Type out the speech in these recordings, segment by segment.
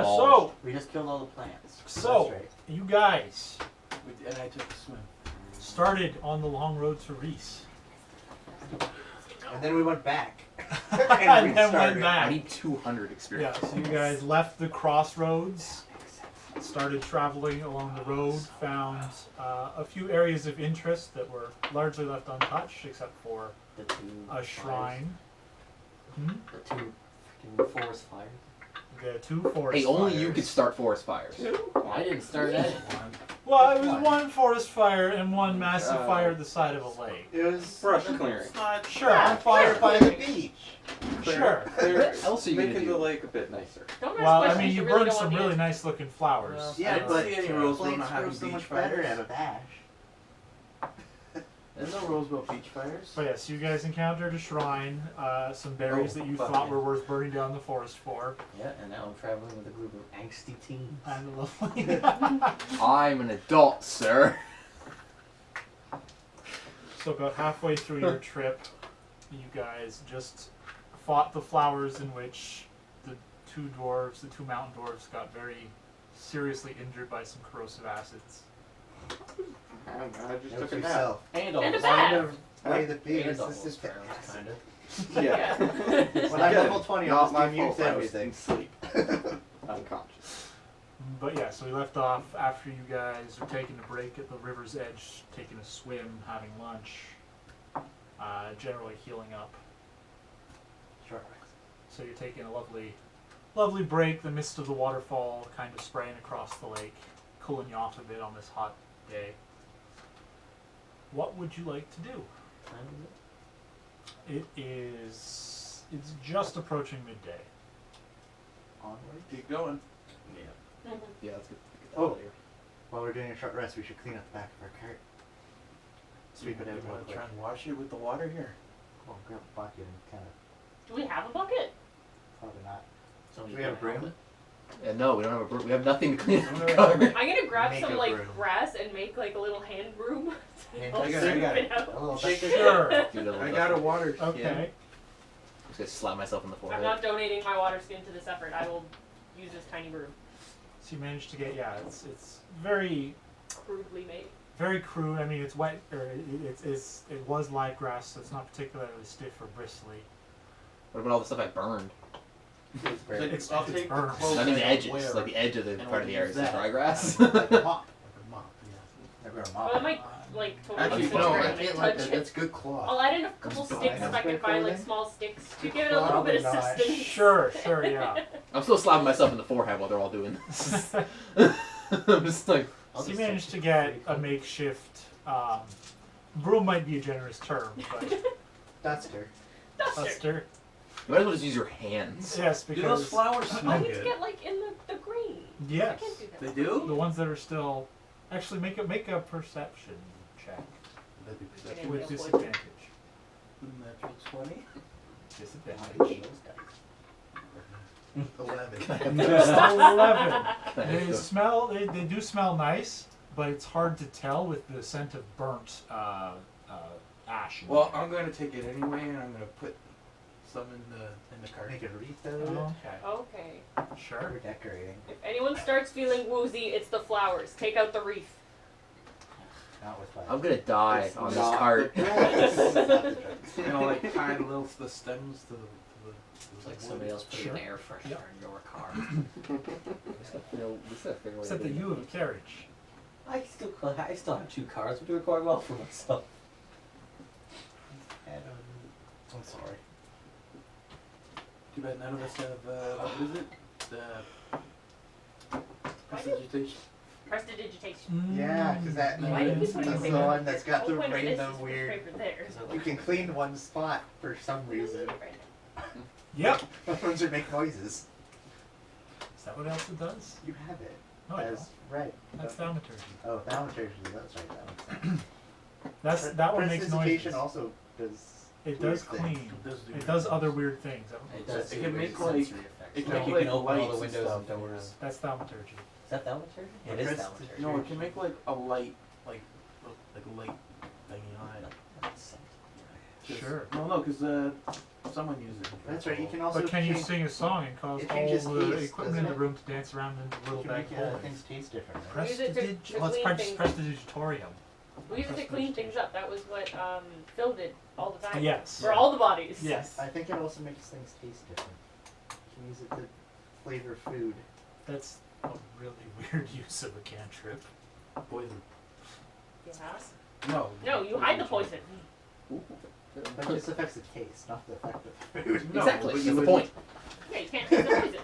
So we just killed all the plants. So That's right. you guys And I took a swim. started on the long road to Rhis. And then we went back. And then went I back. need 200 Yeah, experience. so you guys left the crossroads, started traveling along the road, found a few areas of interest that were largely left untouched, except for The two a shrine. Hmm? The two freaking forest fires. The two forest Hey, only fires. you could start forest fires. I didn't start that. Well, it was one forest fire and one massive fire at the side of a lake. It was Brush clearing. It's not Sure. on fire by the beach. Sure. What else are you gonna Making the do? lake a bit nicer. Don't ask Well, I questions mean, you really burned don't some want really the nice looking flowers. Well, Yeah, I didn't but see any Roseville flames not grow having so beach much better fires. out of ash. There's no Roseville beach fires. But yes, you guys encountered a shrine, some berries Oh, that you fuck thought yeah. were worth burning down the forest for, Yeah, and now I'm traveling with a group of angsty teens. and a lovely. I'm an adult, sir. So about halfway through your trip, you guys just fought the flowers in which the two mountain dwarves, got very seriously injured by some corrosive acids. I don't know, I just Note took to a nap. yourself. And all And a the bath. Way the beach. And all This is those rounds, kind of. Yeah. When I'm level 20, I'll Not just my give you fault, I was everything. asleep. Unconscious. But yeah, so we left off after you guys were taking a break at the river's edge, taking a swim, having lunch, generally healing up. Short So you're taking a lovely break, the mist of the waterfall kind of spraying across the lake, cooling you off a bit on this hot day. What would you like to do? Time is it? It's just approaching midday. Onward. Keep going. Yeah. Yeah, that's good. Oh. While we're doing a short rest, we should clean up the back of our cart. Sweep it out You real want to quick. try and wash it with the water here? Well, grab a bucket and kind of, Do we have a bucket? probably not. Somebody's Do we have a got broom? And no, we don't have a we have nothing to clean up the Alright. carpet. I'm gonna grab Make some a like broom. grass and make like a little hand broom. Hand I'll broom? I got scoop it. out. A little Shake bit. it. Sure. Dude, I got a water skin. Okay. I'm just gonna slap myself in the I'm forehead. not donating my water skin to this effort. I will use this tiny broom. So you managed to get, yeah, it's very, Crudely made. very crude. I mean, it's wet, or it was live grass, so it's not particularly stiff or bristly. What about all the stuff I burned? It's very- It's- I'll it's take the burned. clothes Not even the I edges, wear. like the edge of the And part of the we'll area use is that. dry grass. Like a mop. Like a mop, yeah. Never a mop. Well, it might like totally Actually, disintegrate no, when I I can't like touch that. it. That's good cloth. I'll add in a couple That's sticks fine. if I can find like small sticks to give it a little bit of Probably not. sustenance. Sure, yeah. I'm still slapping myself in the forehead while they're all doing this. I'm just like, So you managed to get a makeshift, broom might be a generous term, but Duster. duster. you might as well just use your hands. Yes, Do those because flowers I smell need to good? get like in the green. yes, I can't do that. They do? the ones that are still, actually make a perception check That'd be Yeah. perception. with Yeah. disadvantage. Natural 20. Disadvantage. 11. Still 11. Can I They have the- smell. They do smell nice, but it's hard to tell with the scent of burnt ash. in Well, there. I'm going to take it anyway, and I'm going to put some in the cart. Make a wreath out of it. Okay. Okay. Sure. We're decorating. If anyone starts feeling woozy, it's the flowers. Take out the wreath. Not with fire. I'm gonna die It's on this not cart. the drugs. And I'll like tie the stems to the It's like somebody else put Sure. an air freshener Yep. in your car. Except that you have a carriage. I still have 2 cars. I'm doing quite well for myself. I'm sorry. Too bad none of us have, what is it? Prestidigitation. Prestidigitation. Yeah, because that Why did we that's put the paper? one that's got the whole point of this random is weird. paper there. You can clean one spot for some reason. Yep. Ones that make noises. Is that what else it does? You have it. No, I as don't. right. That's thaumaturgy. Oh, thaumaturgy. That's right. That makes sense. That one makes Prestidigitation noises. also does. It weird does things. clean. Does do It does other weird things. It does. It can make sensory like- effects. it Like can you make can open all the lights and windows and stuff. doors. That's thaumaturgy. Is that thaumaturgy? It is thaumaturgy. No, it can make like a light, like a light thingy on it. That's sense. Sure. No, because someone used it. That's right. You can also. But can you change- sing a song and cause it all changes the taste, equipment in doesn't the it? room to dance around in the You little can bag make holders? things taste different. Right? Press Use it to well, it's clean things. prestidigitatorium. We use it to clean things up. That was what Phil did all the time. Yes. For all the bodies. Yes. I think it also makes things taste different. You can use it to flavor food. That's a really weird use of a cantrip. Poison. Yeah. No. No, you hide the poison. But this affects the taste, not the effect of the food. No, Exactly. but That's you the wouldn't- point. Yeah, you can't taste the poison.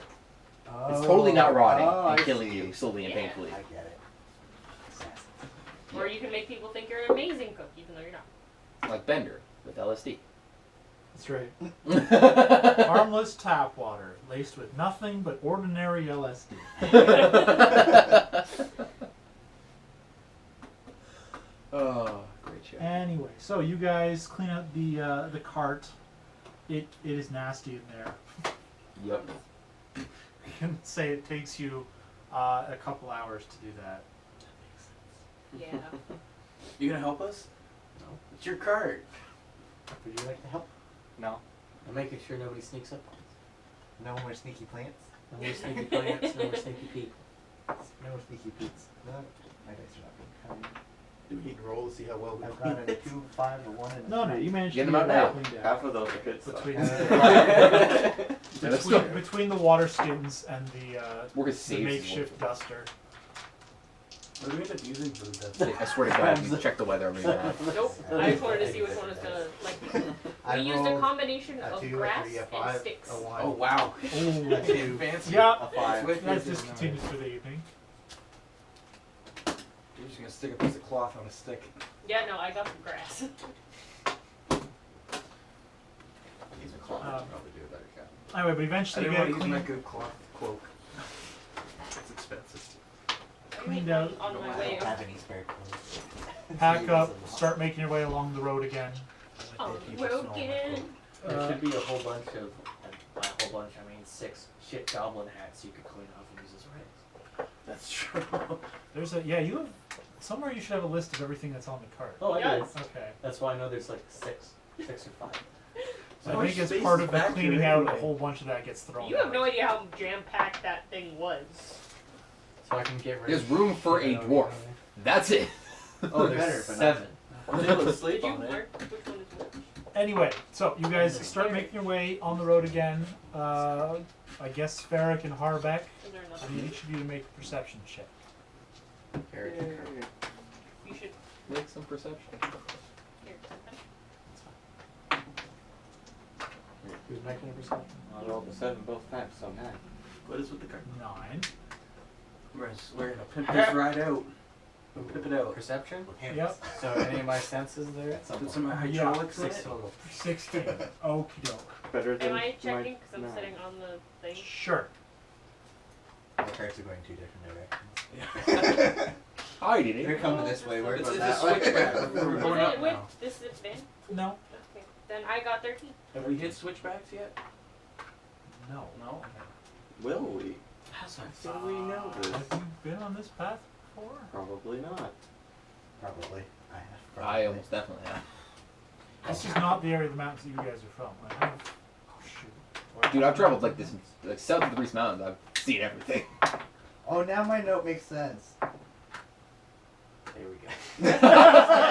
It's totally not rotting Oh, and I killing see. you slowly and Yeah. painfully. I get it. Sassy. Or you can make people think you're an amazing cook, even though you're not. Like Bender with LSD. That's right. Harmless tap water laced with nothing but ordinary LSD. Oh, great show. Anyway, so you guys clean up the cart. It is nasty in there. Yep. You can say it takes you a couple hours to do that. Yeah. You gonna help us? No. It's your cart. Would you like to help? No. I'm making sure nobody sneaks up on us. No more sneaky plants? No more sneaky plants, no more sneaky people. No more sneaky Pete's? No. My dice are not being kind. Do we need to roll to see how well we I've got a 2, 5, a 1, and a No, 3. you managed Get to them out get now. that cleaned out. Half of those are good stuff. Between the water skins and Work as the saves. makeshift duster. What do we end up using for the death? I swear to God, you check the weather every night. Nope. I just wanted to see which one was gonna like. I We used a rolled combination a of 2, grass a 3, a and 5, sticks. a 1. Oh wow. Oh, Two. Fancy. yeah. A 5. That discontinues for the evening. You're just gonna stick a piece of cloth on a stick. Yeah, no, I got some grass. These are cloth. Um, Probably do a better job. Anyway, but I eventually you didn't get want it to use my cleaned, good cloth cloak. It's expensive. cleaned out. On I my don't way. have any spare clothes. Pack up, start making your way along the road again. On the road again. There Uh, should be a whole bunch of, and by a whole bunch I mean 6 shit goblin hats you could clean off and use as rings. That's true. There's you have somewhere you should have a list of everything that's on the cart. Oh, I do. Yes. Okay. That's why I know there's like 6 or 5. So How I much think as space part is of the back here cleaning out, a anyway? whole bunch of that gets thrown You have out. no idea how jam-packed that thing was. So I can get rid There's of. room for a dwarf. That's it. Oh, Better, there's but not- 7. I was able to Did sleep you on it. mark which one is which? Anyway, so you guys start making your way on the road again. I guess Farrick and Harbeck, Is there I another? need each of you to make a perception check. Very good. You should. Make some perception. Here. Who's making a perception? I rolled a 7 both times, so 9. What is with the cart? 9. We're gonna pimp this ride out. We'll pimp it out. Perception? Yep. So any of my senses there at some Put point? some hydraulics in 6 it. total. 16. Okie doke. Better than Am I checking? my Because I'm 9. sitting on the thing. Sure. The carts are going 2 different directions. I did They're it. coming this way, we're It's going a that way. switchback. We're Is going it up with now. this is Ben? No. Okay. Then I got 13. Have we hit switchbacks yet? No. No. Will we? How How do we know this? Have you been on this path before? Probably not. Probably. I have. I Probably. almost definitely have. This is not the area of the mountains that you guys are from. I have. Oh shoot. Dude, I've traveled like this, like south of the Rhis Mountains. I've seen everything. Oh, now my note makes sense. There we go.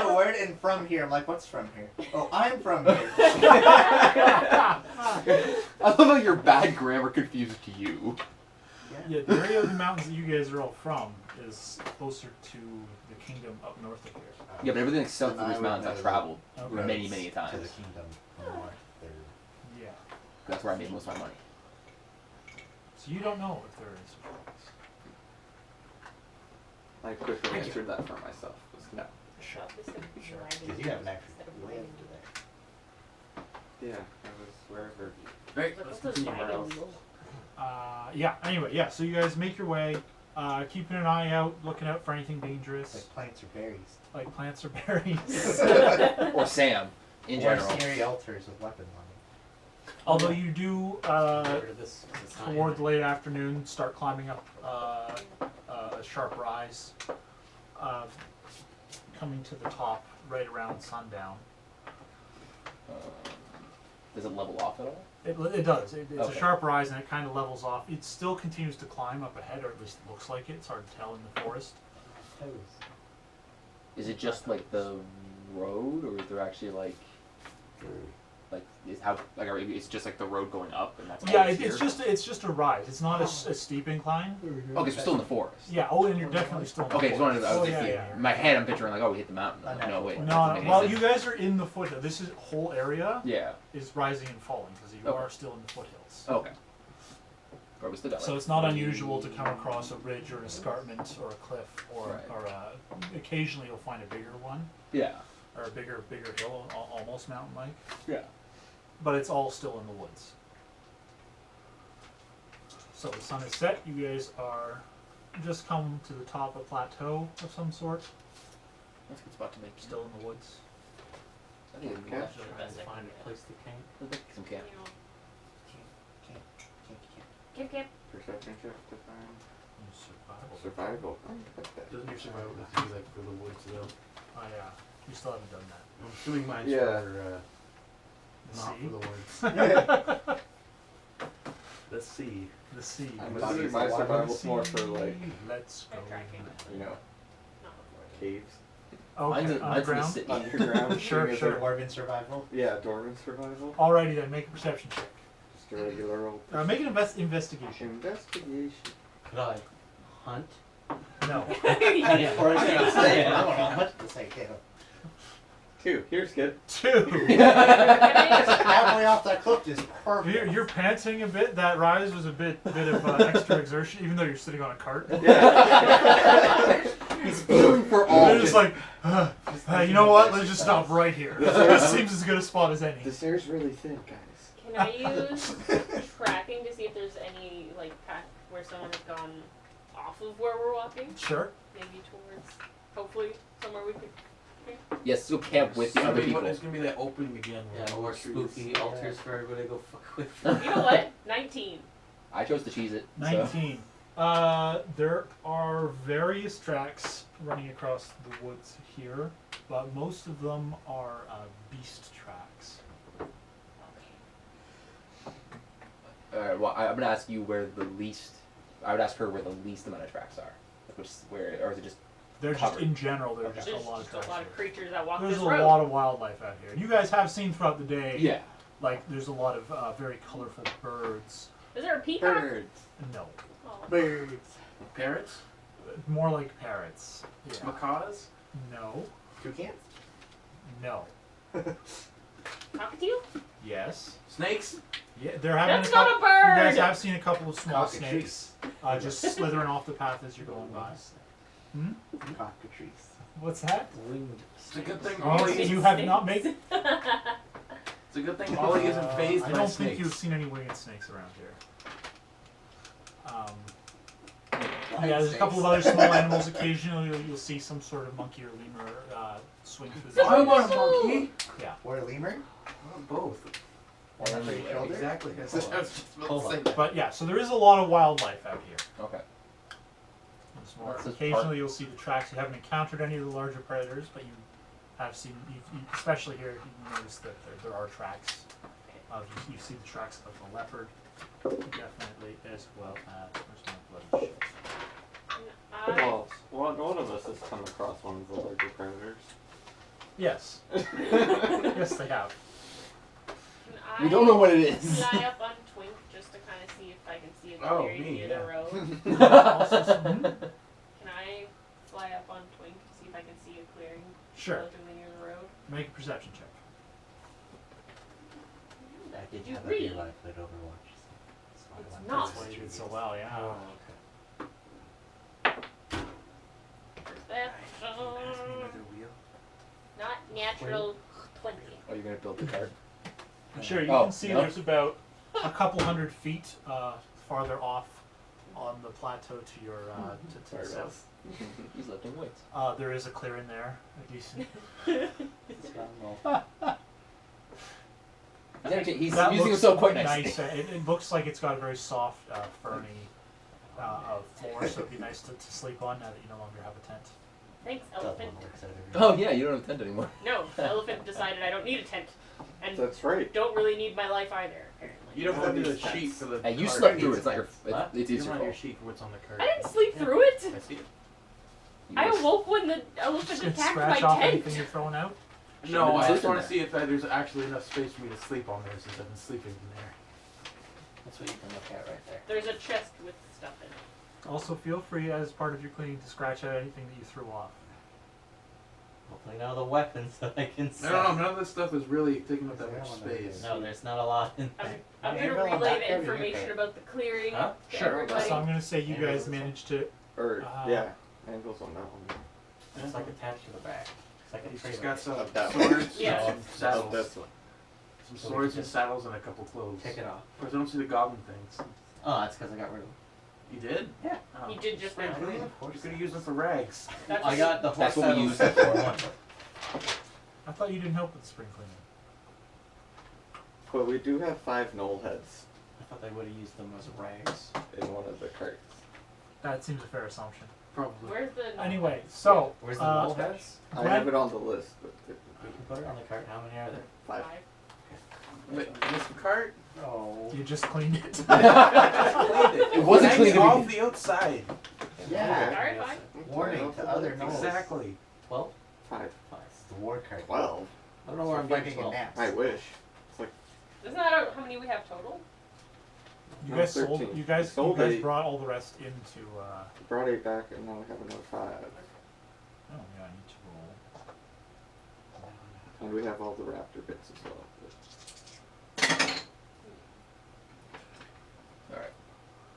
The word and from here. I'm like, what's from here? Oh, I'm from here. I love how your bad grammar confused you. Yeah, the area of the mountains that you guys are all from is closer to the kingdom up north of here. Yeah, but everything like south of Then the I Rhis would Mountains I've know traveled Okay. many, many To times. the kingdom north. There. Yeah. That's where I made most of my money. So you don't know if there is. I quickly answered that for myself. Was no. Shop is a Because you haven't actually lived there. Yeah, I was wherever. Right, Like, let's what's this continue. somewhere wagon else. wheel? Yeah. Anyway, yeah. So you guys make your way, keeping an eye out, looking out for anything dangerous, Like plants or berries. like plants or berries. Or Sam, in or general. scary altars with weapons on them. Although you do, Get rid of this 'cause it's not in toward it. the late afternoon, start climbing up a sharp rise, coming to the top right around sundown. Does it level off at all? It does. It's a Okay. sharp rise, and it kind of levels off. It still continues to climb up ahead, or at least it looks like it. It's hard to tell in the forest. Is it just like the road, or is there actually like is how like it's just like the road going up and that's all Yeah, that's it's just a rise. It's not a steep incline. Okay, so we're still in the forest. Yeah. Oh, and you're definitely still. In the Okay, just forest. wanted to, I was Oh, thinking, yeah. in my head I'm picturing like, oh, we hit the mountain. Like, no, wait. that doesn't No, make any well, sense. you guys are in the foothills. This whole area Yeah. is rising and falling because you Okay. are still in the foothills. Okay. But we still got, So like, it's not unusual to come across a ridge or an escarpment or a cliff or Right. occasionally you'll find a bigger one Yeah. or a bigger hill, almost mountain-like. Yeah. But it's all still in the woods. So the sun is set. You guys are just come to the top of a plateau of some sort, That's a good spot to make. still in the woods. I think it'd be Okay. nice. Trying to find a place to camp. Let's make some camp. Kip. Perception check to find Survival. survival. I like that. Doesn't your survival have to be like for the woods though? Oh yeah, you still haven't done that. I'm assuming mine's Yeah. for not See? for the woods. The sea. The sea. I'm The assuming sea. my The survival's sea. more for like, Let's go. I'm tracking. you know, Not caves. Okay, Mine's in the underground. city. Underground. Sure, Thing is sure. like- Dwarven survival. Yeah, dormant survival. Alrighty then, make a perception check. Just a regular old Make an investigation. investigation. Could I hunt? No. Or is it a snake? I don't know. What to say, Caleb? 2. Here's good. 2. Halfway off that cliff is perfect. You're panting a bit. That rise was a bit of extra exertion, even though you're sitting on a cart. He's feeling for all. They're just like, you know what? Let's just stop right here. This seems as good a spot as any. This air's really thin, guys. Can I use tracking to see if there's any like path where someone has gone off of where we're walking? Sure. Maybe towards, hopefully, somewhere we could. Yes, go camp with the other people. It's gonna be that opening again. where Yeah, all more the trees- spooky altars for everybody to go fuck with. You know what? 19. I chose to cheese it. So. 19. There are various tracks running across the woods here, but most of them are beast tracks. Alright, well, I'm gonna ask you where the least. I would ask her where the least amount of tracks are. Which, where, or is it just? They're just, Covered. in general, there's Okay. just There's a lot of just tracks a lot here. of creatures that walk There's this a road. lot of wildlife out here. You guys have seen throughout the day, Yeah. like, there's a lot of very colorful birds. Is there a peacock? Birds. No. Oh. Birds. Parrots? More like parrots. Yeah. Macaws? No. Toucans? No. Cockatiel? Yes. Snakes? Yeah, they're having That's a couple. not a bird! You guys have seen a couple of small Cockatrice. snakes just slithering off the path as you're going by. Hmm? Cockatrice. What's that? Winged. It's a good thing Oh, Ollie you have not made. It's a good thing Ollie isn't phased I by don't snakes. think you've seen any winged snakes around here. Yeah, there's a couple of other small animals. Occasionally, you'll see some sort of monkey or lemur swing through the I want a trees. monkey! Or a lemur? I want both. One on each shoulder? Exactly. That's what I was just about Hold to on. say. That. But yeah, so there is a lot of wildlife out here. Okay. Once more. This is Occasionally, you'll see the tracks. You haven't encountered any of the larger predators, but you have seen, especially here, you notice that there are tracks. You see the tracks of the leopard, definitely, as well as where's my bloody shit? Well, one of us has come across one of the larger predators. Yes. Yes, they have. We don't know what it is. Fly up on Twink just to kind of see if I can see a Oh, clearing me, near yeah. the road. Also, Can I fly up on Twink to see if I can see a clearing Sure. relatively near the road? Make a perception check. I did You have a read. real life played Overwatch. So I It's went not. for That's why you two did so years. well, yeah. Oh, Perception. Not natural 20. Oh, you're gonna build the cart. Sure, you Oh, can see no. there's about a couple hundred feet farther off on the plateau to your to the Sorry, south. He's lifting weights. There is a clearing there, a decent. He's That using looks himself quite nicely. It looks like it's got a very soft, ferny floor, so it'd be nice to sleep on now that you no longer have a tent. Thanks, That elephant. one works out every Oh yeah, you don't have a tent anymore. No, the elephant decided I don't need a tent. And That's right. don't really need my life either, apparently. You don't have All the these sheet tents. for the Hey, you card. slept through it. It's not your. What? It's You your don't have your fault. sheet for what's on the card. I didn't sleep through it! I see it. You I just- awoke when the elephant Just gonna attacked scratch my off tent! anything you're throwing out. No, I Sleep just in want to there. see if there's actually enough space for me to sleep on there since I've been sleeping in there. That's what you can look at right there. There's a chest with stuff in it. Also, feel free as part of your cleaning to scratch out anything that you threw off. Hopefully none of the weapons that I can I sell. don't know, none of this stuff is really taking up that Yeah, much one of those. space. No, there's not a lot in I'm, there. I'm Yeah, gonna everyone relay back the there, information okay. about the clearing Huh? to Sure, everybody. So I'm gonna say you Yeah, guys that's- managed to. Or Yeah. angles on that one. It's like attached to the back. It's like a He's trailer. just got some Of that swords, Yeah. some Oh, saddles, this one. some swords and saddles, and a couple clothes. Take it off. Of course, I don't see the goblin things. Oh, that's because I got rid of them. You did? Yeah. Oh. You did just Spring now. clean. You could have used them for rags. That's I got the That's horse what we saddles use it for for. one. I thought you didn't help with the spring cleaning. But we do have 5 knoll heads I thought they would have used them as rags. in one of the carts. That seems a fair assumption. Probably. Where's the... Anyway, so Where's the uh, knoll heads? I Gwen- have it on the list, but You can put it on the cart. How many are there? 5. Wait, this cart? Oh. you just cleaned it. Cleaned it. It wasn't Hanging clean to off begin- the outside. Yeah. Alright, fine. Warning to other knolls. Exactly. 12? 5. It's the war card. 12. I don't know where I'm Fucking getting 12. naps. I wish. Isn't that how many we have total? You No, guys sold. 13. You guys Sold 8. brought all the rest into. Brought 8 back, and now we have another 5. Oh yeah, I need to roll. And we have all the raptor bits as well. All right.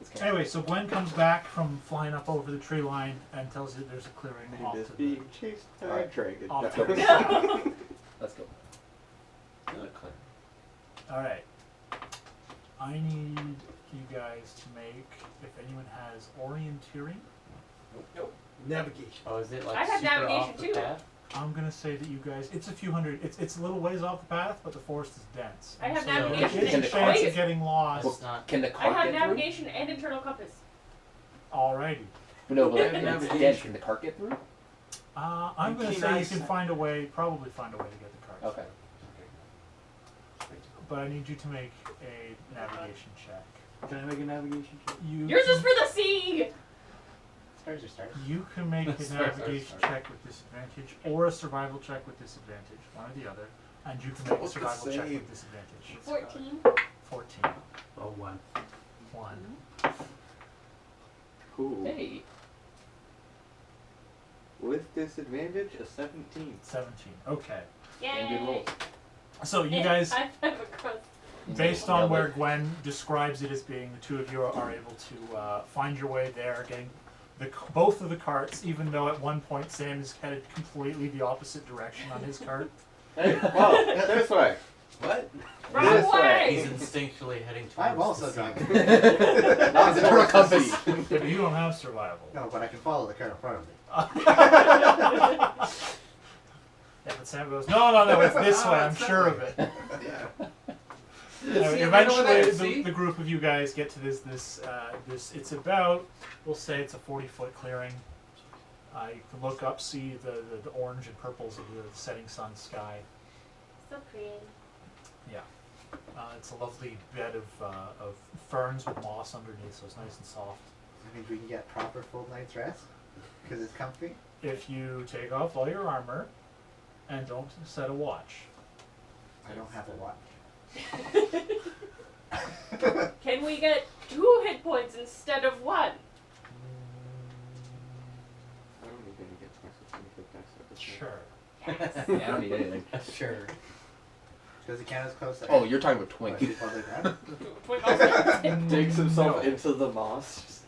Let's go. Anyway, so Gwen comes back from flying up over the tree line and tells you there's a clearing off And is to the. being chased by a Alright. dragon. Off No. to the No! Let's go. Good clear. All right. I need you guys to make, if anyone has orienteering, Navigation. Oh, is it like I have super navigation off the too. path? I'm gonna say that you guys. It's a few hundred. It's a little ways off the path, but the forest is dense. I have And so navigation There is and a chance choice. of getting lost. It's not. Can the I cart have get navigation and internal compass. Alrighty. through? No, but And it's navigation. dense. Can the cart get through? I'm And gonna keen say you eyesight. can find a way. Probably find a way to get the cart. Okay. But I need you to make a navigation check. Can I make a navigation check? You. Yours can- is for the sea! Stars are stars. You can make a Sorry, navigation sorry. check with disadvantage, or a survival check with disadvantage, one or the other, and you can make a What's the survival check save? with disadvantage. 14. 14. Oh, 1. 1. Cool. Hey. With disadvantage, a 17. 17. Okay. And good Yay! rolls. So you guys, I have a cross. based on where Gwen describes it as being, the two of you are able to find your way there, getting both of the carts, even though at one point Sam is headed completely the opposite direction on his cart. Hey, well, this way. What? Wrong This He's way! instinctually heading towards I'm the also sea. drunk. Not It's a turtle compass. Yeah, but you don't have survival. No, but I can follow the cart in front of me. Yeah, but Sam goes, no, it's this way, I'm It's that sure way. of it. Yeah. Anyway, See, right over there, eventually, see? the group of you guys get to this. It's about, we'll say, it's a 40-foot clearing. You can look up, see the orange and purples of the setting sun sky. So pretty. It's a lovely bed of ferns with moss underneath, so it's nice and soft. That means we can get proper full night's rest because it's comfy. If you take off all your armor and don't set a watch. I don't have a watch. Can we get 2 hit points instead of 1? I don't need any hit points with 20 hit dice. Sure. Yeah, I don't need anything. Sure. Does it count as close to Oh, you're talking about Twink. Twink also. Digs himself No. into the moss. Just,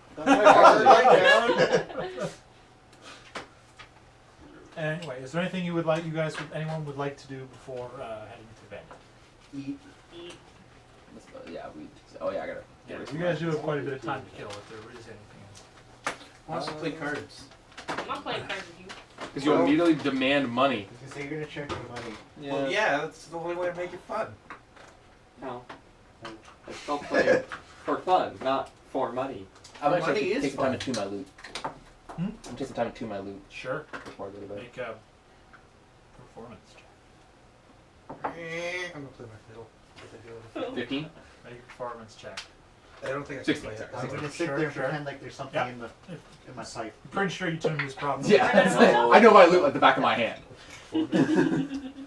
Anyway, is there anything you guys, anyone would like to do before heading to bed? Eat. Eat. Yeah, oh yeah, I gotta. Yeah, you guys do have quite a bit of time to kill if there is anything. Wants to play cards. I'm not playing cards with you. Because you immediately demand money. I was gonna say you're gonna charge me money. Well, yeah, that's the only way to make it fun. no. I still play it for fun, not for money. I'm Money actually is take the time fun. to tune my loot. I'm taking some time to tune my loot Sure. before I go to bed. Make a performance check. I'm gonna play my fiddle. What they do. 15? Make a performance check. I don't think I 16, can play it. sorry. I'm gonna sit Sure, there and sure. pretend like there's something Yeah. in my pipe. I'm pretty sure you tuned this properly. Yeah, I know my loot like the back of my hand.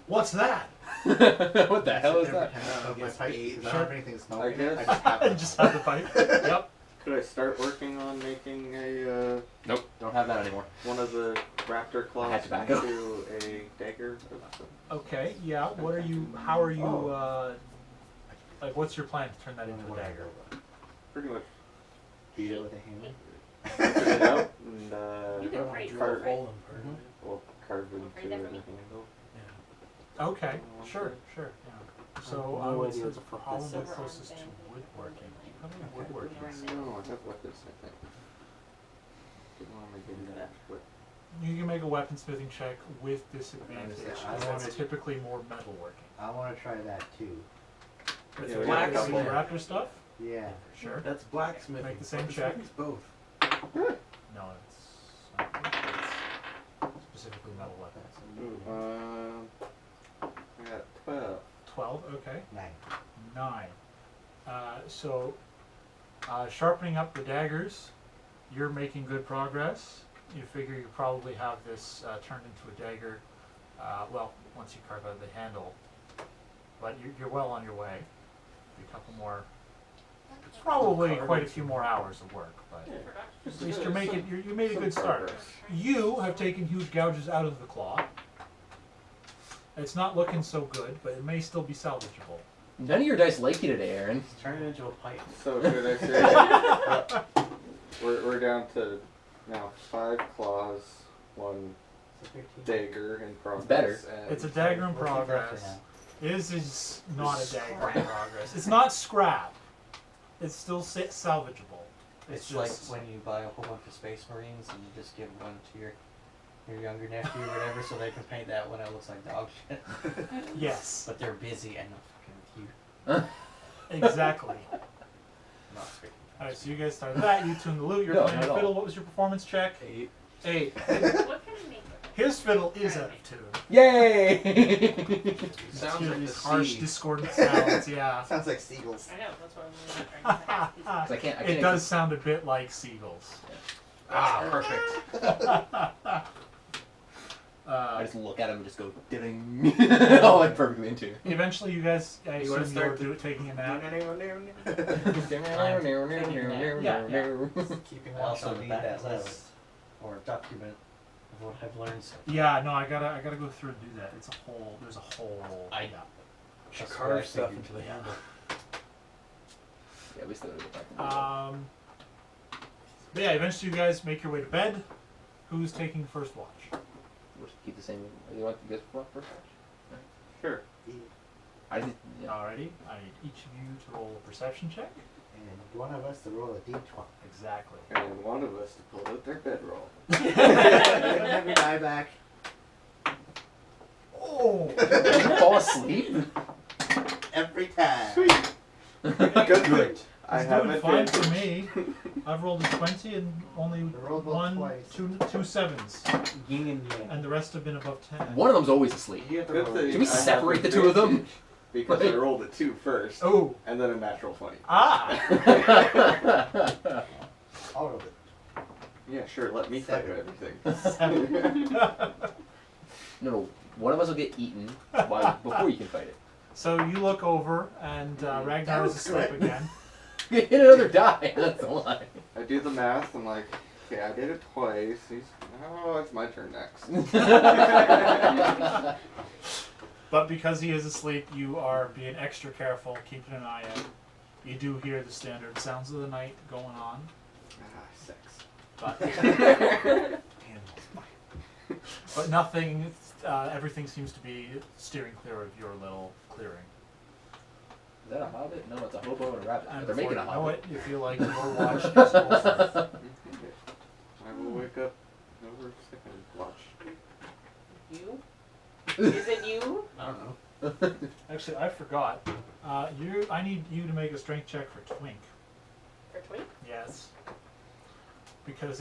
What's that? What the hell is Sit there that? and pretend it's my pipe. 'Cause I don't Sure. have anything smoking. I guess. I just have You it. just have the pipe. Yep. Could I start working on making a Nope, don't have that anymore. one of the raptor I had claws tobacco. into a dagger or something? Okay. Yeah. What are you? How are you? Oh. Like, what's your plan to turn that into a dagger? Pretty much Beat it with a hammer. put it out and You can write Drill a right? hole in part of it. we'll carve Right into there. the handle. Okay. Sure. Sure. Yeah. So No it idea says what the fuck probably this is. closest to woodworking. Probably woodworking. No, I have weapons, I think. Didn't want to get into that, but You can make a weaponsmithing check with disadvantage. I Because that's wanna- typically more metalworking. I want to try that too. With Yeah, the we black got a couple. raptor stuff. Yeah. Sure. That's blacksmith. Make the same check. It's both. No, it's specifically metal weapons. I got 12. 12. Okay. 9. 9. So, sharpening up the daggers, you're making good progress. You figure you probably have this turned into a dagger, well, once you carve out the handle. But you're well on your way. A couple more, probably quite a few more hours of work, but at least you're making, you made a good start. You have taken huge gouges out of the claw. It's not looking so good, but it may still be salvageable. None of your dice like you today, Aaron. Turn it into a pipe. So should I say we're down to now 5 claws, 1 So 13. dagger in progress. better. And It's a dagger in We'll keep that for progress. now. This is not a dagger in progress. It's not scrap. It's still salvageable. It's just like when you buy a whole bunch of Space Marines and you just give one to your younger nephew or whatever, so they can paint that one. It looks like dog shit. yes, But they're busy and not fucking with you. exactly. Not speaking. All right, so you guys started that. You tuned the loot. You're No, playing not the at all. fiddle. What was your performance check? 8. 8. What can I make? His fiddle is out of tune. Yay! Sounds Hear like these the harsh, sea. discordant sounds. Yeah. Sounds like seagulls. I know, that's what I'm really trying to 'Cause I can't. It does sound a bit like seagulls. Ah, perfect. I just look at him and just go ding. Oh, like perfectly into. Eventually, you guys, I You wanna assume start you'll do it taking a nap. Keeping I also need that list or document of what I've learned. So Yeah, no, I gotta go through and do that. It's a whole. There's a whole. I- Yeah. Should That's what I carve stuff figured. into the handle. Yeah, we still gotta go back. But yeah, eventually you guys make your way to bed. Who's taking first watch? We'll just keep the same. You want you guys first? Sure. I did. Yeah. Alrighty, I need each of you to roll a perception check. And one of us to roll a d12. Exactly. And one of us to pull out their bedroll. Have your die back. Oh! Did you fall asleep? Every time. Good. I It's have doing fine advantage. for me. I've rolled a 20 and only I rolled well one, twice. two sevens, yin and yang. and the rest have been above 10. One of them's always asleep. You have to Good roll. thing Can we I have separate the two of them? advantage Because I rolled a 2 first, Oh! and then a natural 20. Ah! All of it. Yeah, sure. Let me fight 7. everything. 7. No, one of us will get eaten before you can fight it. So you look over, and Ragnar is was asleep good. again. Hit another die. That's a lie. I do the math. I'm like, okay, I did it twice. Oh, it's my turn next. But because he is asleep, you are being extra careful, keeping an eye out. You do hear the standard sounds of the night going on, Sex. but but nothing. Everything seems to be steering clear of your little clearing. Is that a hobbit? No, it's a hobo and a rabbit. And They're before making you a know hobbit. it, you feel like your watch is over. I will wake up over second watch. You? Is it you? I don't know. Actually, I forgot. I need you to make a strength check for Twink. For Twink? Yes. because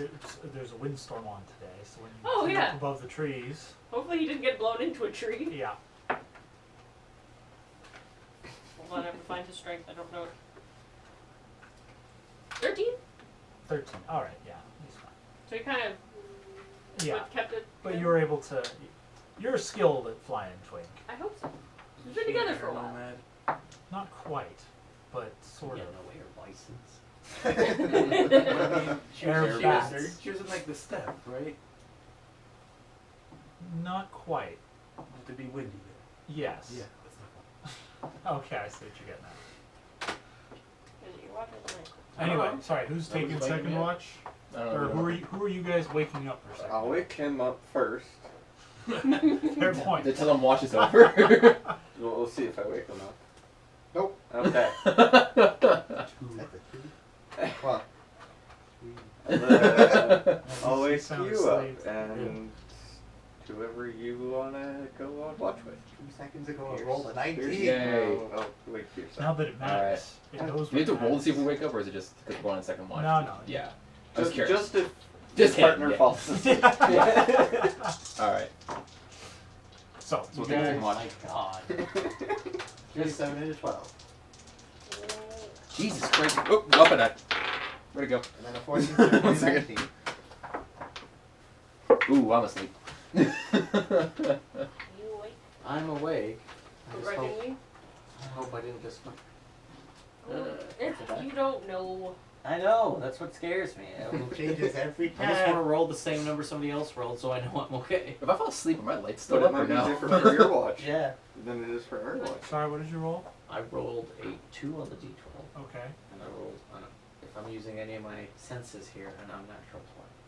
there's a windstorm on today, so when you Oh, flew yeah. up above the trees, Hopefully he didn't get blown into a tree. yeah. Hold on, I have to find his strength. I don't know. 13? 13. All right, yeah, he's fine. So he kind of Yeah, kept it. but you were able to. You're skilled at flying, Twink. I hope so. We've been together for a while. Nomad. Not quite, but sort Yeah, of. no way, your license. She was, Air she, bats. was, she was in like the steppe, right? Not quite. To be windy there. Yes. Yeah, that's not Okay, I see what you're getting at. You watch it tonight. Anyway, sorry, who's That was taking waking second up. watch? I don't Or know. who are you guys waking up for second I'll wake him up first. Fair point. Until I'm watch is over. We'll see if I wake him up. Nope. Okay. That's a 2. Well, And then I'll She wake sounds you up asleep. and whoever you wanna go on watch with. 2 seconds ago I rolled a 19. Yay. I'll wake yourself. Now that it matters, it knows Do we have to what roll to see if we matters. wake up, or is it just because we're on a second watch? No, no. Yeah. I was Just, curious. just if Just your him, partner yeah. falls asleep. All right. So, So you we'll take a guys, second watch. My God. Just 7 into 12. Jesus Christ. Oh, up and that. Where'd it go? And then a 14, 15, One second. 19. Ooh, I'm asleep. You awake? I'm awake. I just hope, Begrudgingly? I hope I didn't just. You don't know. I know, that's what scares me. It changes every I just want to time. roll the same number somebody else rolled so I know I'm okay. If I fall asleep, are my lights still But it up or might be no? different for your watch Yeah. than it is for our watch. sorry, what did you roll? I rolled a 2 on the d12. Okay, And I rolled, if I'm using any of my senses here, an unnatural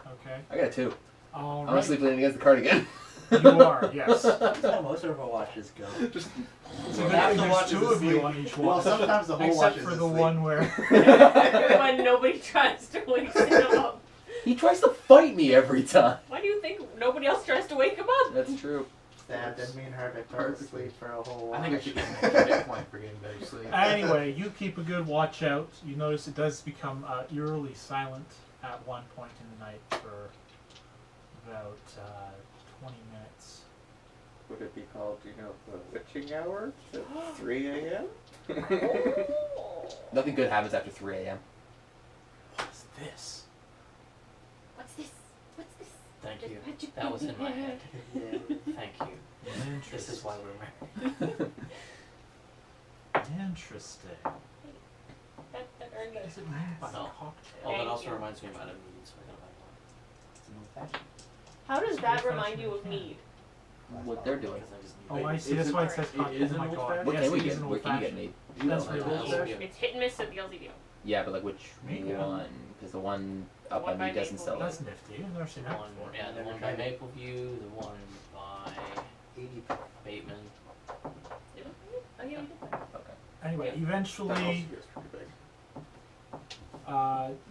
20. okay. I got a 2. All I'm right. asleep leaning against the card again. You are, yes. That's how most of our watches go. Just It's a good Half thing the there's watch is 2 of you asleep. on each Well, watch. sometimes the whole Except watch is for the asleep. one where... When nobody tries to wake him up. he tries to fight me every time. Why do you think nobody else tries to wake him up? That's true. That didn't mean Harvick fell asleep for a whole I watch. think I should get an extra hit point for getting better sleep. Anyway, you keep a good watch out. You notice it does become eerily silent at one point in the night for about 20 minutes. Would it be called, the witching hour at 3 a.m.? Nothing good happens after 3 a.m. What's this? What's this? What's this? Thank you. Magic That was in my baby. head. Thank you. This is why we're married. Interesting. That earned What us. does it mean by No. cocktail? Oh, that Thank also you. reminds me about a mead, so I gotta buy one. It's an old-fashioned. How does that Old remind you of fashioned, yeah. mead? What they're doing. Because I just need Oh, Wait, I see. That's is why it- it says it cocktail. is Oh an my old god. fashioned? What Yes, can we it is get? an What can you get old-fashioned. made? That's You for know, the like, old-fashioned. It's hit and miss at the LCBO. Yeah, but like which Mega. one? Because the one up one by by me doesn't Maple sell That's it. nifty. I've never seen the that one, before. yeah, the Never one by tried it. Mapleview, the one by 80. Bateman. Did it? Oh yeah, we did that. Okay. Anyway, That house eventually, is pretty big.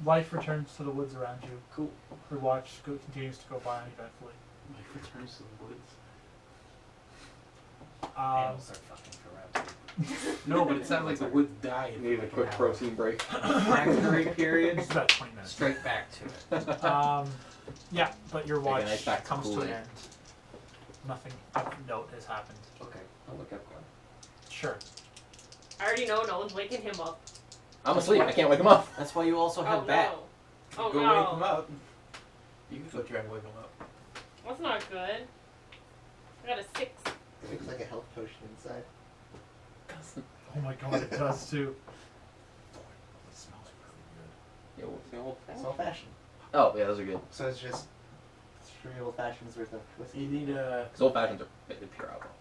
life returns to the woods around you. Cool. Your watch continues to go by uneventfully. Life returns to the woods. Animals start fucking for around. No, but it sounds like the woods die. in Need a like quick an hour. protein break. Reactionary period. It's about 20 minutes. Straight back to it. Yeah, but your Take a watch nice back to comes to an Kool-Aid. end. Nothing of note has happened. Okay, I'll look up one. Sure. I already know no one's waking him up. I'm asleep. I can't wake him up. That's why you also Oh have bat. no. Oh Go no. wake him up. You can go try and wake him up. That's not good. I got a 6. It looks like a health potion inside. Oh my god, it does too. It smells really Yo. It's the old It's old-fashioned. Oh yeah, those are good. So it's just 3 old-fashions worth of whiskey. You need a. Because old fashions are basically pure alcohol.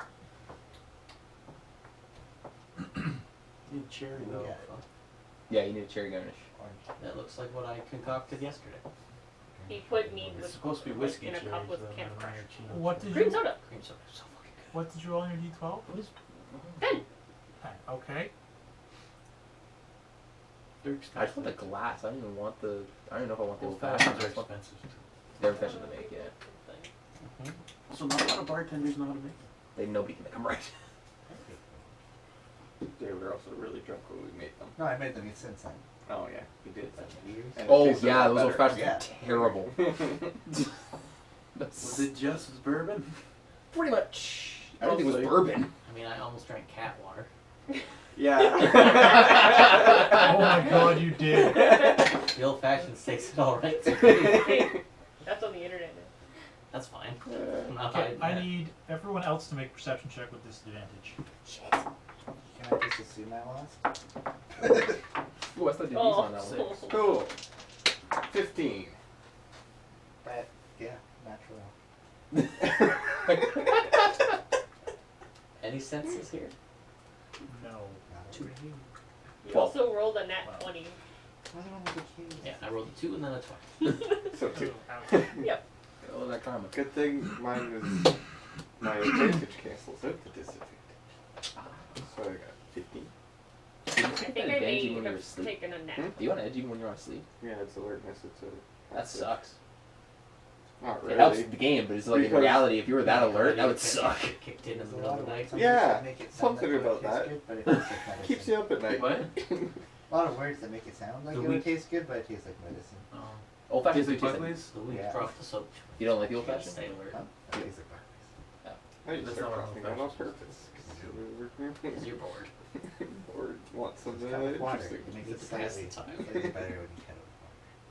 You need cherry Ooh, though. yeah. Yeah, you need a cherry garnish. Orange. That looks like what I concocted yesterday. He put mead It's with supposed to be whiskey in a cherries. cup with though, Camp not Crush. maraschino good. What did cream you soda. Cream soda is so fucking good. What did you roll on your d12? What is 10. 10. Okay. They're I expensive. just want the glass. I don't even want the. I don't even know if I want the Old old fashions fashioned. are expensive too. They're expensive to make. Yeah. So not a lot of bartenders know how to make them. Nobody can make them right. They were also really drunk when we made them. No, I made them since then. Oh yeah, we did. And it Oh tasted a yeah, lot those old better. fashions are terrible. Was That's it just bourbon? pretty much. I don't think it was Mostly. bourbon. I mean, I almost drank cat water. Yeah. Oh my god, you did. The old fashioned takes it all right. Hey, that's on the internet now. That's fine. Uh, I'm not Okay, hiding I that. need everyone else to make a perception check with disadvantage. Can I just assume I lost? Ooh, I still did these Oh, on that one. cool. 15. But, yeah, natural. Any senses here? No. Two. You 12. also rolled a nat Wow. 20. What's wrong with the keys? Yeah, I rolled a 2 and then a 20. So 2. Yep. Oh, that karma. Good thing mine is my advantage cancels out the disadvantage. So I got 15. I Do you think get I advantage may even when you're have asleep? taken a nap. Hmm? Do you want edge even when you're on sleep? Yeah, it's alertness. It's a. That sucks. Not It really. helps with the game, but it's like in Because- reality, if you were that alert, that would Get suck. kicked in the There's a middle lot of of the night. words on Yeah, this that make it sound something like it about tastes that. good, but it tastes like medicine. Keeps you up at night. What? A lot of words that make it sound like The it would weak- taste good, but it tastes like medicine. Oh, Old fashioned do Tastes taste like like. Buckley's? the week Yeah. dropped the soap. You don't like the You old gotta fashioned? stay alert. Huh? That tastes like Buckley's. I used That's to not start what coughing on old-fashioned purpose. Because you're bored. Or want It's something kind of water. interesting. It makes Need it to pass slightly, the time. slightly better when you cut it.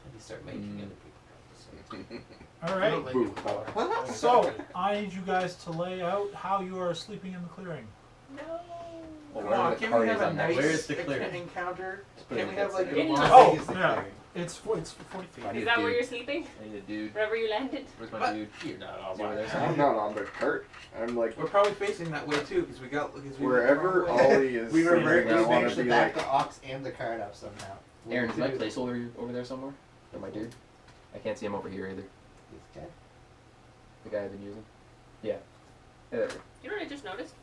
And you start making Mm. other people drop the soap. Alright, Boo. so I need you guys to lay out how you are sleeping in the clearing. No. Well, Come wherever on, the can cart we is have a on that. nice Where's the clearing? encounter? Just put it Can in we have the like center. a In monster? the- Oh, It's the yeah. clearing. It's 40 feet. I need Is a that dude. where you're sleeping? I need a dude. Wherever you landed? Where's my What? dude? You're not Is he over there I'm somewhere? not on the cart. I'm like We're probably facing that way too, because we got because we wherever went the wrong way. Ollie is. We sleeping, reverted I to want make to the be back like. the ox and the cart up somehow. Aaron, is my Dude, placeholder over there somewhere? Or my dude? I can't see him over here either. He's dead. The guy I've been using. Yeah. Yeah, there we go. You know what I just noticed?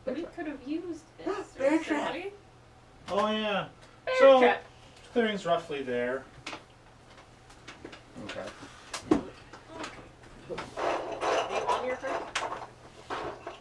Bear We trap. could have used this. Bear or trap. somebody. Oh yeah. Bear So- trap. Clearing's roughly there. Okay. Are you on your cart?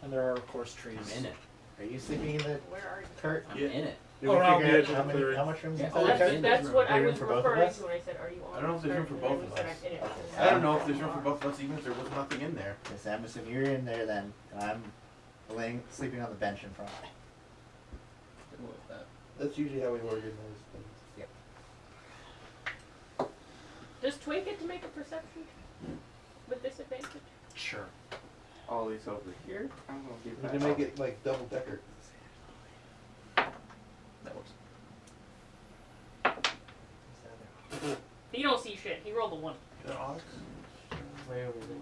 And there are of course trees. I'm in it. Are you sleeping in the Where are you? cart? I'm Yeah. in it. Did we Around figure the edge out of the clearing. how much room's Yeah, inside oh, the that's cart? in That's what I Room was for both of referring us? to when I said, are you on I don't know if there's room for the cart? both And of then us. you said, I'm in it. Okay. I don't know if there's room for both of us, even if there was nothing in there. Yes, Sam, if you're in there then, and I'm sleeping on the bench in front. Go with that. That's usually how we organize things. Does Twig get to make a perception with disadvantage? Sure. Ollie's over here. I'm gonna give We that can make Ollie. it like double decker. That works. You don't see shit. He rolled a 1. The ox? Way over there.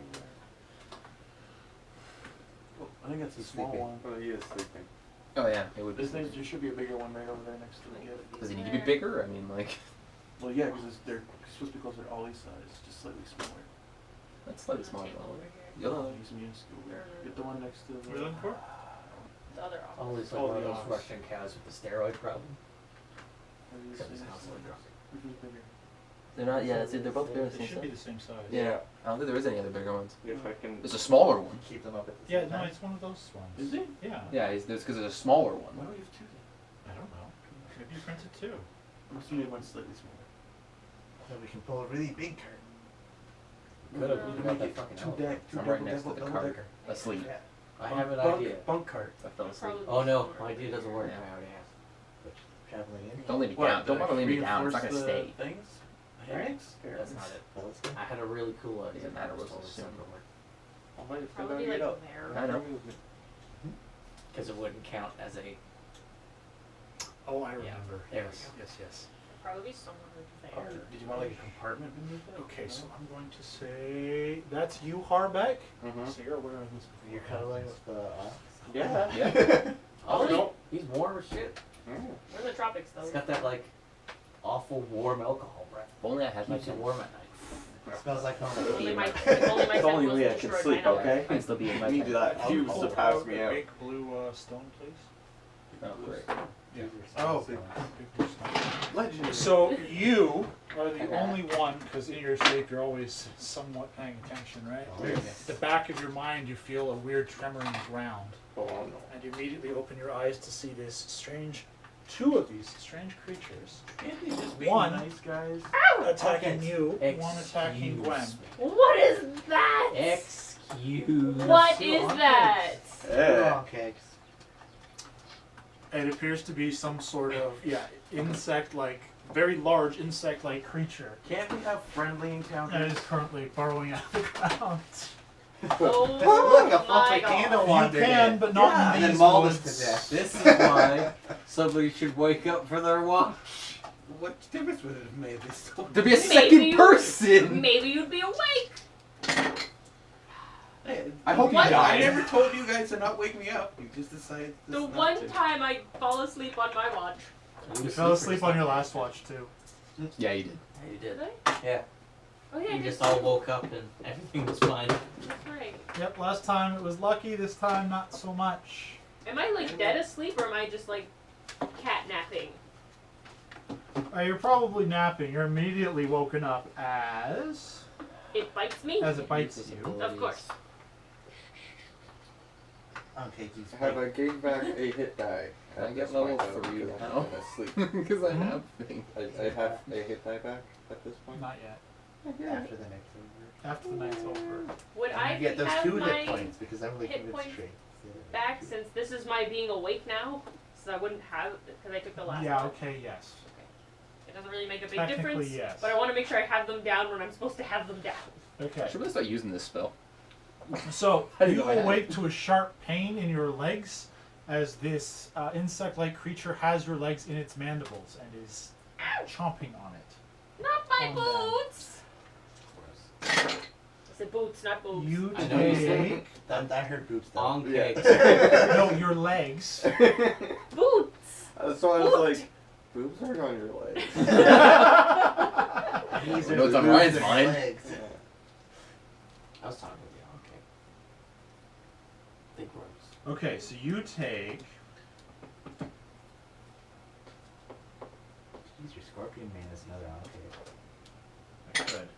Well, I think that's a He's small sleeping. one. Oh, he is sleeping. Oh yeah, it would be. There should be a bigger one right over there next to the gift. Does it need to be bigger? I mean, like, Well, yeah, because they're supposed to be closer to Ollie's size, just slightly smaller. that's slightly smaller. Table over here. The other one. He's minuscule. Get the one next to the. What are you looking for? The other office. Always like Oh, one of the those ox. Russian cows with the steroid problem. Maybe Except this his is- house like that. Which one's bigger? They're not. Yeah, they're both fairly the They same should be size. the same size. Yeah, I don't think there is any other bigger ones. If I can. There's a smaller one. Keep them up at the Yeah, same no, time. it's one of those ones. Is it? Yeah. Yeah, there's because there's a smaller Why one. do we have two then? I don't know. Maybe you printed two. Must have made one slightly smaller. So we can pull a really big cart. Could have. We We can got make that it fucking two elephant. deck, two I'm right double- next to double- the double cart. decker. Asleep. Yeah. I have an Bunk- idea. Bunk cart. I fell asleep. Probably Oh no, smaller. my idea doesn't work. Yeah. I already have. Traveling in. Don't lay me What, down. Don't the bother laying me down. It's not gonna reinforce stay. the Things? The hammocks? That's not it. Well, let's go. I had a really cool idea. Doesn't matter I was what's told it's assumed. not gonna work. I'll let it Probably get like up. there. I know. Because it wouldn't count as a. Oh, I Yeah, remember. there we Yes, go. yes, yes. Probably somewhere Oh, there. did you want like a compartment beneath it? Okay, No? so I'm going to say that's you, Harbeck. Mm-hmm. So you're aware of this. You're cuddling with the ox. Yeah. Yeah. Oh, no. he's warm as shit. Mm. We're in the tropics though. He's got that like awful warm alcohol breath. If only I had my Keeps you tent. warm at night. It smells like home. Only my tent was destroyed by now. I'd still be in my Need tent. that fuse to pass me out. Big blue stone, please. Oh, great. Yeah. Oh, big. Big blue stone. Legendary. So you are the only one, because in your sleep you're always somewhat paying attention, right? Oh, At the back of your mind you feel a weird tremor in the ground, Oh no. and you immediately open your eyes to see this strange two of these strange creatures. Can't they just be One. nice guys? Attacking you, one Excuse attacking Gwen. What is that? Excuse. What is that? Oh, cakes. It appears to be some sort of, insect-like, very large insect-like creature Can't we have friendly that encounters? is currently burrowing out of the ground. Oh Look, a my fluffy God. candle You wandered can, in. but not and in then these mauled us woods. to death. This is why somebody should wake up for their watch. What difference would it have made? They still There'd be a Maybe second you- person. Maybe you'd be awake. Hey, I hope you What? die. I never told you guys to not wake me up. You just decided The not one to. time I fall asleep on my watch. You fell asleep on your last watch, too. Yeah, you did. Yeah, you Did did. I? Yeah. Oh yeah, I You did just all too. woke up and everything was fine. That's right. Yep, last time it was lucky, this time not so much. Am I like dead asleep or am I just like cat napping? You're probably napping. You're immediately woken up as It bites me? it bites you. Of course. Okay, geez. Have I gained back a hit die? I at get this level point, though, 3 because now. I'm asleep. Because I Hmm? have things. I have a hit die back at this point. Not yet. After the next over. After the night's over. Would I You get those have 2 my hit points because I'm hit leaking it points straight. back since this is my being awake now? So I wouldn't have because I took the last Yeah, one. okay, yes. It doesn't really make a big Technically, difference. yes. But I want to make sure I have them down when I'm supposed to have them down. Okay. I should really start using this spell. So, I didn't you know I had awake to a sharp pain in your legs as this insect-like creature has your legs in its mandibles and is chomping on it. Not my Calm down. boots! I said boots, not boobs. You I know you said- take... I heard boobs though. On Yeah. cakes. No, your legs. Boots! So I was Boot. like, boobs are on your legs. These are No, it's the on boobs Ryan's and mind. legs. I was talking with you. Okay. Think words. Okay, so you take... Jeez, your scorpion man is another okay. Good.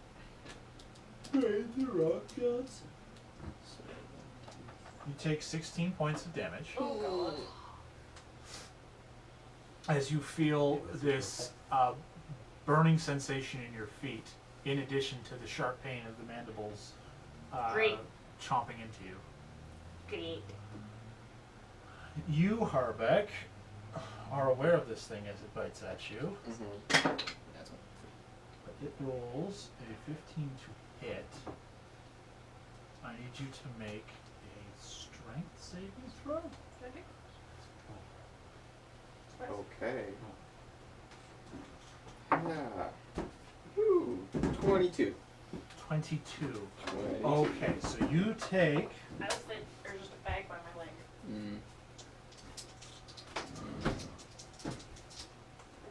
You take 16 points of damage Oh as you feel this burning sensation in your feet, in addition to the sharp pain of the mandibles Great. chomping into you. Great. You, Harbeck, are aware of this thing as it bites at you, That's one. but it rolls a 15 to hit. I need you to make a strength saving throw. Okay. Yeah. Ooh, 22. 22. 22. Okay, so you take... I was thinking there's just a bag by my leg.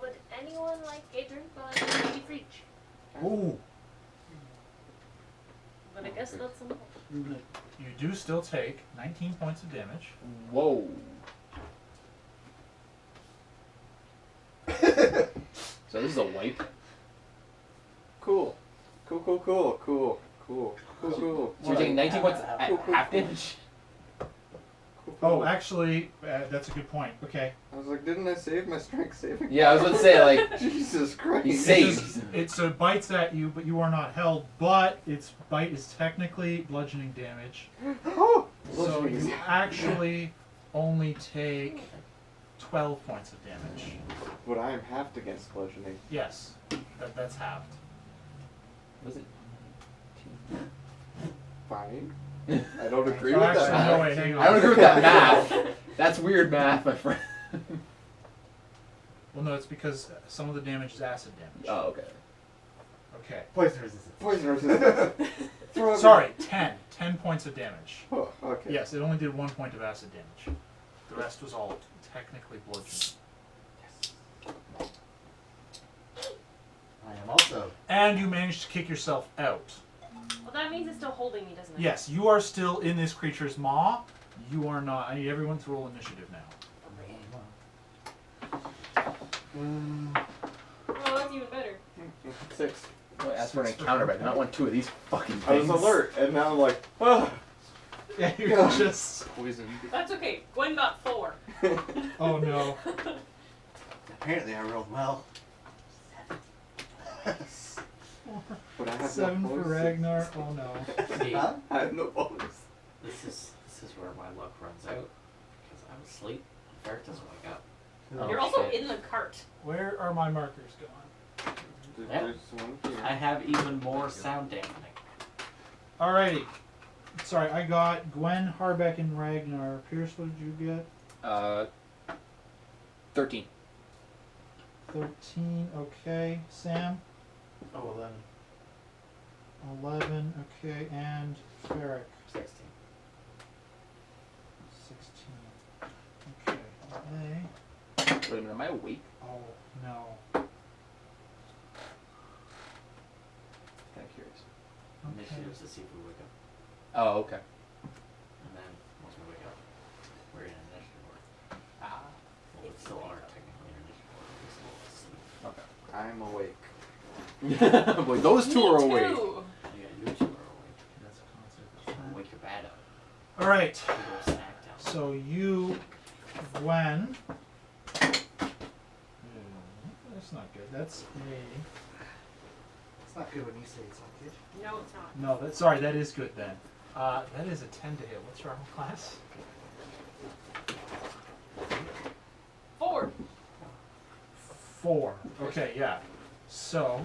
Would anyone like a drink while I maybe preach? Ooh, But I guess that's enough. you do still take 19 points of damage. Whoa. So this is a wipe. Cool. Cool. So you're taking 19 points at half damage? Oh, actually, that's a good point. Okay. I was like, didn't I save my strength saving? Yeah, I was about to say, like, Jesus Christ. He It saved. just- It so it bites at you, but you are not held. But its bite is technically bludgeoning damage. Oh! So you actually only take 12 points of damage. But I am halved against bludgeoning. Yes, that's halved. Was it? Fine. I don't agree Oh, with actually, that. no, wait, hang on. I don't agree with that math. That's weird math, my friend. Well, no, it's because some of the damage is acid damage. Oh, okay. Okay. Poison resistance. Poison resistance. Throw every- Sorry, 10. 10 points of damage. Oh, okay. Yes, it only did 1 point of acid damage. The rest was all technically bludgeoning. I am also. And you managed to kick yourself out. Well, that means it's still holding me, doesn't it? Yes, you are still in this creature's maw. You are not. I need everyone to roll initiative now. Oh, that's even better. 6. Well, I asked for an encounter, but I did not want 2 of these fucking I was things. alert, and now I'm like, ah. Yeah, you're just. Poison. That's okay. Gwen got 4. Oh no. Apparently I rolled well. But I have 7 no for bonus. Ragnar. Oh no. See, Huh? I have no bonus. this is where my luck runs out because I'm asleep. Ferret doesn't wake up. Oh, You're also shit. in the cart. Where are my markers going? Yeah. There's one here. I have even more sound dampening. Alrighty. Sorry, I got Gwen, Harbeck, and Ragnar. Pierce, what did you get? 13. 13. Okay. Sam? Oh, 11. 11. Okay. And Ferric? 16. 16. Okay. They. Wait a minute, am I awake? Oh, no. Kind of curious. Okay. Initiatives to see if we wake up. Oh, okay. And then once we wake up, we're in initiative order. Ah. Well, we still are technically in initiative order. We're still asleep. Okay. I'm awake. Boy, those two are Me awake. too. Yeah, you two are awake. That's a concert. Wake your bad up. Alright. We go snack down. So you, Gwen. That's not good. That's a. It's not good when you say it's not good. No, it's not. No, that, sorry, that is good then. That is a 10 to hit. What's your armor class? 4. 4. Okay, yeah. So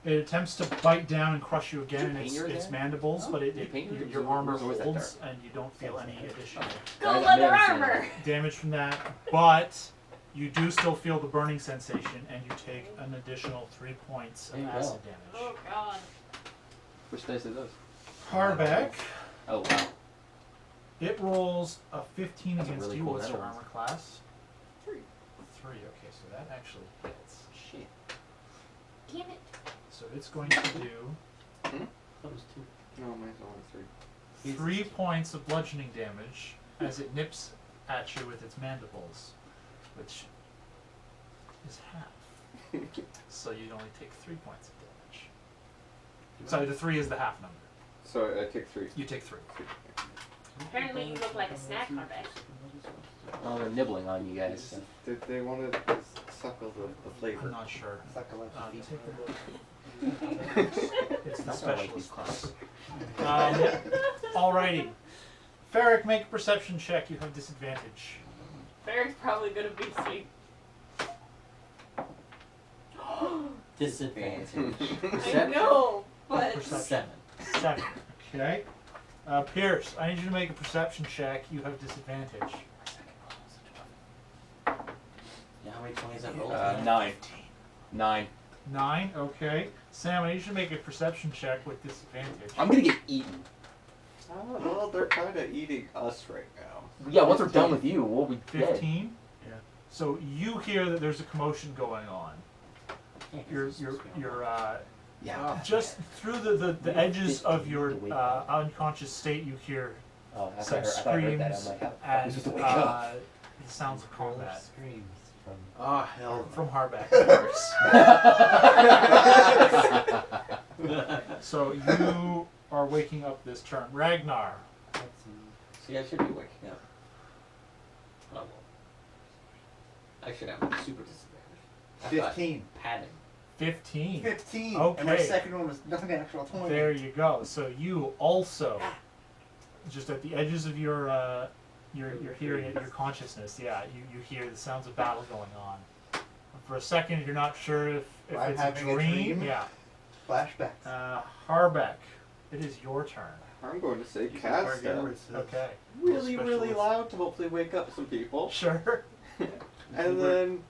it attempts to bite down and crush you again in Did its, you paint yours its there? mandibles, No? but Did you paint yours? your armor Or was that holds dark? and you don't feel any additional Go Guys, leather I've never seen armor. damage from that. But you do still feel the burning sensation, and you take an additional 3 points of There you go. acid damage. Oh god. Which dice are those? Harbeck, Oh, wow. it rolls a 15 That's a against really you. cool What's your metal. armor class? 3. 3. Okay, so that actually hits. Shit. Damn it. So it's going to do That was 2. No, mine's only 3. 3 points of bludgeoning damage as it nips at you with its mandibles, which is half. So you'd only take 3 points of damage. Sorry, the 3 is the half number. So I take 3. You take 3. Apparently you look like a snack, Harbeck. Oh, they're nibbling on you guys. So. They wanted to suckle the I'm flavor. not sure. Suck a left feet. Take a look. It's the That's not like specialist these class. Alrighty. Ferric, make a perception check. You have disadvantage. Ferric's probably gonna be asleep. Disadvantage. I Perception? know, but Perception. 7. 7. Okay. Pierce, I need you to make a perception check. You have disadvantage. Yeah, how many 20s I rolled? 9. 9. 9. Okay. Sam, I need you to make a perception check with disadvantage. I'm gonna get eaten. Oh, well, they're kind of eating us right now. Yeah, once we're done with you, we'll be dead. 15. Yeah. So you hear that there's a commotion going on. You're Yeah. just through the edges of your unconscious state. You hear Oh, I some thought I heard that. I'm screams like, how the fuck and is this to wake up? the sounds of combat Screams from. Ah, hell. from Harbeck, of course. So you are waking up this turn. Ragnar. See, I should be waking up. Oh, well. I should have a super disadvantage. I've got 15. padding. 15. 15. Okay. And my second one was nothing actual 20. There you go. So you also, just at the edges of your hearing it, your consciousness, yeah, you hear the sounds of battle going on. For a second, you're not sure if I'm it's having a a dream. dream? Yeah. Flashbacks. Harbeck, it is your turn. I'm going to say You can cast target them. where it says- Okay. Really, really Specialist. loud to hopefully wake up some people. Sure. And then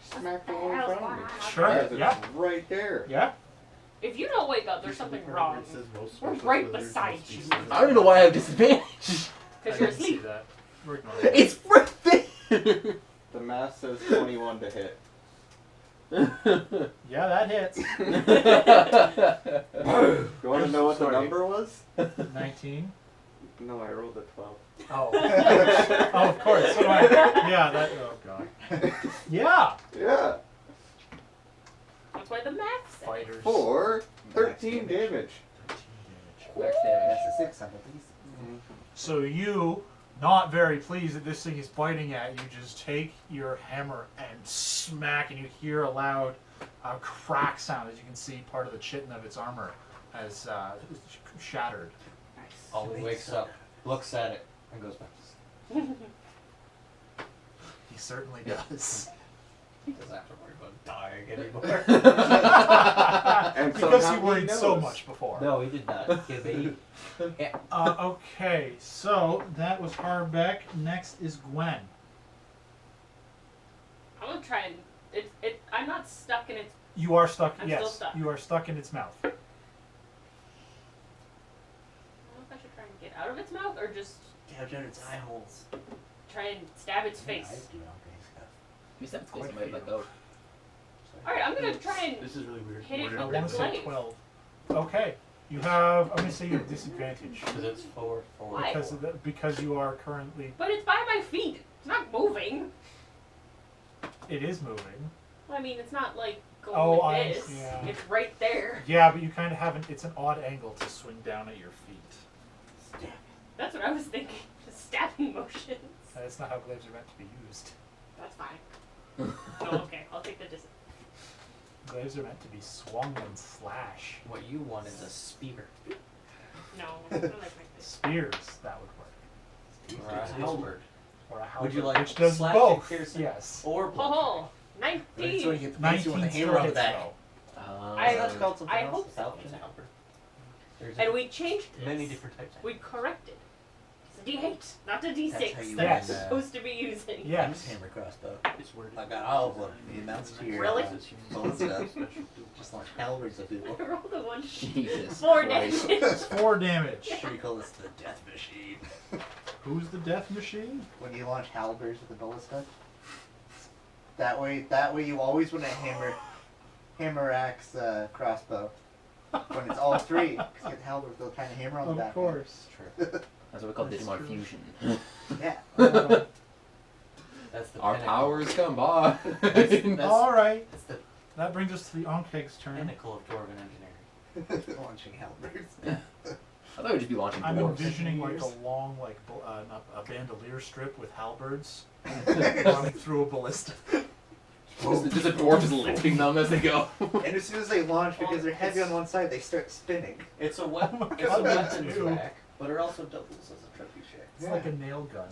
smack the one in front of me. Sure. Because it's Yeah. right there. Yeah. if you don't wake up, there's something wrong. It says most We're special right wizards beside must be you. seasoned. I don't even know why I have disadvantage. Because I you're didn't see asleep. that. We're ignoring that. It's right there. The math says 21 to hit. Yeah, that hits. You want to know what the Sorry. number was? 19. No, I rolled a 12. Oh. Oh, of course. So yeah, that. Oh, God. Yeah. Yeah. That's why the math said. Fighters. For 13 damage. That's a 6 on at least. So you, not very pleased that this thing is biting at you, just take your hammer and smack, and you hear a loud crack sound. As you can see, part of the chitin of its armor has shattered. Ollie wakes up, looks at it, and goes back to sleep. He certainly does. He doesn't have to worry about dying anymore. And Because somehow he he worried so knows. much before. No, he did not. Give me. Yeah. Okay, so that was Harbeck. Next is Gwen. I'm gonna try and I'm not stuck in its. You are stuck. I'm yes, still stuck. you are stuck in its mouth. I don't know if I should try and get out of its mouth or just Gouge out its eye holes. try and stab its face. You said it's face, I might let go. Alright, I'm gonna try and This is really weird. hit it I with want the to say blade. 12. Okay, you have. I'm going to say you have disadvantage Because it's 4. Why? because you are currently. But it's by my feet. It's not moving. It is moving. Well, I mean, it's not like going Oh, like this. yeah. It's right there. Yeah, but you kind of have an. It's an odd angle to swing down at your feet. That's what I was thinking. Just stabbing motions. That's not how glaives are meant to be used. That's fine. Oh, okay. I'll take the disadvantage. Glaives are meant to be swung and slash. What you want is a spear. No, I don't like my face. Spears, that would work. Or a halberd. Or a halberd, Would you like which does slashing, both. piercing, Yes. or blood? Oh, Right, so when 19. you get the 19 with a still hammer on the hits, back. though. I I hope so. It's a halberd. There's And we changed this. many different types. We corrected. It's a D8, not a D6 That's how you that Yes. I'm supposed to be using. Yes. Hammer crossbow. It's weird. I got all of them. The amounts to your Really? ballista. Just launch halberds of people. I rolled a 1. Jesus 4 Christ. damage. 4 damage. Sure, you call this the death machine. Who's the death machine? When you launch halberds with a ballista. That way you always want to hammer axe crossbow. When it's all 3, because you get the halberd with the kind of hammer on the back. Of course. True. That's what we call That's Digimon true. fusion. Yeah. That's the Our pinnacle. powers combine. That's, Alright, that's the that brings us to the Onkeg's turn. pinnacle of dwarven engineering. Launching halberds. I thought we'd just be launching I'm dwarves. envisioning like a long, like a bandolier strip with halberds running through a ballista. Just a dwarf just lifting them as they go. And as soon as they launch, because they're heavy on one side, they start spinning. It's a Oh weapon. my It's a God, weapons too. rack, but it also doubles as a trebuchet. It's like a nail gun.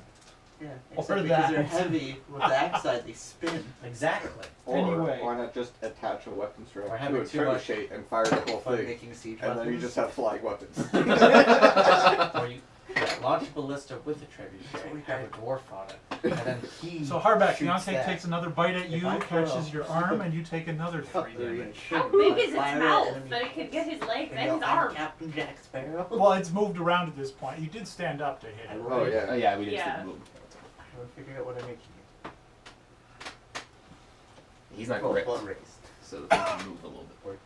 Yeah. Or Except because that. they're heavy, with the axe side, they spin. Exactly. Or Anyway. why not just attach a weapons Or rack having to a too much trebuchet and fire the whole Fun thing, making siege and then weapons. you just have flying weapons. Or you launch a ballista with a trebuchet, have a dwarf on it, and then he So Harbeck, shoots Deontay that. takes another bite at If you, I catches throw- your arm, and you take another 3 Cutlery damage. and How sugar, big I is its fire at mouth enemy. that it can get his legs And and yell, his "I'm arm? Captain Jack Sparrow. Well, it's moved around at this point. You did stand up to hit it. Oh yeah. Oh yeah, we did Yeah. just move. I would figure out what I'm making it. He's not Well, gripped, blood raised. so the thing can move a little bit.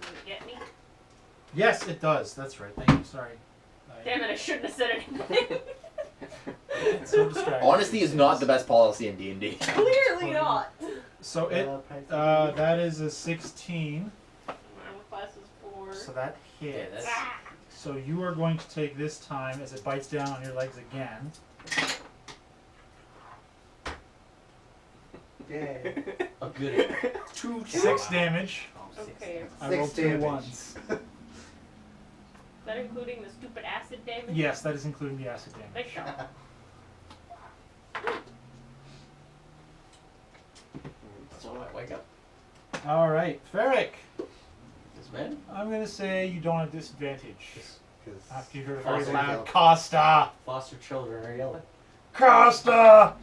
Does it get me? Yes, it does. That's right. Thank you. Sorry. Damn it, I shouldn't have said anything. It's so distracting. Honesty is not the best policy in D&D. Clearly not. So it that is a 16. My armor class is 4. So that Yeah, hits. that's Ah! So you are going to take this time as it bites down on your legs again. Yay. a good 6 damage. Okay. I 6 rolled 2 damage. ones. Is that including the stupid acid damage? Yes, that is including the acid damage. Thank God. So I wake up. All right, Ferric. This man? I'm gonna say you don't have disadvantage after you heard a very Foster loud yell. Costa. Foster children are yelling. Costa.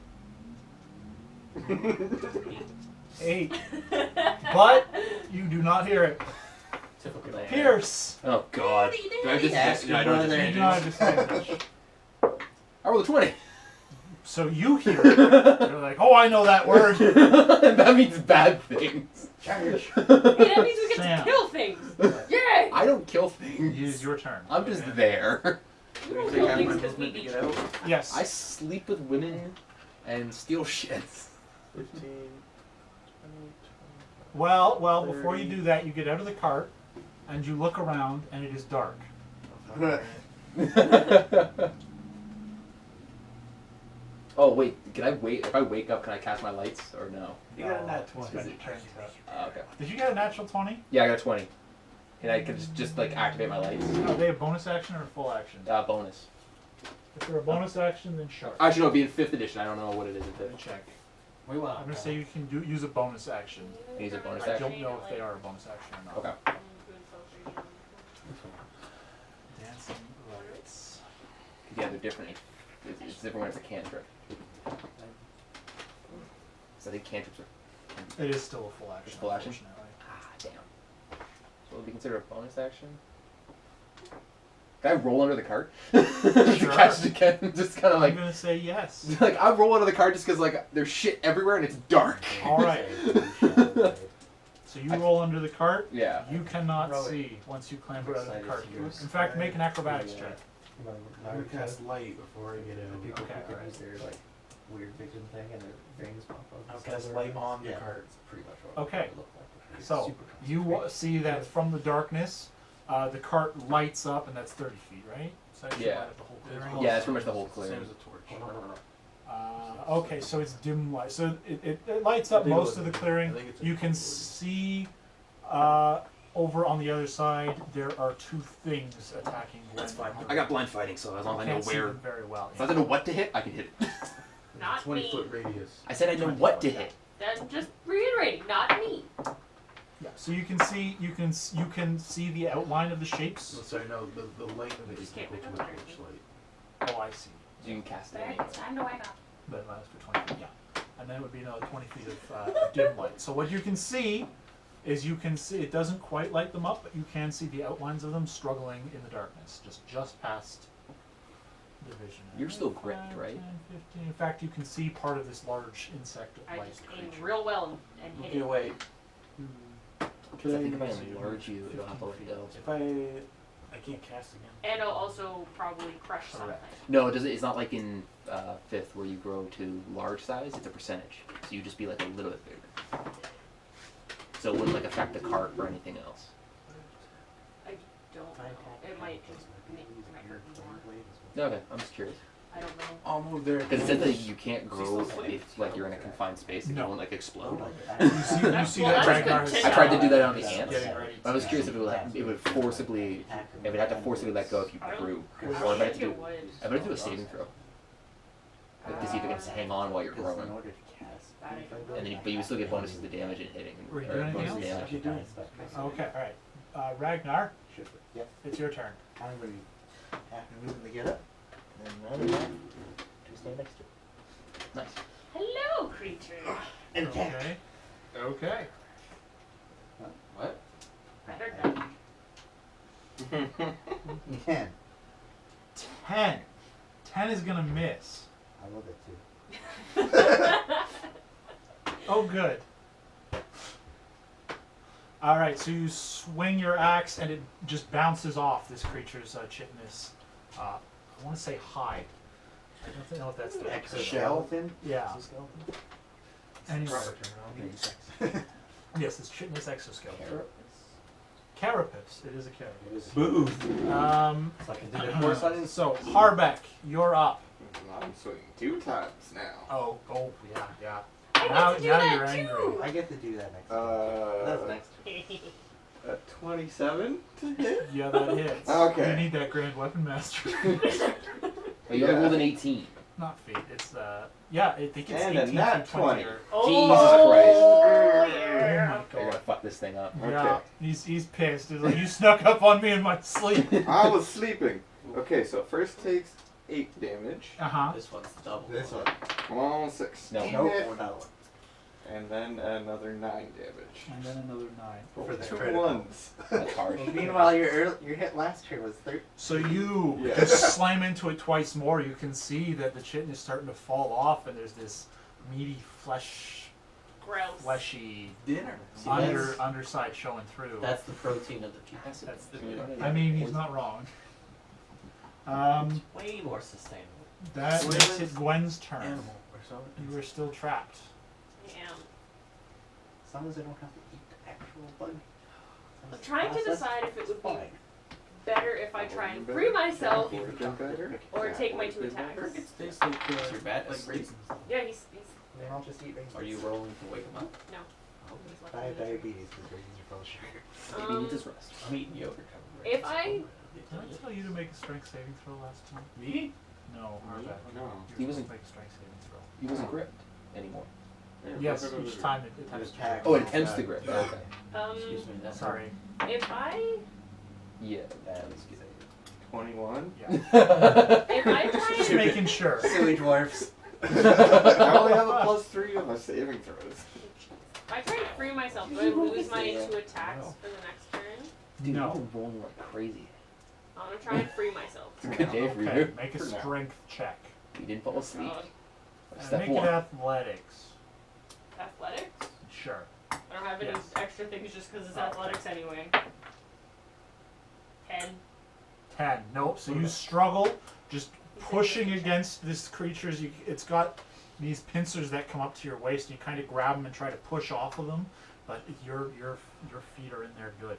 8, but you do not hear it. Typical day. Pierce. Oh god. Do I just Ask no, I your don't brother. You just do not have disadvantage. I rolled a 20. So you hear it. You're like, oh, I know that word. That means bad things. Charge. Hey, that means we get Sam. to kill things. Yay! I don't kill It things. is your turn. I'm just there. We don't kill things because we to eat. get out. Yes. I sleep with women and steal shit. 15, 20, Well, before you do that, you get out of the cart and you look around and it is dark. Oh wait, can I wait? If I wake up, can I cast my lights or no? You got a nat 20. Spend your turn to- Okay. Did you get a natural 20? Yeah, I got a 20. And I can just like activate my lights. Are they a bonus action or a full action? Bonus. If they're a bonus action, then sure. Actually, no, it'd be in 5th edition. I don't know what it is in Let me 5th. check. We will. I'm gonna say you can use a bonus action. Use a bonus I action? don't know if they are a bonus action or not. Okay. Dancing lights. Yeah, they're different. It's different when it's a cantrip. So I think cantrips are. It is still a full action. It's full action? unfortunately. Ah, damn. So would be considered a bonus action? Can I roll under the cart? Sure. Catch it again. Just kind of I'm like. gonna say yes. Like, I roll under the cart just because, like, there's shit everywhere and it's dark. All right. So you roll under the cart. Yeah. You cannot Roll it. see once you clamber out of the Excited cart. to hear In fact, make an acrobatics check. I'm gonna cast light before I get in. People Okay, who can alright. use their like weird vision thing and their veins pop up. I'll cast light on the cart. It's pretty much what Okay. it looked like. It's So super you concentrated. see that from the darkness, the cart lights up, and that's 30 feet, right? So that should Yeah. light up the whole clearing. Yeah, that's pretty much the whole Same clearing. as a torch. Okay, so it's dim light. So it lights up I think most it of the was- clearing. I think it's a You can torch. see over on the other side there are two things attacking. That's Gwen. fine. I got blind fighting, so as long as I know Can't see where. them very well. If I don't know what to hit, I can hit it. Not 20-foot me. radius. I said I know what to hit. Then just reiterating, not me. Yeah. So you can see the outline of the shapes. So I know the light of it is Just can't equal to a remember. torchlight. Oh, I see. You can cast it There, anywhere. it's time to wake up. That lasts for 20 feet. Yeah. And then it would be another 20 feet of dim light. So what you can see is it doesn't quite light them up, but you can see the outlines of them struggling in the darkness, just past the vision. You're still gripped, 5, right? 10, 15. In fact, you can see part of this large insect-like I just aimed creature. real well and hit Okay, it. wait. Because I think if I So you're enlarge you, it'll have to 15 let go. If I can't cast again. And I'll also probably crush something. Correct. No, it doesn't. It's not like in 5th where you grow to large size. It's a percentage. So you just be like a little bit bigger. So it wouldn't like affect the cart or anything else. I don't know. It might just might hurt me more. Okay, I'm just curious. I don't know. I'll move there. Because it says that you can't grow if like you're in a confined space and No. you won't like explode. You see Well, that that's Ragnar good has to I tried to know. do that on the ants. Getting ready I was curious if it would like it would forcibly it would have to forcibly let go if you I don't- grew. I Or don't if I had think to do it would. I better do a saving throw. Like, to see if it can hang on while you're Because in growing. order to cast, Bad idea. And then but you would still get bonuses to damage and hitting. Were you or doing anything bonus to else? damage. Okay, alright. Ragnar, should we? Yeah, it's your turn. I'm going to have to move him to get up, and then another one to stand next to him. Nice. Hello, creature. And attack. Okay. Okay. What? Better done. 10. 10. 10 is gonna miss. I love it too. Oh, good. Alright, so you swing your axe and it just bounces off this creature's chitinous, I want to say hide. I don't know if that's the Exoskeleton? Yeah. Exoskeleton? Anyway, Proper yes, it's chitinous exoskeleton. Carapace. It is a carapace. Boo. It's like a different horse. I didn't So, Harbeck, you're up. I'm swinging 2 times now. Oh, yeah. I Now- get to do now that you're too. angry. I get to do that next time. That's next. A 27 to hit? Yeah, that hits. Okay. You need that Grand Weapon Master. Well, you only rolled an 18. Not feet. It's yeah. I think it's And a 18 nat through 20. 20. Oh, Oh yeah. my You're gonna god. fuck this thing up. Yeah, Okay. he's pissed. He's like, you snuck up on me in my sleep. I was sleeping. Okay, so first takes 8 damage. Uh-huh. This one's double. This one. Come on, 6. No. Nope, Hit. or another one. And then another 9 damage. And then another 9. For the 2 critical. ones. That's harsh. Meanwhile, your hit last turn was 13. So you Yeah. just slam into it twice more. You can see that the chitin is starting to fall off, and there's this meaty Gross. fleshy Dinner. See, that's- underside showing through. That's the protein of the people. That's the, Mm. I mean, he's not wrong. Way more sustainable. That What makes is it Gwen's turn. Animal or something. You are still trapped. I am. As long as I don't have to eat the actual bug. I'm trying to decide if it would be Fine. better if I try and free myself Would've been better. or take my 2 Would've been attacks? better. It tastes like Your bat like is raisins. Yeah, he's Then I'll just eat raisins. Are you rolling to wake him up? I have diabetes because raisins are full of sugar. Maybe he needs his rest. I'm eating yogurt. If I Did I tell you to make a strength saving throw last time? Me? No, our Me? bad. No. You He were supposed wasn't- to make a strength saving throw. He wasn't gripped anymore. Yes, each time it attempts to attack. Oh, it attempts to grip. Okay. Excuse me. That's Sorry. if I Yeah, that was good. 21. Yeah. if I try Just and making sure. Silly dwarfs. I only have a +3 on my saving throws. if I try and free myself, do I lose my 2 attacks No. for the next turn? Dude, No. you've been rolling like crazy. I'm gonna try and free myself. It's a good day for Okay, you. make a For now. strength check. You didn't fall asleep. God. Step Make one. it athletics. Athletics? Sure. I don't have any Yes. extra things just because it's Oh, okay. athletics anyway. 10. 10. Nope. So you struggle just pushing against this creature's. It's got these pincers that come up to your waist, and you kind of grab them and try to push off of them, but your feet are in there good.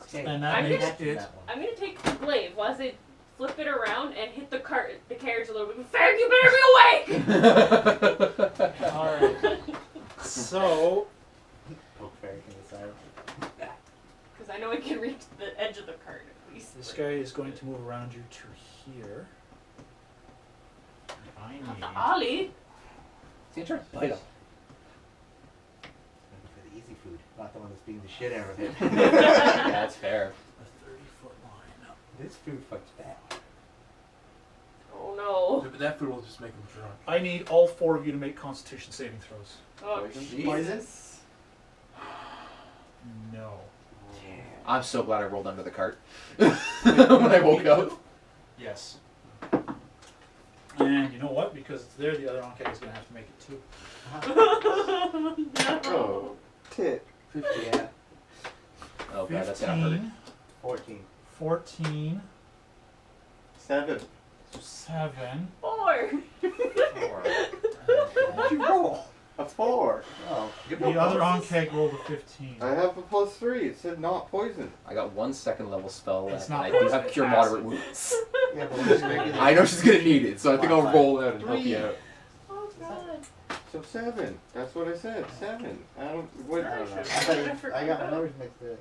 Okay. And that I'm makes gonna- it. I'm gonna take the glaive while they flip it around and hit the carriage a little bit. Ferg, you better be awake! All right. So Poke fairy can decide. Because I know I can reach the edge of the cart at least. this guy is going to move around you to here. I Not the need. ollie. See, trying to bite him. For the easy food, not the one that's beating the shit out of it. Yeah, that's fair. A 30-foot line. This food fucks bad. Oh no. But that food will just make him drunk. I need all 4 of you to make Constitution saving throws. Oh, Poison? Poison? No. I'm so glad I rolled under the cart when I woke up. Yes. And you know what? Because it's there, the other Ankh is going to have to make it too. Oh, tit. 50, yeah. Oh god, that's gonna hurt. 14. 14, 7. 7. 4. What'd you roll? A 4. Oh, The other Ankh rolled a 15. I have a +3. It said not poison. I got 1 second level spell It's left. not and I do poison, have it's cure acid. moderate wounds. Yeah, but we're just regular. I know she's gonna need it, so I think I'll Fine. roll out and help you out. Oh god. So 7. That's what I said. 7. I don't. What? I don't know. I got my numbers mixed up.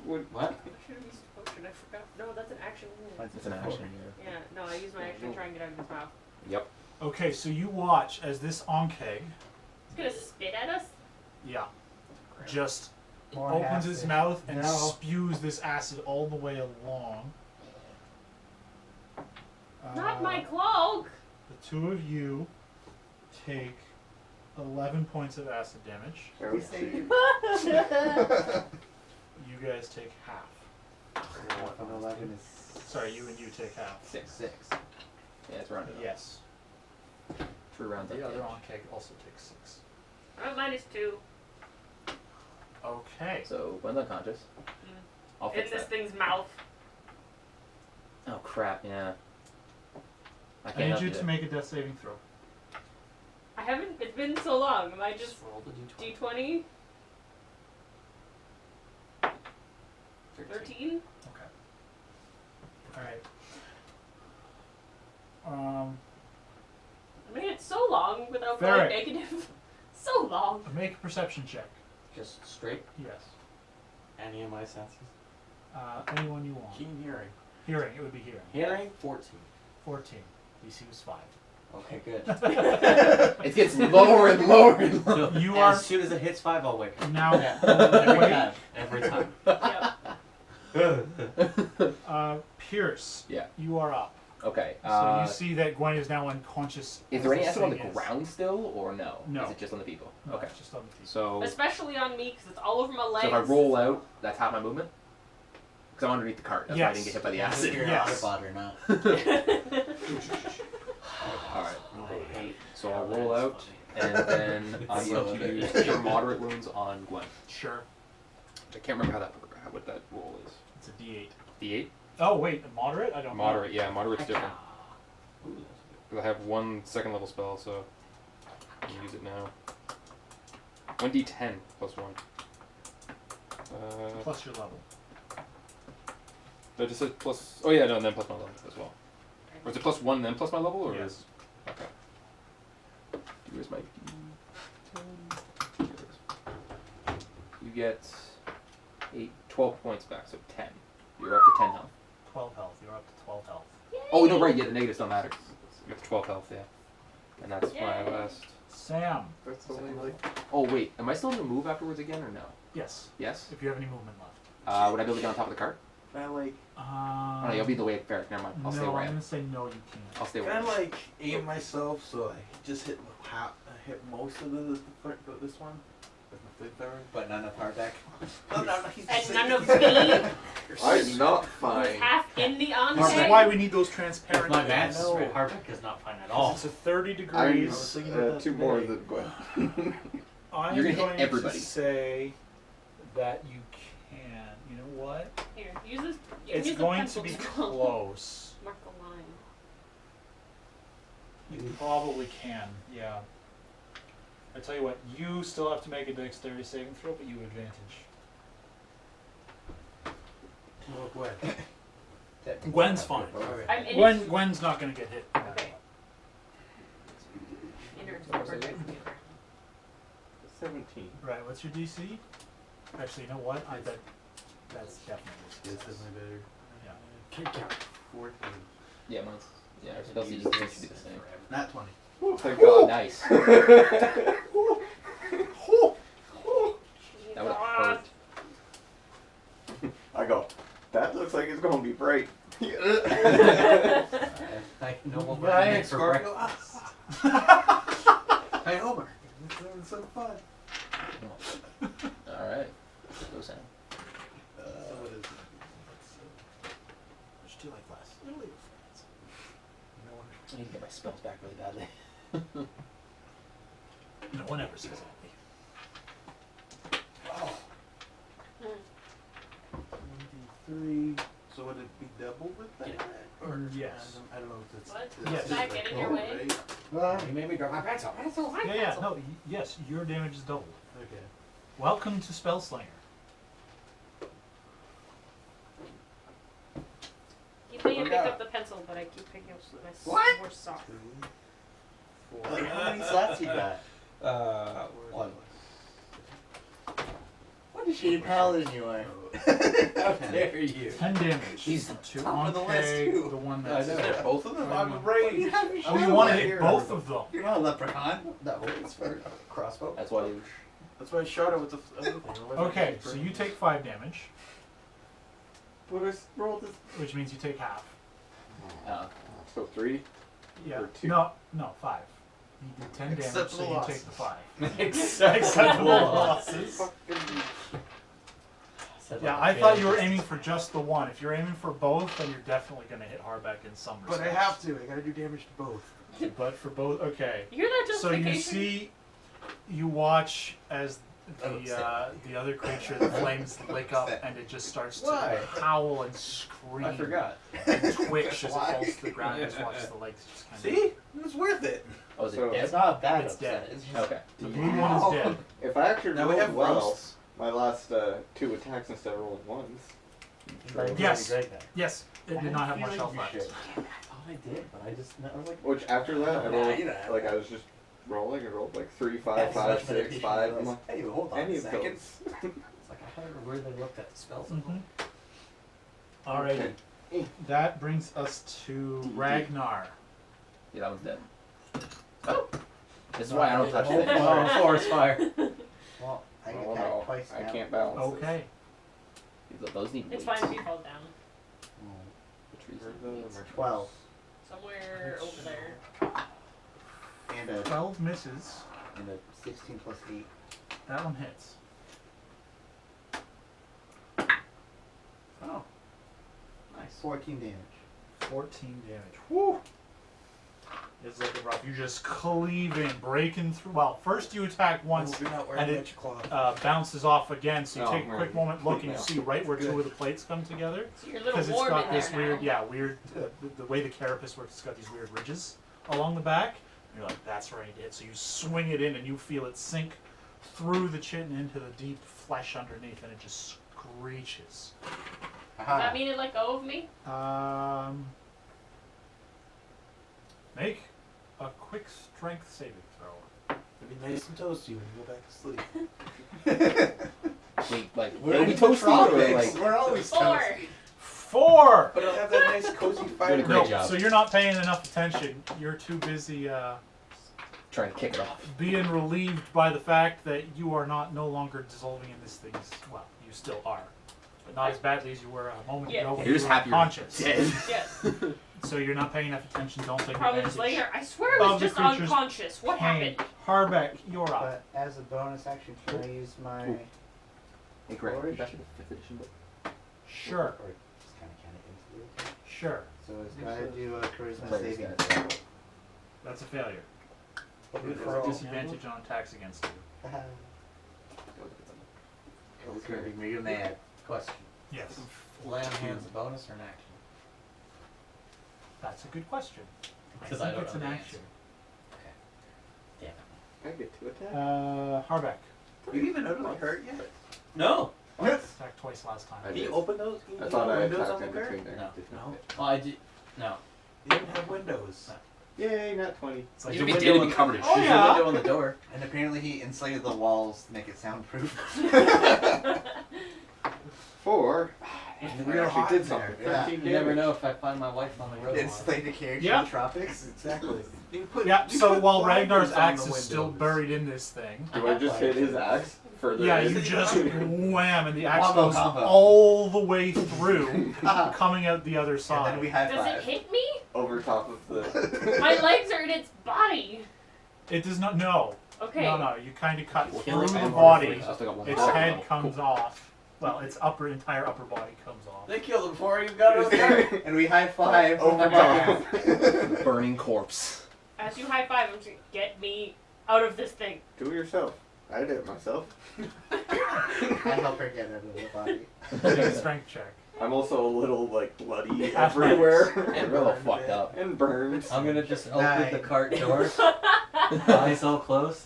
what? What? Should have used potion, I forgot. No, that's an action. It's an action. Yeah, no, I used my action to try and get out of his mouth. Yep. Okay, so you watch as this Ankh, He's gonna spit at us? yeah, just More opens acid. its mouth and No. spews this acid all the way along. Not my cloak! The 2 of you take 11 points of acid damage. We say you. You guys take half. An 11 is. Sorry, you and you take half. 6. Yeah, it's rounded up. Yes. 3 rounds up. The other damage. Ankh also takes 6. I'm -2. Okay. So Gwen's unconscious. I'll In fix this that. thing's mouth. Oh crap! Yeah. I I can't need help you you to there. make a death saving throw. I haven't. It's been so long. Am I just roll the d20. D20? 13? Okay. Alright. I mean, it's so long without going Ferret. negative. So long. Make a perception check. Just straight. Yes. Any of my senses. Anyone you want. Keen hearing. Hearing, it would be hearing. Hearing 14. 14. DC was 5. Okay, good. It gets lower and lower and lower. You As are soon as it hits 5, I'll wake up. now. Every time. Yep. Pierce. Yeah. You are up. Okay. So you see that Gwen is now unconscious. Is there as any this acid on the thing is. ground still, or no? No. Is it just on the people? No, Okay. it's just on the teeth. So, Especially on me, because it's all over my legs. so if I roll out, that's half my movement. Because I'm underneath the cart. That's why I didn't get hit by the If acid. you're Yes. an Autobot or not. All right. I hate. So I'll roll out, and then I'm going to use cure moderate wounds on Gwen. Sure. I can't remember what that roll is. It's a D8. D8. Oh, wait. A moderate? I don't know. Moderate, yeah, moderate's different. Ooh, that's Because I have 1 second level spell, so I can use it now. 1d10 plus 1. Plus your level. Did I just say plus? Oh yeah, no, and then plus my level as well. Or is it plus 1 then plus my level, or Yes. okay? Where's my D10? You get 12 points back, so 10. You're up to 10 health. 12 health. You're up to 12 health. Oh no, right? Yeah, the negatives don't matter. You have 12 health, yeah. And that's my Yay. last. Sam. That's only like. Oh wait, am I still gonna move afterwards again or no? Yes. Yes. If you have any movement left. Would I be able to get on top of the cart? Can I like, Oh no, you'll be the way Ferric. Never mind. I'll stay no, where I I'm am. gonna say no. You can't. I'll stay can where I I am. like aim myself so I just hit hit most of this one with my flamethrower? But none of hardback. No, he's And none of me I'm not who's fine. half in the This onset. is why we need those If transparent. my math is things. right, Harvick is not fine at 'Cause all. It's a 30 I'm degrees. two more than Gwen. I'm You're gonna hit going everybody. to say that you can. You know what? Here, use this. You can It's use the going pencil to be to close. mark the line. You probably can. Yeah. I tell you what. You still have to make a dexterity saving throw, but you have advantage. Oh, Gwen. Gwen's fine. I'm in Gwen's not going to get hit. Okay. Inner 17. Right. What's your DC? Actually, you know what? I bet that's definitely. Yes, that's my better. Yeah. Can't count. 14. Yeah, mine's. Yeah, our spell CD should be the same. Not 20. Oh, thank God. Nice. That would have hurt. I go, that looks like it's going to be bright. I know what we're Brian, eating for Scorpio. breakfast. Hey, Homer. It's having some fun. Alright. Go Sam. So what is it? Which do you like less? Italy or France? No one. I need to get my spells back really badly. No one ever says that. Oh. 1d3. So would it be double with that? Or Yes. I don't know if it's. What? Yes. Does that get in your way? Right? You made me drop my pencil. Yeah. No. Yes. Your damage is doubled. Okay. Welcome to Spellslinger. Keep saying you Okay. picked up the pencil, but I keep picking up my What? more sock. 2, 4. Like, how many slots you got? One. What a shitty paladin you are. How dare you? 10 damage. He's to top of the list, Ankh, too. the one I that's. know. They're both of them? I'm What afraid. You have your Oh, you shield want to right hit here. both of them? You're not a leprechaun. No, it's for crossbow. That's why you. That's why I shot her with the other thing. Okay, so you take 5 damage, But I rolled this. which means you take half. So 3? Yeah. Or 2. No, 5. You do 10 damage, Acceptable so you losses. take the 5. Acceptable losses. Said Yeah, like I a thought you were kid. aiming for just the one. If you're aiming for both, then you're definitely going to hit Harbeck in some But I respects. have to. I gotta do damage to both. But for both, okay. You hear that So justification? you see, you watch as the other creature, the flames lick up, and it just starts to Why? howl and scream. I forgot. And twitch as it Why? falls to the ground. And just watch the legs just kind of. See? It's worth it. Oh, is it So- dead? It's not bad. It's dead. It's just, Okay. The blue one is dead. If I actually Now we rolled have well, roasts. my last 2 attacks instead of rolling 1s. Yes. Great then. Yes, it did not have much health left. I thought I did, but I just I was like, Which after that, I Nah, rolled, you don't have like that. I was just rolling and rolled like 3, Yeah, 5, it's 5, much better 6, if you 5. I'm realize, like, hey, hold on any a of second. those. it's like I haven't really looked at the spells. Mhm. Alrighty. That brings us to Ragnar. Yeah, that one's dead. Oh. This is why I don't touch Oh, things. Oh, forest fire. Well, I get Oh, attacked no, twice I now. can't balance. Okay. Those need It's weights. fine if you fall down. The trees Where's need weights. the 12 Somewhere over there. and a 12 misses. 16 plus 8. That one hits. Oh, Nice. 14 damage. 14 damage. Woo! It's looking rough. You're just cleaving, breaking through. Well, first you attack once, You're not and wearing it that cloth. bounces off again. So you Oh, take a quick man. moment, look, and you Yeah. see right where two Good. of the plates come together. So you're a little Because it's warm got in this there weird, now. the way the carapace works, it's got these weird ridges along the back. And you're like, that's where I need to hit. So you swing it in, and you feel it sink through the chin into the deep flesh underneath, and it just screeches. Does that mean it let go of me? Make a quick strength saving throw. It'd be nice and toasty when you go back to sleep. Wait, like We're it'll in be the toasty or tropics. like We're always 4. toasty. 4! But it'll have that nice cozy fire. Doing a great No, job. so you're not paying enough attention. You're too busy trying to kick it off. being relieved by the fact that you are no longer dissolving in this thing's. Well, you still are, but not as badly as you were a moment Yeah. ago when You're you just were happy you're unconscious. dead. Yes. So you're not paying enough attention. Don't take Probably advantage. just laying there. I swear I was Of the just creature's unconscious. What Pain. happened? Harbeck, you're up. But as a bonus action, can I use my... Ooh. Hey, Greg, Flourish? you got your 5th edition book? Sure, Or just kind of into the account. sure. So it's gotta do a charisma Player's saving guide. throw. That's a failure. What You do have we disadvantage on attacks against you. It's gonna make me mad. Question. Yes, Lay on hands a bonus or an action? that's a good question. I 'Cause think I don't it's know an the action. Damn it. I get to attack. Harbeck. You even noticed it hurt yet? No! Attacked twice last time. I Can did. you open those? Can you I open thought the I windows attacked on the in car? between there. No. Did not No. hit. Oh, I did. No. You didn't have windows. Yay, not 20. It's like You'd be window dead to on be the- covered in Oh, shit. yeah. There's a window on the door. And apparently he insulated the walls to make it soundproof. 4. It's I real actually hot did in something. there. Yeah. 13 You never damage. know if I find my wife on the road. Insulated carriage Yeah. in the tropics. Exactly. You put, Yeah, you so put while blinders Ragnar's on axe the is still windows. buried in this thing, Do I just hit his axe further? yeah, in? you just wham, and the axe Wombo goes combo. all the way through, Ah. coming out the other And side. then we high Does it five. hit me? over top of the. My legs are in its body. It does not. No, Okay. no. You kind of cut Kill through it the and body. I still got one Its more. head Cool. comes off. Well, its entire upper body comes off. They killed him before I even got out there. And we high five Over over top. Burning corpse. As you high five, I'm just get me out of this thing. Do it yourself. I did it myself. I help her get out of the body. Make a strength check. I'm also a little like bloody Athletics. everywhere And real fucked up. and burned. I'm gonna just open Nine. the cart door. Eyes all closed.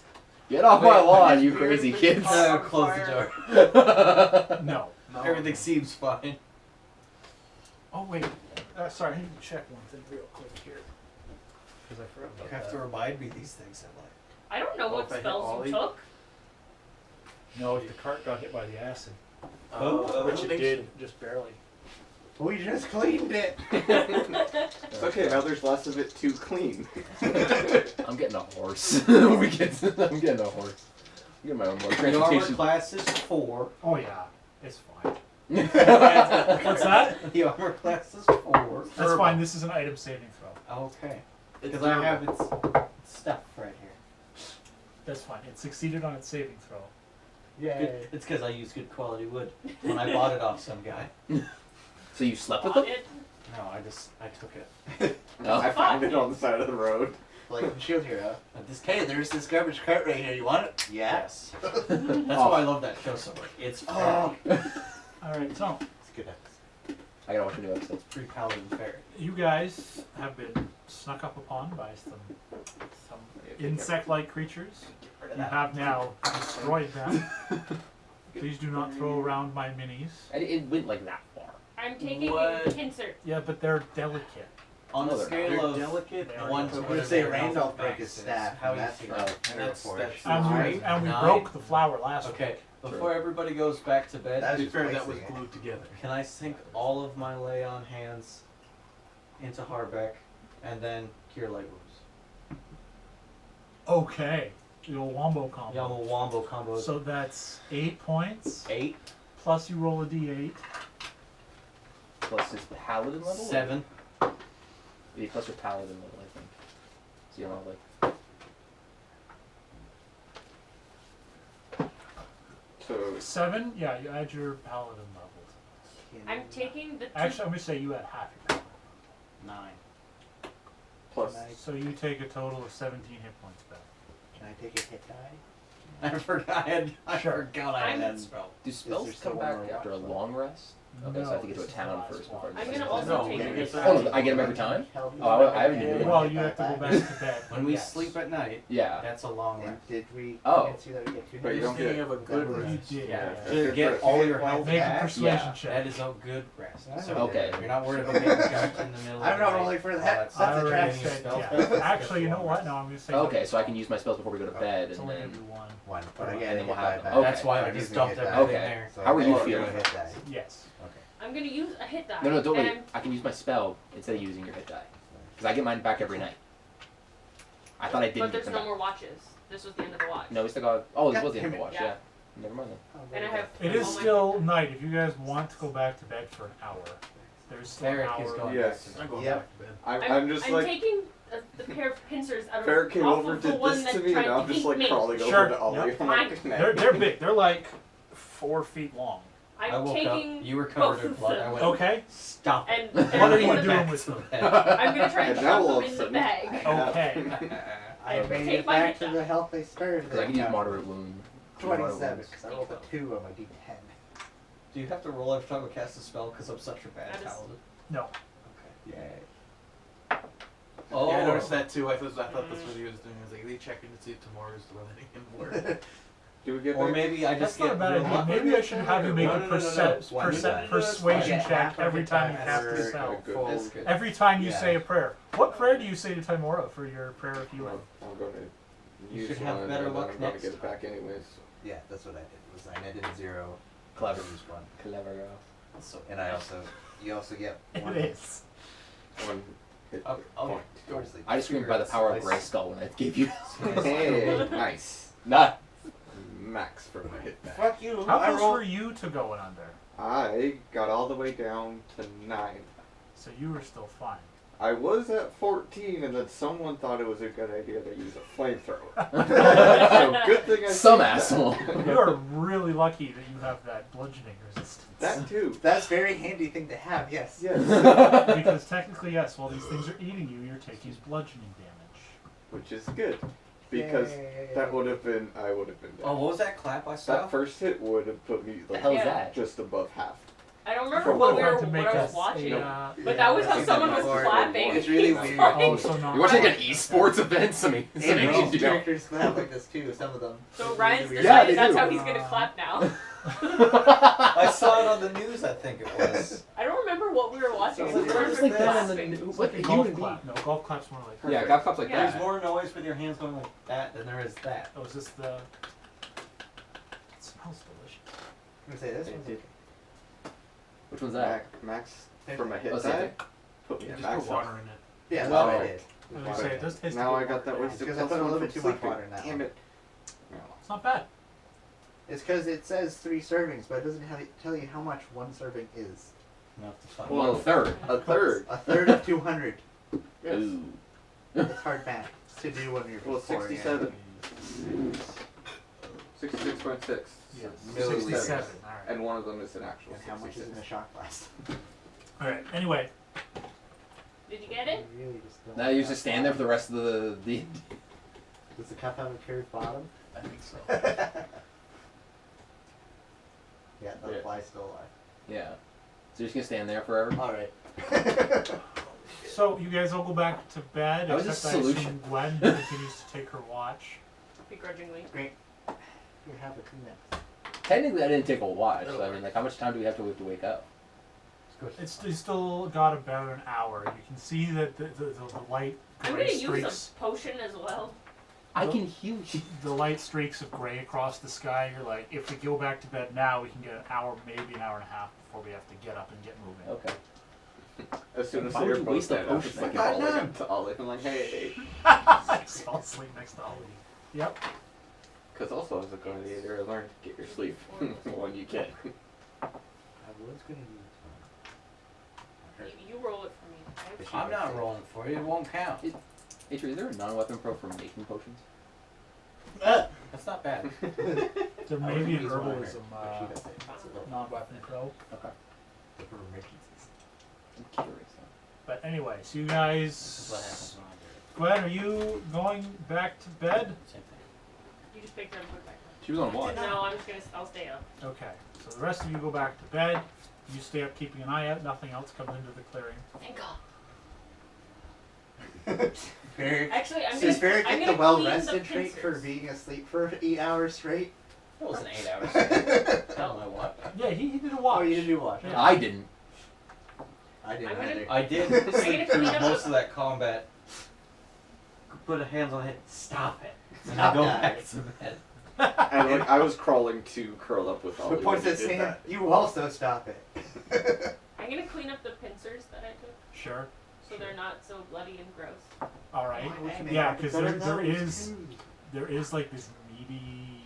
Get off my Wait, lawn, you crazy kids. I'm gonna close the door. No. No. Everything seems fine. Oh wait. Sorry, I need to check one thing real quick here. Because I forgot You about have that. to remind me these things in life. I don't know Oh, what if I hit spells Ollie? you took. No, if the cart got hit by the acid, Which which it did, just barely. We just cleaned it. It's okay, now there's less of it to clean. I'm getting a horse. I'm getting a horse. I'm getting my own board. The armor Transportation. class is 4. Oh yeah, it's fine. What's What's that? The armor class is 4. That's fine. This is an item saving throw. Okay. It's Because I have durable. its stuff right here. That's fine. It succeeded on its saving throw. Good. It's because I use good quality wood when I bought it off some guy. So you slept with Bought them? it. No, I took it. No. I found it on the side of the road. Like shield hero. This Hey, there's this garbage cart right here. You want it? Yeah. Yes. That's why I love that show so much. It's Oh. All right, so It's a good episode. I gotta watch a new episode. Free Paladin Fairy. you guys have been snuck up upon by some insect-like creatures. You have now destroyed them. Please do not throw around my minis. It went like that far. I'm taking What? insert. Yeah, but they're delicate. On No, the they're scale of delicate. They are 1 to delicate. I'm gonna whatever say your Randolph alpha broke max his is, staff. How and you that's feel? enough. And that's- And Nine. we Nine. broke the flower last week. Okay, before everybody goes back to bed, That's To be just fair, that was placing it. glued together. can I sink all of my lay on hands into Harbeck and then cure light wounds? Okay, the old wombo combo. Yama Wombo combo. So that's 8 points, 8, plus you roll a d8. Plus his paladin level? 7. Yeah, plus your paladin level, I think. So you don't have like. So 7, yeah, you add your paladin levels. I'm taking the two. Actually, I'm gonna say you add half your paladin. 9. plus So you take a total of 17 hit points back. Can I take a hit die? I forgot I Sure. forgot I had I'm- that spell. Do spells there still come one back more after a watch long rest? Okay, so I have to get to a this is town the last first one. before I I'm get gonna to also No, take we a get hit that. die. Oh, no, I get them every time? Oh, I haven't been doing it. Well, you have to go back to bed. When we Yes. sleep at night, Yeah. that's a long And rest. did we Oh. convince you that we get 2 But you nights? don't Thinking get of a good You rest. did. Yeah, Yeah. to get all your health Make a back, persuasion Yeah. check. that is a good rest. So Okay. You're not worried about getting jumped in the middle of I'm the not night. rolling for all that. stuff. I That's a already trap. said Spell yeah. spell. Actually, you know what? No, I'm going to say Okay, so I can use my spells before we go to bed, It's and only going to then. be one. One, but I And get then a we'll hit have die them. back. Okay. That's why I'm I just using a dumped hit die. everything Okay. there. So How are you I'm using feeling? a hit die. Yes. Okay. I'm gonna use a hit die. No, don't and wait. I can use my spell instead of using your hit die. Because I get mine back every night. I thought I didn't But get there's them no back. more watches. This was the end of the watch. No, we still got. Oh, this God was the end of damn the it. watch, Yeah. yeah. Never mind then. And I have. It is all my still hit night. If you guys want to go back to bed for an hour, there's still an Ferric hour. is going Yes. back to I'm going Yep. back to bed. I'm just I'm like, taking the pair of pincers out of Ferret came off over, of the did one this that to me, tried and I'm to just eat like me. crawling Sure. over to Ollie. Yep. I'm like, They're big. They're like 4 feet long. I I'm woke taking up, you were covered both in of blood. I them. went, Okay. stop it. And What are in you the doing back. with them? I'm gonna try and And now shove all them of a in the sudden- bag. Okay. I And made take it my back hit to die. the health they started. Because I can use moderate wound. 27, because I rolled a 2 on my D10. Do you have to roll every time I cast a spell because I'm such a bad That is- paladin? No. Okay. Yay. Oh. Yeah, I noticed that too. I thought that's what he was doing. I was like, they checking to see if tomorrow's letting him work. do we get Or back? maybe I That's just not a get bad real idea. lucky. Maybe I should have you make No, a no, no, no, no. One die. persuasion Yeah, check half our every hit time you die cast for a spell. good. full- That's good. Every time you Yeah. say a prayer. What prayer do you say to Timora for your prayer of healing? I'm going to You use should have one, better and luck then I'm going to next get it back anyways. Yeah, that's what I did. Was I netted 0. Clever. I used 1. Clever girl. So, And I also, you also get It 1. is. One hit Oh, oh. point. Go to sleep. I just screamed by the power of Grayskull when I gave you. Hey, nice. Nah. Max for my hit back. Fuck you. How I close rolled. were you to going under? I got all the way down to 9. So you were still fine. I was at 14, and then someone thought it was a good idea to use a flamethrower. So good thing I Some saved that. asshole. You are really lucky that you have that bludgeoning resistance. That too. That's a very handy thing to have, yes. Yes. Because technically, yes, while these things are eating you, you're taking bludgeoning damage. Which is good. Because Yay. that would have been, I would have been dead. Oh, what was that clap I saw? That first hit would have put me The like hell is Yeah. that? just above half. I don't remember From what before. To make I was us watching. a, But that was how Yeah. someone was Before. clapping. It's really He's weird. like- Oh, so not. You're watching like an esports event? Some And you know. characters have like this too, some of them. So It's Ryan's really weird. Yeah, decided they that's do. how he's gonna clap now. I saw it on the news, I think it was. I don't remember what we were watching. It's We like- were Just like that clapping. and then It's what like a the golf human clap. No, golf clap's more like. Yeah, golf claps like Yeah. There's that. more noise with your hands going like that than there is that. Oh, is this the? It smells delicious. I'm gonna say this one's It okay. Which one's that? Max from a hit Oh, same die. thing. Put me You at just put max water health. in it. Yeah, that's Well, what I did. I was gonna say it does taste. Now a I bit got more that than wasted because I plus put a one little bit from too much sleeping. water in that Damn one. it. No. It's not bad. It's because it says 3 servings, but it doesn't tell you how much 1 serving is. Enough to find. Well, 1/3. A third. A third of 200. Yes. Ooh. It's hard math to do when you're Well, before, 67. 66.6. Yes. Milliliters. 67. All right. And one of them is an actual And how much is in a 66. shot glass? All right. Anyway, Did you get it? You really just don't Now you want just that stand there for bottom. the rest of the. Does the cup have a curved bottom? I think so. Yeah, the Yeah. fly's still alive. Yeah. So you're just gonna stand there forever? Alright. so you guys all go back to bed. That was a Except I solution. assume Gwen continues to take her watch. Begrudgingly. You have a Kleenex. Technically, I didn't take a watch. So I mean, like, how much time do we have to wake up? It's still got about an hour. You can see that the light I'm gray gonna use streaks. a potion as well. I Nope. can heal you. The light streaks of gray across the sky. You're like, if we go back to bed now, we can get an hour, maybe an hour and a half before we have to get up and get moving. Okay. As soon as Why they're would you both waste a dead, I'm potion? just like I got calling none. up to Ollie. I'm like, hey. I just fall asleep next to Ollie. Yep. Because also as a gladiator, I learned to get your sleep when you can. I was gonna use You roll it for me. Okay? I'm not rolling for you. It won't count. Atri, is there a non-weapon pro for making potions? That's not bad. There I may would be an use one of her, herbalism but she does it. It's a little- non-weapon pro. Okay. for emergencies. I'm curious. But anyway, so you This is what guys. happens when I do it. Gwen, are you going back to bed? Same thing. You just picked her and put it back She was on watch. down. No, I'm just gonna. I'll stay up. Okay. So the rest of you go back to bed. You stay up keeping an eye out. Nothing else comes into the clearing. Thank God. Barrick, Actually, I'm does gonna. Barrick I'm get gonna the well clean rested the trait for pincers. being asleep for 8 hours straight? It wasn't 8 hours. Straight. Oh. I watch. Yeah, he did a watch. Oh, you did do watch. Yeah. I didn't. I didn't I'm gonna- either. I did gonna sleep clean through up most the- of that combat. Put a hands on the head. Stop it. And Stop I go that. back to bed. And like I was crawling to curl up with Ollie. But points when at he did Sam, that. you also stop it. I'm gonna clean up the pincers that I took, Sure. so they're not so bloody and gross. All right. Why? Yeah, because there is like this meaty,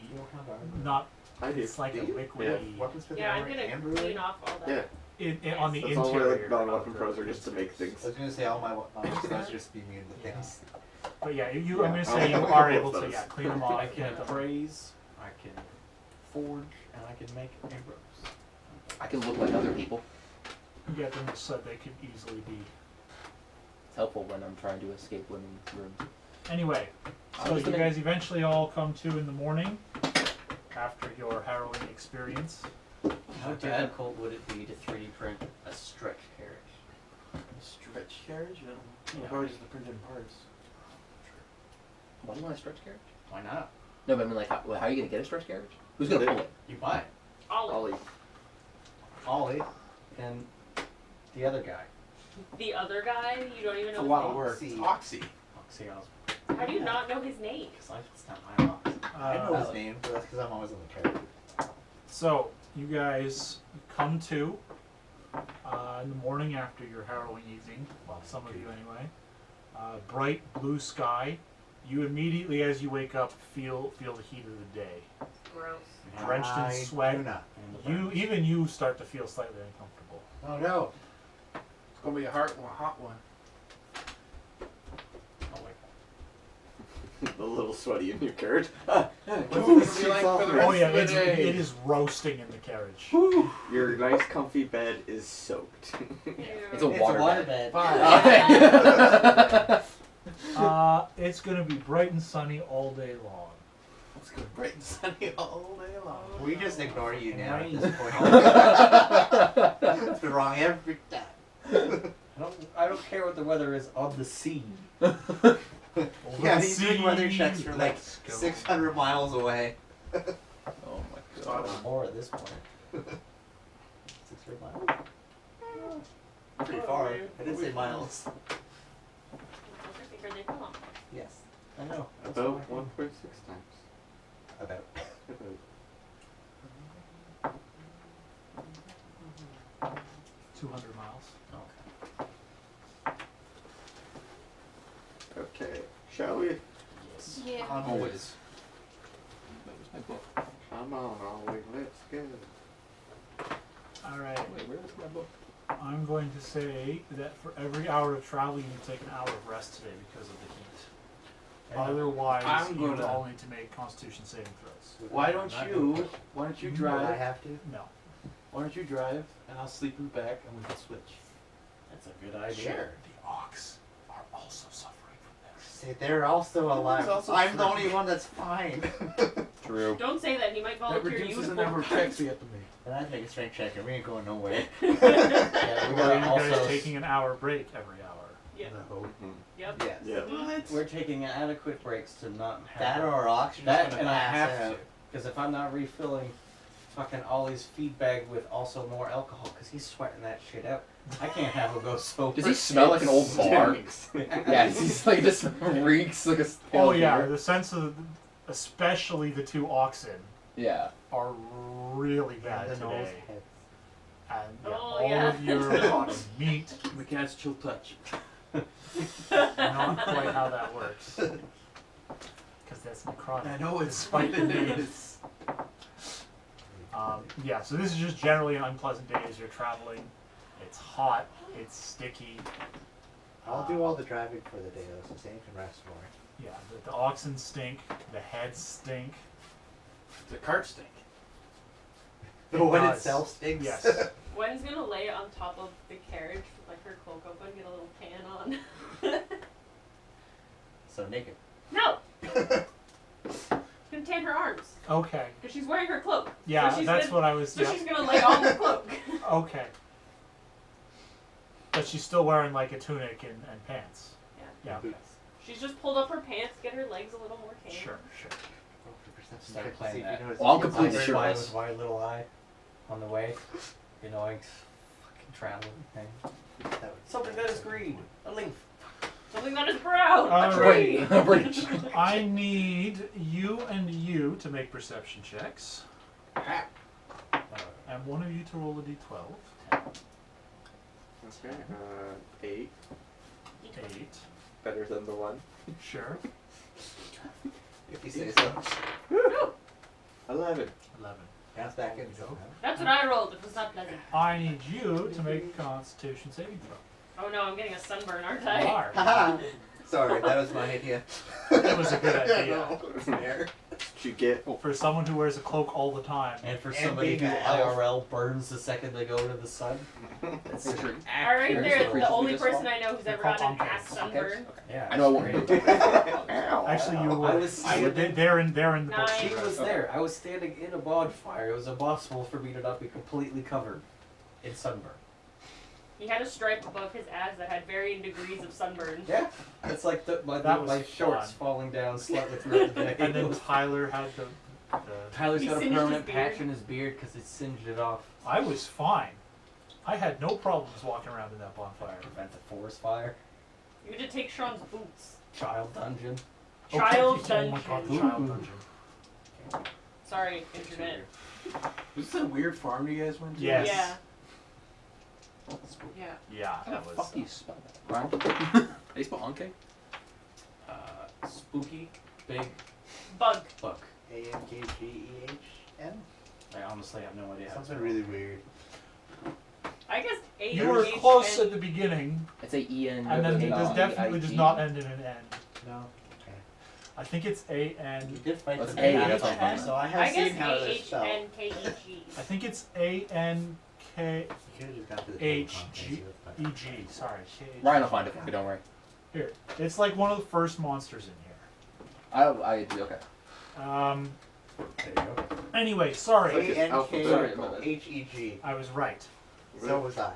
not. I do. It's like a Do you? liquidy. Weapons with Yeah, I'm the gonna amber clean ring? off all that. Yeah. On the That's all interior. like non-weapon of pros the are just to make pincers. things. I was gonna say all my weapons just be immune to Yeah. things. But yeah, I'm Yeah, gonna I'll say you have a are couple able of to those. clean them off. I can get them- appraise, I can forge, and I can make arrows. I can look like other people. get them so they could easily be. It's helpful when I'm trying to escape women's rooms. Anyway, I so was you gonna- guys eventually all come to in the morning after your harrowing experience. How difficult would it be to 3D print a stretch carriage? Stretch carriage? Yeah. Probably just the printed parts. Why do you want a stretch carriage? Why not? No, but I mean, like, how are you gonna get a stretch carriage? Who's gonna pull it? You buy it. Ollie. Ollie and the other guy. The other guy, you don't even It's know a his lot name? of work. Oxy. Oxy. See, I was, How do you not know his name? because it's not my box. I know his Uh, name, but that's because I'm always on the carriage. so you guys come to in the morning after your harrowing evening. Well, some of you anyway. Bright blue sky. You immediately, as you wake up, feel the heat of the day. Gross. Drenched in I sweat. do not. Even you start to feel slightly uncomfortable. Oh no. It's gonna be a hot one. Oh, wait. A little sweaty in your carriage. What's it gonna be like for the rest Oh yeah, of the it day? is roasting in the carriage. Your nice comfy bed is soaked. It's a It's water a water bed. bed. It's gonna be bright and sunny all day long. It's gonna be bright and sunny all day long. We just ignore you now at Rain. this point. It's been wrong every time. I don't care what the weather is on the sea. Yeah, he's doing weather checks for like Let's go. 600 miles away. Oh my God. god. More at this point. 600 miles? Pretty far. I didn't say miles. I figured they'd come up. Yes. I know. About 1.6 times. About. About. 200 miles. Okay. Shall we? Yes. Yeah. Always. That was my book. Come on, Ollie. Let's go. All right. Wait, where was my book? I'm going to say that for every hour of travel, you need to take an hour of rest today because of the heat. Otherwise, I'm you gonna- all need to make Constitution saving throws. Why don't you Do drive? I have to? No. Why don't you drive and I'll sleep in the back and we can switch. That's a good idea. Sure. The Ox are also suffering from this. See, they're also alive. also I'm the free. only one that's fine. True. Don't say that. He might That volunteer you. reduces as the well. number of checks we have to make. And I'd make a strength check and we ain't going nowhere. Yeah, we Or are you gotta guys also. taking an hour break every hour? Yeah. No. Yep. Yes. Yeah. We're taking adequate breaks to not have That or oxygen. that, and I have to, because if I'm not refilling fucking Ollie's feed bag with also more alcohol, because he's sweating that shit out, I can't have him go sober. Does he smell like an old bar? Stinks. Yeah, he's like just reeks like a Oh stale yeah, beer. the sense of, especially the two oxen, Yeah. are really bad The nose today. heads. And yeah, Oh, all yeah. of your on meat, We can't chill touch. not quite how that works. Because that's necrotic. I know it's fine the days. Yeah, so this is just generally an unpleasant day as you're traveling. It's hot, it's sticky. I'll do all the driving for the day though, so Sam can rest more. Yeah, the oxen stink, the heads stink. The cart stink. The one does. itself stinks. Yes. Gwen's gonna lay on top of the carriage with like her cloak open, get a little tan on. So naked. No! She's gonna tan her arms. Okay. Because she's wearing her cloak. Yeah, So she's that's gonna, what I was. So Yeah. she's gonna lay on the cloak. Okay. But she's still wearing like a tunic and pants. Yeah. Yeah. Okay. She's just pulled up her pants, get her legs a little more tame. Sure. Start playing that. Well, I'm completely Fly shirtless. with my little eye on the way. You know, like fucking traveling thing. Something that is green. A leaf. Something that is brown. All A tree. British. I need you and you to make perception checks, and one of you to roll a d12. Okay. 8. 8. Better than the 1. Sure. If you say so. 11. 11. Bounce back in. Go. That's what I rolled. It was not pleasant. I need you to make a Constitution saving throw. Oh no, I'm getting a sunburn, aren't You I? are. Haha. Sorry, that was my idea. It was a good idea. No, it's fair. Did you get? For someone who wears a cloak all the time. And for And somebody being who an elf. IRL burns the second they go to the sun. That's For sure. Alright, Sure. they're Sure. the only Just person fall. I know who's They're ever called gotten an encas. ass sunburn. Yeah. I know I won't do it. Actually, you I were. was They're in the book. Nice. She was there. I was standing in a bonfire. It was impossible for me to not be completely covered in sunburn. He had a stripe above his ass that had varying degrees of sunburn. Yeah, it's like That was my shorts fun. falling down slightly throughout the day. And then Tyler had the Tyler's He got a singed his permanent beard. patch in his beard because it singed it off. I was fine. I had no problems walking around in that bonfire. Prevent the forest fire. You had to take Sean's boots. Child dungeon. Child Oh my god, the dungeon. child dungeon. Sorry, internet. Was this a weird farm you guys went to? Yes. Yeah. Yeah. Yeah, How that the was. fuck do you spell that? Ryan? How do you spell Anke? Spooky, big Bug. buck. AMKGEHN? I honestly have no idea how to Something spell really it. weird. I guess A. You were close at the beginning, It's a E-N. and then this definitely does not end in an N. No. I think it's A-N. You did fight Let's the A, bad that's guy, fine. so I have I guess seen how they're spelled. A-H-N-K-E-G. I think it's A-N-K-E-G. You could have just gone to the total comprehensive, but- Sorry. K-H-G. Ryan will find it for me, don't worry. Here. It's like one of the first monsters in here. I agree, okay. There you go. Anyway, sorry. ANKHEG. I was right. So was I.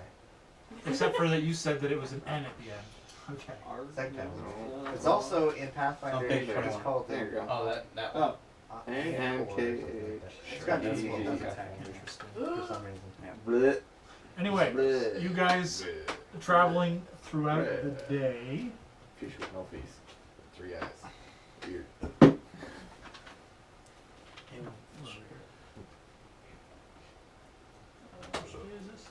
Except for that you said that it was an N at the end. Okay. Second time. It's also in Pathfinder. On page It's 21. called There you go. Oh, that Oh. ANKH. It's got That's D what doesn't okay. it? Interesting. For some reason. Bleh. Anyway, Bleh. you guys traveling throughout the day. Fish with no face. 3 eyes. Weird.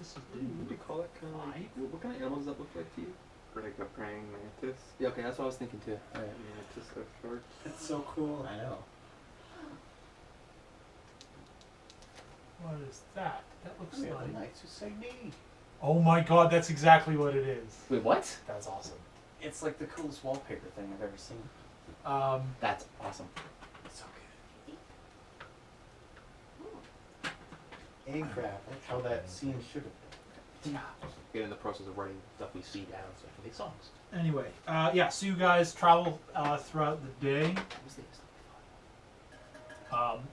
This is What do you call that kind of like? What kind of animals does that look like to you? Like a praying mantis? Yeah, okay, that's what I was thinking too. Alright. Mantis of sorts. It's so cool. I know. What is that? That looks We have like. the knights who say me. Oh my god, that's exactly what it is. Wait, what? That's awesome. It's like the coolest wallpaper thing I've ever seen. That's awesome. So good. Aincraft. That's How that scene should have been. Get in the process of writing stuff we see down so I can make songs. Anyway, yeah, so you guys travel throughout the day.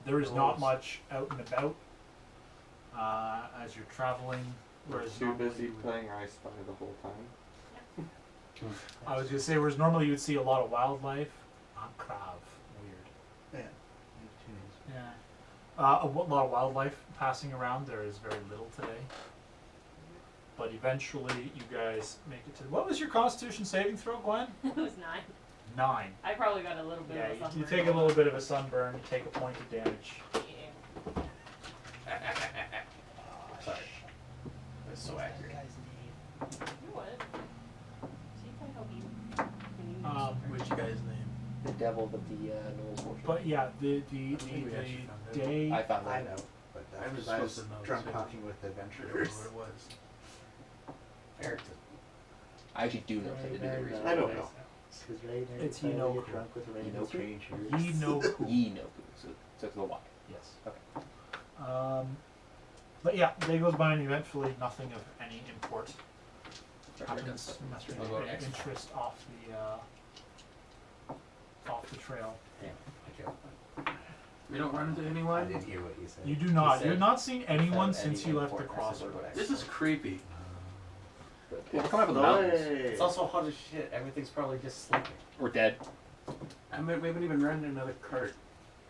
There is not much out and about as you're traveling. Whereas Too normally busy you would- playing I Spy the whole time. I was gonna say, whereas normally you would see a lot of wildlife. Crab. Weird. Yeah. Yeah. A lot of wildlife passing around. There is very little today. But eventually, you guys make it to. What was your Constitution saving throw, Gwen? It was 9. 9. I probably got a little bit Yeah, of a you sunburn. take a little bit of a sunburn. You take a point of damage. Yeah. Sorry. That's so accurate. You would. See if I help you. When you need Which guy's name? The devil with the noble portrait. But yeah, the think we actually found out. day. I found I that. know. But I was I was supposed to know drunk this. talking with I don't know adventurers. what it was. Eric. I actually do know because I did do the research. I don't know. It's you know get drunk with random Enoku? strangers. Ye no cool. Ye no so it's the Y. Yes. Okay. But yeah, day goes by and eventually nothing of any import Sorry, happens. Unless What about any X? interest off the trail. Damn. I can't. We don't run into I anyone. didn't hear what you said. You do not. said You're not seeing anyone said since any you left the important message crossroads. This is creepy. Well, we're coming up with the mountains. It's also hot as shit. Everything's probably just sleeping. We're dead. We haven't even run another cart.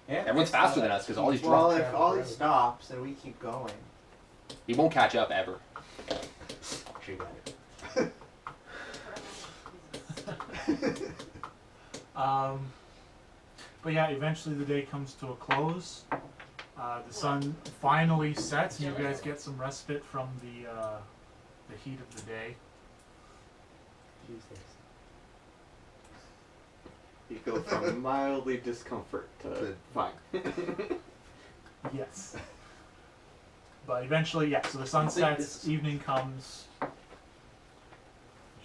Yeah. Everyone's faster than us because all these Well, drunk. if Ollie stops and we keep going, He won't catch up ever. she got it. But yeah, eventually the day comes to a close. The sun finally sets, and you guys get some respite from the heat of the day. Jesus. You go from mildly discomfort to fine. Yes. But eventually, yeah. So the sun sets, evening comes. Would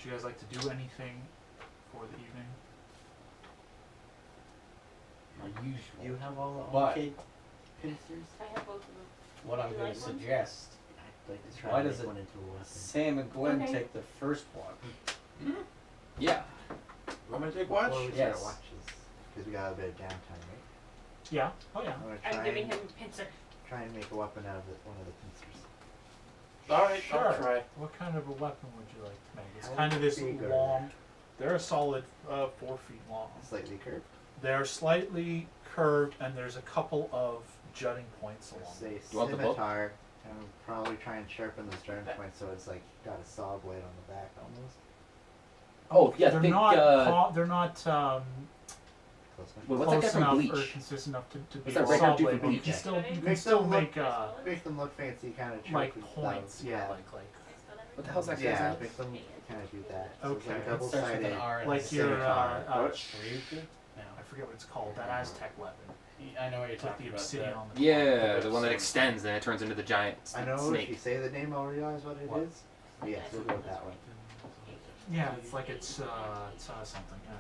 you guys like to do anything for the evening? Unusual. You have all the But- arcade pincers? I have both of them. What I'm You going like to one? suggest, I'd like to try Why to does make it- one into a weapon. Sam and Gwen Okay. take the first one. Yeah. Want me to take watch? Well, we Yes. start watches. Because we got a bit of downtime, right? Yeah. Oh yeah. I'm gonna I'm try giving and, him a pincer. try and make a weapon out of one of the pincers. Alright, Sure. I'll try. What kind of a weapon would you like to make? It's How kind of this big are long. They're a solid 4 feet long. Slightly curved. They're slightly curved, and there's a couple of jutting points along. Let's say you want the book? scimitar. And we'll probably try and sharpen those turn points so it's like got a saw blade on the back almost. Oh, yeah, I they're think, not. They're not Close enough. Well, what's that close guy from enough Bleach? or consistent enough to be What's that a red saw guy do blade, from but you Bleach? can still you can Make still them make Make them look fancy, kind of like points. Yeah. Like What the hell's that guy's Yeah, name? make them kind of do that. So Okay. It's like a It starts with double-sided. an R and like a your scimitar. What? Ryuki? No. I forget what it's called. That Aztec weapon I know what you're with the talking about. obsidian on the Yeah, the one that extends and it turns into the giant I know if snake. you say the name, I'll realize what it What? is. Yes, we'll go with that one. Yeah, it's like it's something. Yeah.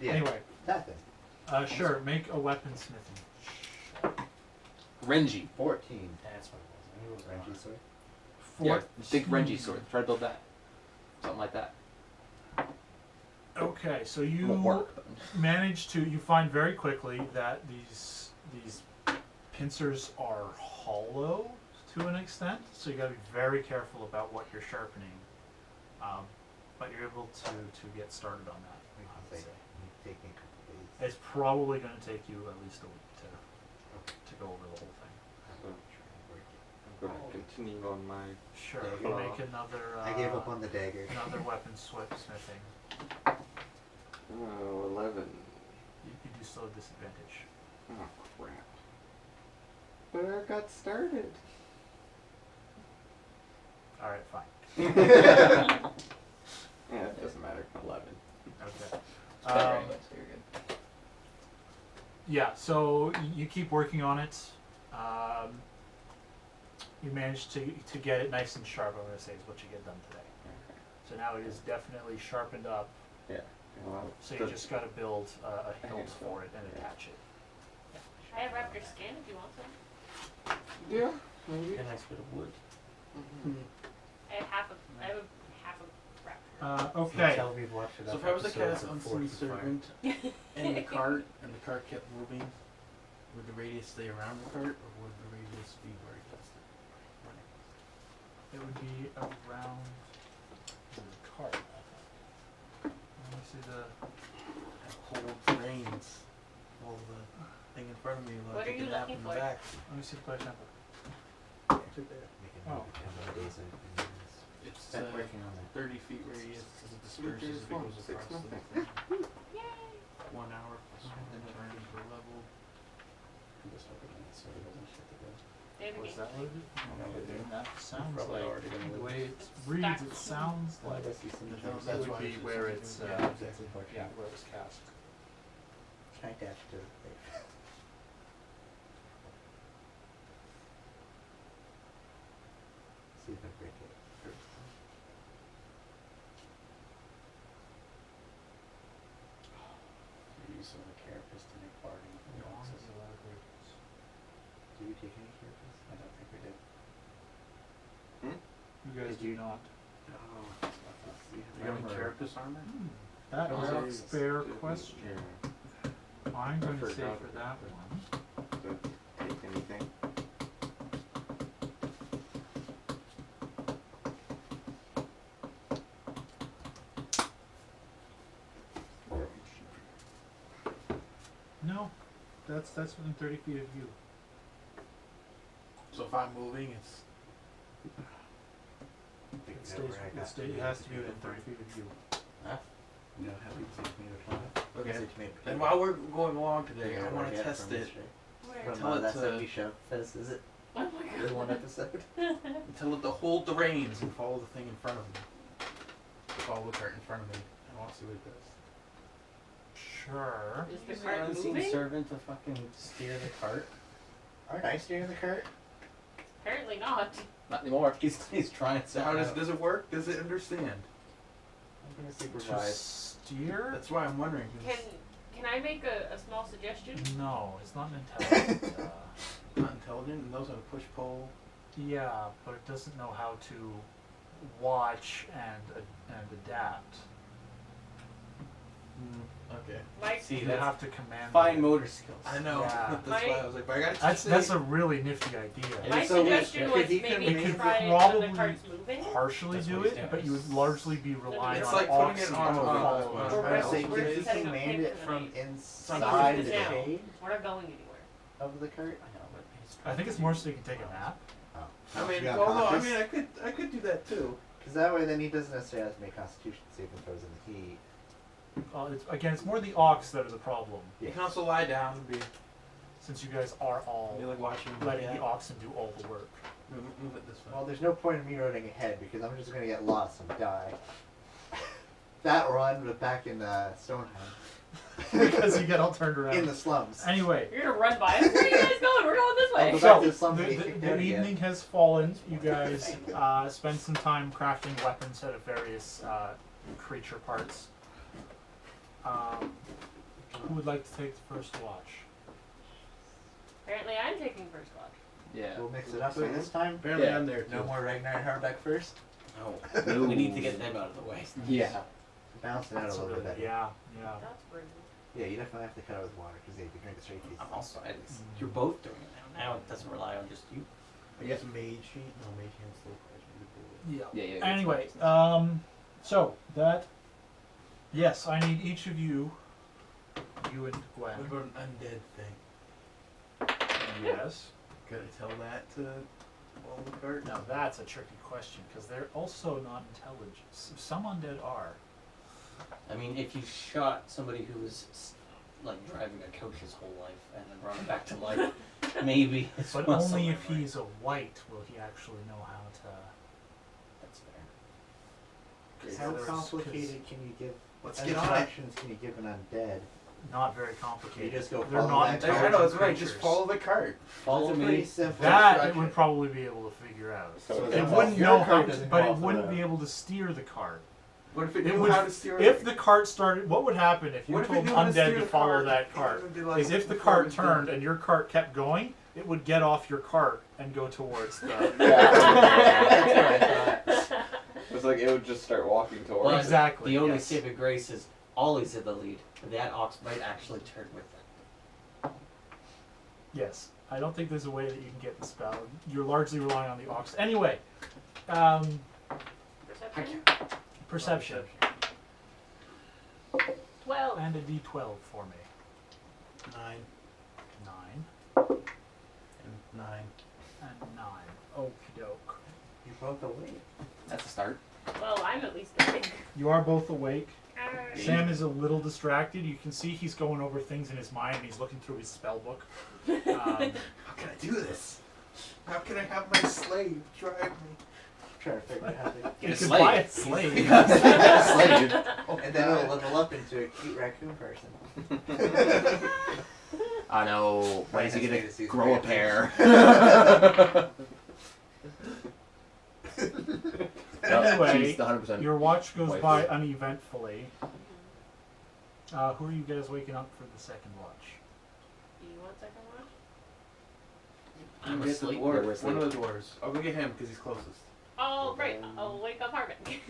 Yeah, Anyway, that thing. sure. Make a weaponsmithing. Renji. 14. That's what it was. I knew it was an Renji sword. Yeah, think Renji sword. Try to build that. Something like that. Okay, so It you won't work. But manage to. You find very quickly that these pincers are hollow to an extent, so you got to be very careful about what you're sharpening. But you're able to get started on that. I would Like, say. take me a couple days. It's probably going to take you at least a week to go over the whole thing. I'm going to continue on my. Sure. Yeah, You you make another. I gave up on the dagger. Another weapon smithing. Oh, 11. You do still have disadvantage. Oh, crap. But I got started. All right, fine. Yeah, it doesn't matter. 11. Okay. It's better anyway, so you're good. Yeah, so you keep working on it. You managed to get it nice and sharp, I'm going to say, is what you get done today. Okay. So now it is definitely sharpened up, Yeah. Well, so you just got to build a hilt for it and Yeah. attach it. I have raptor skin if you want some. Yeah, maybe. A nice bit of wood. I have half a raptor. Okay. Tell we've watched So enough if I was a episodes cast of unseen Forks of Fire. servant in the cart and the cart kept moving, would the radius stay around the cart or would the radius be where it does It would be around the cart. Let me see the. hold reins? Hold the thing in front of me while What I are take a you nap looking in for? the back. Let me see the place number. It's right there. Make it Oh. move how many days I've been doing this. It's Been working on that. 30 feet radius because it disperses There's if it one, goes 6 across the nothing. thing. Yay! 1 hour plus then turns per level. I'm just working on it so it doesn't shit the bed. They have a Was game. that what it is? That sounds Probably like already gonna the lose. way it reads. It sounds like I see some It jokes. that That's would why be it's where just it's something- yeah, That's unfortunate. yeah, where it's cast. Try to dash to the thing. See if I break it first. The use of a carapace to make bargaining for the boxes. Do you take any care of this? I don't think we did. You guys do not. Oh, You have any carapace armor? That is a Yes. fair question. Yeah. I'm going to say forgot for about that one. The break anything. No, that's within 30 feet of you. So if I'm moving, it's It has to be within 30 feet of you. You don't have to take me to climb. okay. And while we're going along today, I want to test it. Where? Tell it That to- 70 show. Is it? Oh my There's god. one episode. Tell it to hold the reins and follow the thing in front of me. Follow the cart in front of me. I want to see what it does. Sure. Is the Use cart an unseen moving? servant to fucking steer the cart. Aren't I steering the cart? Apparently not. Not anymore. He's trying So to. how does it work? Does it understand? I'm gonna To supervise. steer? That's why I'm wondering. 'cause Can I make a small suggestion? No, it's not an intelligent. it's not intelligent and knows how to push pull. Yeah, but it doesn't know how to watch and adapt. Okay. Like, See, You that's have to command. fine it. motor skills. I know. Yeah. That's why I was like, but I gotta That's a really nifty idea. It my is so weird. suggestion Could was he maybe could try it when probably the cart's moving. Partially That's do what he's it, doing. but you would largely be relying It's on like putting ox it and on- follow on- it. on- We're I right- say, we're could he setting up command camp it for the from night. inside It's the now. shade We're not going anywhere. of the cart? I know, but he's I think it's more so you can take a nap. I mean, Yeah, well, no, I conscious. mean, I could do that too. Because that way, then he doesn't necessarily have to make Constitution saving throws in the heat. It's more the ox that are the problem, You can also lie down and be since you guys are all like watching. letting the oxen do all the work. Move it this way. Well, there's no point in me running ahead because I'm just gonna get lost and die. That or I'll end up back in Stonehenge. Because you get all turned around. In the slums. Anyway, You're gonna run by us? Where are you guys going? We're going this I'll way. go so back to the slums and the, get the, kicked the out again. evening has fallen. You guys spend some time crafting weapons out of various creature parts. Who would like to take the first watch? Apparently, I'm taking first watch. Yeah. We'll mix it up for this time. Apparently, Yeah. I'm there too. No more Ragnar and Harbeck first. No. We need to get them out of the way. Yeah. Balance it out a That's little bit really- better. yeah. That's rude. Yeah, you definitely have to cut it with water because if you drink it straight, it tastes I'm also, at least you're both doing it now. Now it doesn't rely on just you. I guess mage sheet. No, mage hand still requires me to do it. Yeah. Yeah. Anyway, so that. Yes, I need each of you. You and Gwen. What about an undead thing? Yes. Could I tell that to all the cart? Now that's a tricky question because they're also not intelligent. Some undead are. I mean, if you shot somebody who was like driving a coach his whole life and then brought him back to life, maybe. It's But muscle only if memory. he's a white will he actually know how to. That's fair. How Because- complicated can you give? Let's get on it. instructions can you give an undead? Not very You complicated. just go They're follow not that I intelligent know, that's right. creatures. Just follow the cart. Follow It's a me. pretty simple That it instruction. would probably be able to figure out. So It it's wouldn't your know how, cart to, doesn't but go it off the wouldn't road. be able to steer the cart. What if it It knew would- how to steer If it? the cart started, what would happen if you What if it told knew how to undead steer to the follow cart? that It cart? would be like, Is if the before it cart was turned done. and your cart kept going, it would get off your cart and go towards the. That's what I thought. It's like it would just start walking towards. Well, it. Exactly. The only yes. saving grace is Ollie's in the lead. That ox might actually turn with them. Yes. I don't think there's a way that you can get the spell. You're largely relying on the ox. Anyway, Perception? perception. 12. And a d12 for me. 9 9 and 9. and 9. Okie doke. You both awake. That's a start. Well, I'm at least awake. You are both awake. Alright. Sam is a little distracted. You can see he's going over things in his mind and he's looking through his spell book. How can I do this? How can I have my slave drive me? Trying to figure out how to. Get you a could slave. buy a slave. Slave. And then it'll level up into a cute raccoon person. I know. When is he gonna Fantasies, grow a fantasies. pair? Anyway, She's the 100%. Your watch goes Waifu. by uneventfully. Who are you guys waking up for the second watch? Do you want second watch? I'm Get the asleep. dwarf. Yeah, we're asleep. One of the dwarves. I'll go get him because he's closest. Oh, right. I'll wake up Harvick.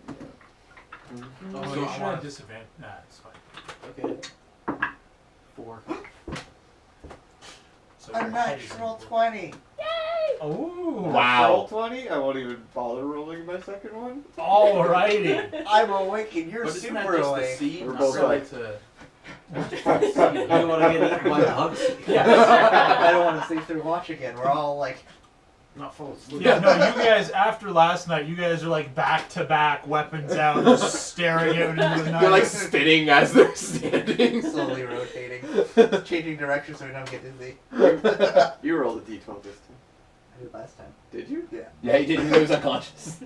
Oh, So you I should wanna- have disadvantage. Nah, it's fine. Okay. 4. So A your head is natural in- 20. Yay! Oh. Wow. Roll 20? I won't even bother rolling my second one. Alrighty. I'm awake and you're But isn't that super just the awake. seed? We're Not both really like- to. You want to get eaten by bugs? I don't want to sleep through watch again. We're all like, Not full of sleep. Yeah, no, you guys, after last night, you guys are like back to back, weapons out, just staring out into the night. They're like spinning as they're standing. slowly rotating, changing direction so we don't get dizzy. You rolled a d12 this time. I did last time. Did you? Yeah. Yeah, he didn't. He was unconscious.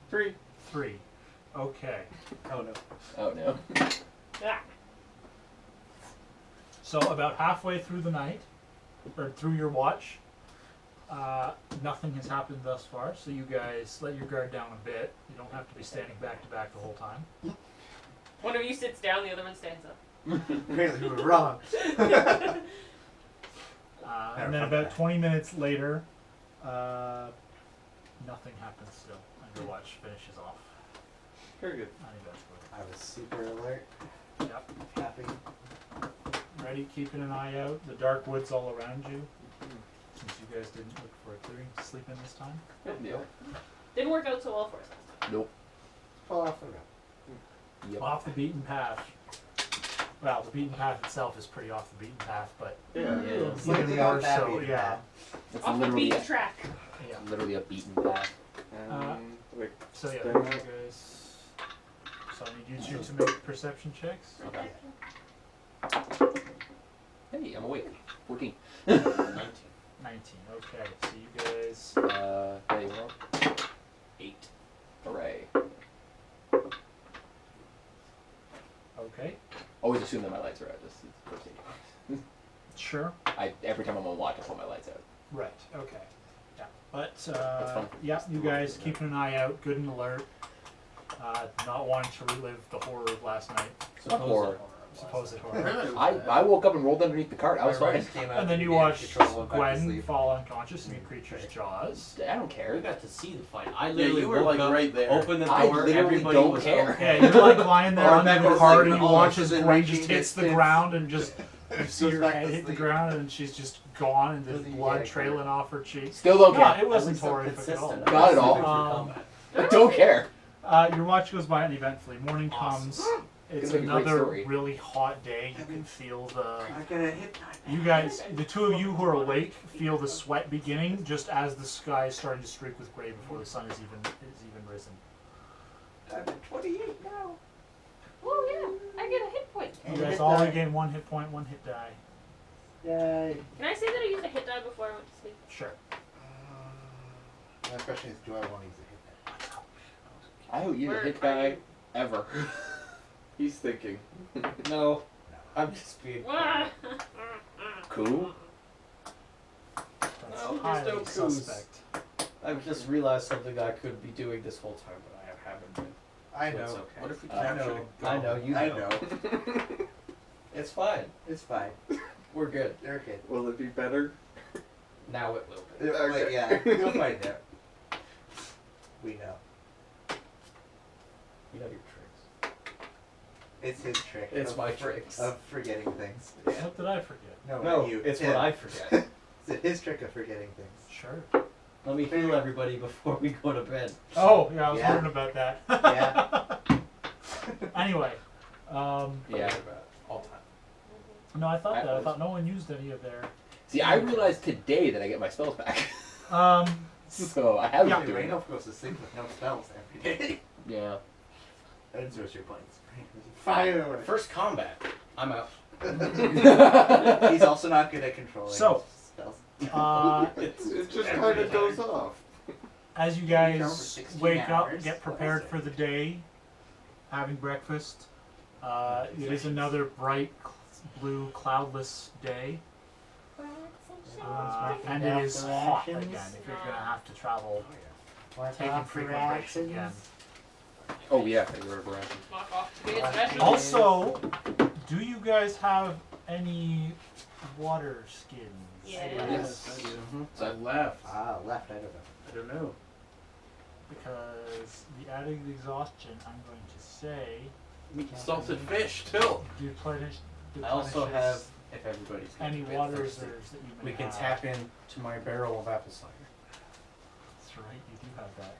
3. 3. Okay. Oh no. Oh no. Ah. So about halfway through the night, or through your watch, nothing has happened thus far, so you guys let your guard down a bit. You don't have to be standing back to back the whole time. One of you sits down, the other one stands up. Apparently we were wrong. And then about 20 minutes later, nothing happens still, and your watch finishes off Very good. uneventfully. I was super alert, Yep. happy. Ready, keeping an eye out. The dark woods all around you, since you guys didn't look for a clearing to sleep in this time. Yep. Didn't work out so well for us last time. Nope. Fall off the road. Yep. Off the beaten path. Well, the beaten path itself is pretty off the beaten path, but Yeah. Yeah. Slightly more off that so, beaten yeah. path. It's Off the literally beaten track. yeah. literally a beaten path. Wait. So yeah, Stay you back. guys. So I need you two to make perception checks. Okay. Hey, I'm awake. 14. 19. 19. Okay, so you guys. Yeah, you roll. 8. Hooray. Okay. Always assume that my lights are out. This is first aid. Sure. Every time I'm on watch, I put my lights out. Right. Okay. Yeah. But fun. yeah, you guys keeping an eye out, good and alert. Not wanting to relive the horror of last night. Supposed horror. I woke up and rolled underneath the cart. I was fine. And then you watch Gwen fall unconscious in the creature's jaws. I don't We care. got to see the fight. I Yeah, literally you were woke like up, right there. opened the I door, literally everybody don't was care. okay. Yeah, you're like lying there Or under back the was cart like and you all watch as within Gwen reaching just hits the distance. ground and just you see Goes your back head to hit the sleep. ground and she's just gone and there's Doesn't blood get it. trailing off her cheeks. Still don't No, care. it wasn't At least I'm horrific at all. consistent. Not at all. Sleeping through Um, combat. I don't care. Your watch goes by uneventfully. Morning Awesome. comes. It's It's like a great another story. really hot day. You can feel the. I gotta hit You guys, the two of you who are awake, feel the sweat beginning just as the sky is starting to streak with gray before the sun is even risen. I'm at 28 now. Oh yeah, I get a hit point. You And guys hit all die. gain 1 hit point, 1 hit die. Yay. Can I say that I used a hit die before I went to sleep? Sure. My question is, do I want to use a hit die? I don't use a Where hit are die you? ever. He's thinking. No, I'm just being. Ah. Cool. That's No, there's highly no clues. suspect. I've just realized something I could be doing this whole time, but I haven't been. I So know. it's okay. What if we I captured know. a I know, you know. I know. It's fine. It's fine. We're good. They're okay. Will it be better? Now it will be. Okay. Yeah, you'll find out. We know. You know your tricks. It's his trick. It's of my tricks. Of forgetting things. What did I forget? No, No, not you. it's him. what I forget. It's his trick of forgetting things. Sure. Let me heal everybody before we go to bed. Oh, yeah, I was Yeah. wondering about that. Yeah. Anyway, Yeah. Forget about it all time. no, I thought I that. I was- thought no one used any of their. See, I realized today that I get my spells back. Um, So I haven't Yeah. been doing it. Randolph goes to sleep with no spells every day. Yeah. And so is your points. Fire! First combat. I'm out. He's also not good at controlling So, spells. It just kind of goes off. as you for guys 16 wake up, hours. get What prepared is it? for the day, having breakfast. It is another bright blue, cloudless day, and it is hot again. If you're gonna have to travel, taking frequent breaks again. Oh yeah, I remember rations. Knock off today's special. Also, do you guys have any water skins? Yes. Yes, I do. So- I left. Ah, left, I don't know. I don't know. Because the added exhaustion, I'm going to say, Salted fish too. replenish. I also have If everybody's got any to be water thirsty. reserves that you may We can have. tap into my barrel of apple cider. That's right, you do have that.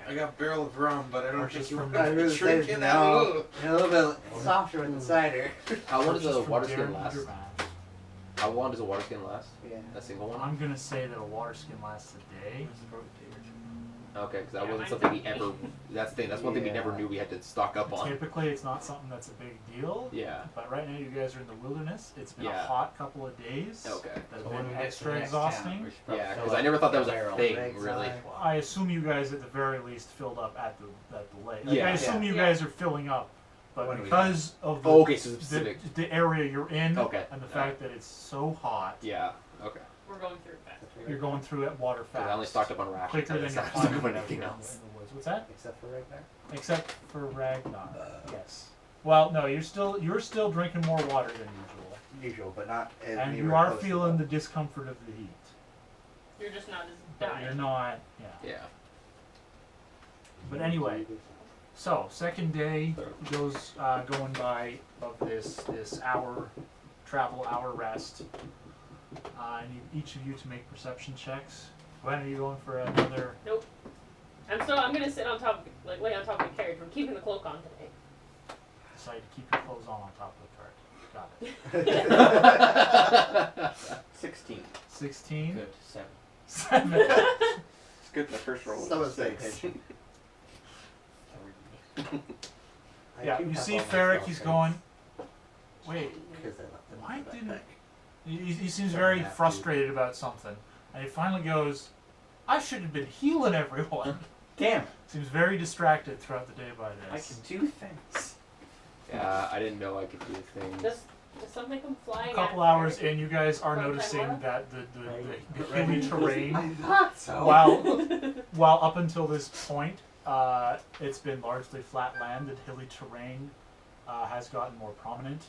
I got a barrel of rum, but I don't Purchased think you from want I to was drink saying in no. that. You're a little bit softer with the cider. How long does a Purchased from water Darren skin last? Durban. How long does a water skin last? Yeah. A single one? I'm gonna say that a water skin lasts a day. Okay, because that Yeah, wasn't mine's something we okay. ever. That's the thing. That's one thing we never Yeah. knew we had to stock up on. Typically, it's not something that's a big deal. Yeah. But right now, you guys are in the wilderness. It's been a Yeah. hot couple of days. Okay. That's So when been we get to extra the next town, exhausting. we should probably Yeah, fill because I up never thought that was the a barrel. thing, Legs really. on. Well, I assume you guys at the very least filled up at the lake. Like, Yeah. I assume you Yeah. guys are filling up, but When we because of the, Oh, okay, so specific. the area you're in Okay. and the fact that it's so hot, Yeah. Okay. We're going through it fast. you're going through it water fast. Because I only stocked up on rations. quicker I than didn't you're stock finding up on it out anything in else. the woods. What's that? Except for Ragnar. Except for Ragnar. Yes. Well, no, you're still drinking more water than usual, Usual, but not as and we you were are close to feeling the that. discomfort of the heat. You're just not as But dying. you're not. Yeah. Yeah. But anyway, so second day goes going by of this travel hour rest. I need each of you to make perception checks. Gwen, are you going for another? I'm gonna sit on top, like lay on top of the carriage. We're keeping the cloak on today. Decide to keep your clothes on top of the cart. Got it. 16. 16. Good. 7. 7. It's good. The first roll was Some a of the same 6. page. I Yeah, do you have see all my Ferric. spell He's saves, going. Wait. Because I left them Why in the didn't- backpack. He seems Don't very have to. frustrated about something, and he finally goes, "I should have been healing everyone." Damn. Seems very distracted throughout the day by I this. can do things. Yeah, I didn't know I could do things. Does something come flying? A couple after? hours in, you guys are One time noticing left? that the Right. hilly terrain, I thought so. while up until this point, it's been largely flat land. The hilly terrain has gotten more prominent.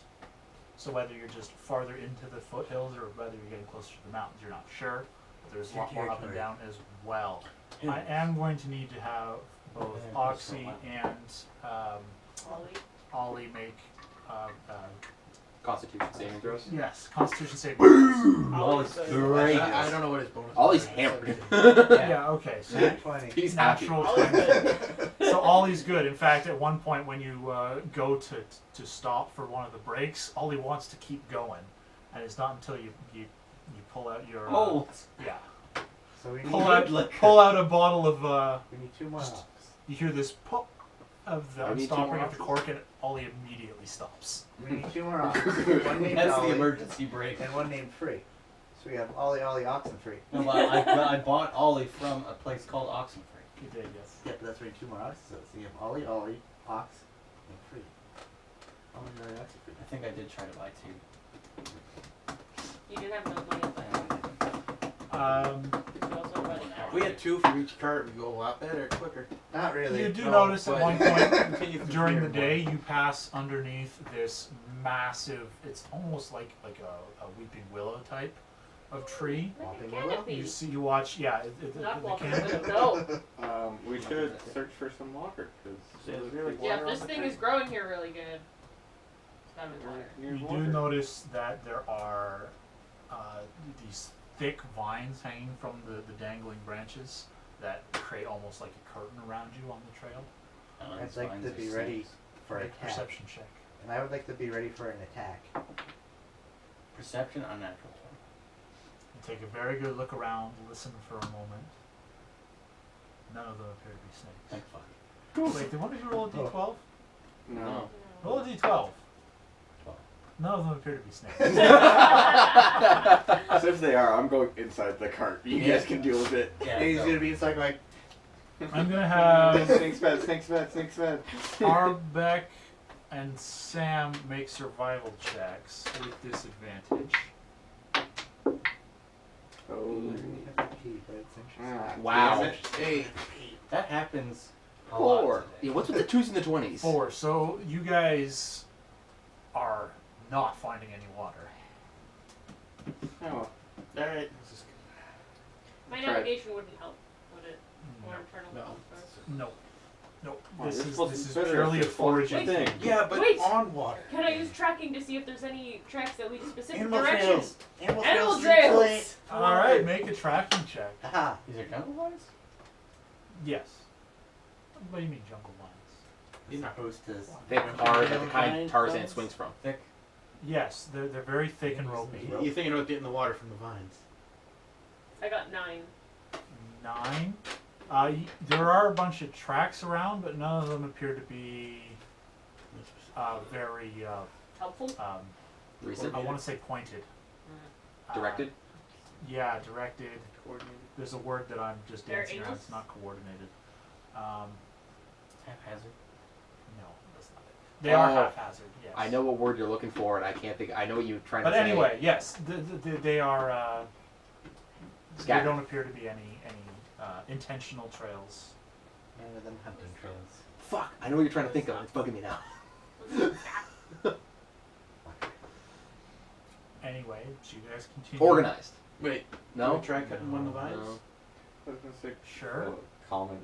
So whether you're just farther into the foothills or whether you're getting closer to the mountains, you're not sure. But there's a lot more up and down as well. I am going to need to have both Yeah, Oxy that's and Ollie. Ollie make Constitution saving throws. yes, Constitution saving throws. Ollie's good. Great. I don't know what his bonus. Ollie's is. hammered. Yeah, okay. So Nat 20. He's happy. natural Ollie's 20. good. So Ollie's good. In fact, at one point when you go to stop for one of the breaks, Ollie wants to keep going, and it's not until you pull out your Oh. yeah So we pull need, out pull out a bottle of we need 2 more Just- ox. you hear this pop of the I need two unstopping more of the cork, and Ollie immediately stops. We need 2 more ox. One named That's the Ollie emergency brake. and one named Free. So we have Ollie, Oxen Free. No, but I bought Ollie from a place called Oxenfree. You did, yes. Yeah, but that's where 2 more oxes. So you have Ollie, Ox, and Free. Ollie, Oxen Free. I think I did try to buy 2. You didn't have enough money to buy it. You also buy an If we had 2 for each cart, we'd go a lot better, quicker. Not really. You do No, notice at but- one point Continue through during here the more. day you pass underneath this massive. It's almost like a weeping willow type of tree. Like a Walking canopy. You watch, yeah. Not the walking canopy. willow, no. We should search for some water because there's really Yeah, water if this on the thing tree. is growing here really good, it's gotta be water. Near You water. do notice that there are these thick vines hanging from the dangling branches that create almost like a curtain around you on the trail. I'd like to be ready for an Make a attack. perception check. And I would like to be ready for an attack. Perception unnatural. You take a very good look around, listen for a moment. None of them appear to be snakes. Thank fuck. Wait, did one of you roll a d12? No. Roll a d12. 12. None of them appear to be snakes. So if they are, I'm going inside the cart. You guys can deal with it. Yeah. And he's so- gonna be inside like, I'm gonna have Snake's bad, snake's bad, snake's bad. Arbeck and Sam make survival checks with disadvantage. Oh. Wow. Hey, That happens a lot 4. today. Yeah, what's with the 2s and the 20s? 4. So you guys are not finding any water. Oh. Alright. My Try it. navigation wouldn't help, would it? Or No. internal No. compass? No. Nope. Wow, This you're is supposed this to is be better purely at a this one foraging thing. thing. Yeah, but Wait. on water. Can I use tracking to see if there's any tracks that lead specific Animal directions? trails. Animal Animal trails. trails. All right, make a tracking check. Aha. These are jungle lines? Yes. What do you mean jungle lines? You're supposed to. Thick, hard, like the kind Tarzan swings from. Thick. Yes, they're very thick and ropey. You're thinking about getting the water from the vines. I got 9. 9. There are a bunch of tracks around, but none of them appear to be very. Helpful? Recent. I want to say pointed. Directed. Yeah, directed. Coordinated. There's a word that I'm just They're dancing around. aimless? It's not coordinated. Haphazard. No, that's not it. They are Oh. haphazard. Yes. I know what word you're looking for, and I can't think. I know what you're trying But to say. anyway, yes, they are. There Scattered. don't appear to be any intentional trails. None of them hunting trails. Fuck! I know what you're trying to think of. It's bugging me now. Anyway, so you guys continue. Organized. Wait, No. can we try cutting one of the vines? No. I was gonna say Sure. common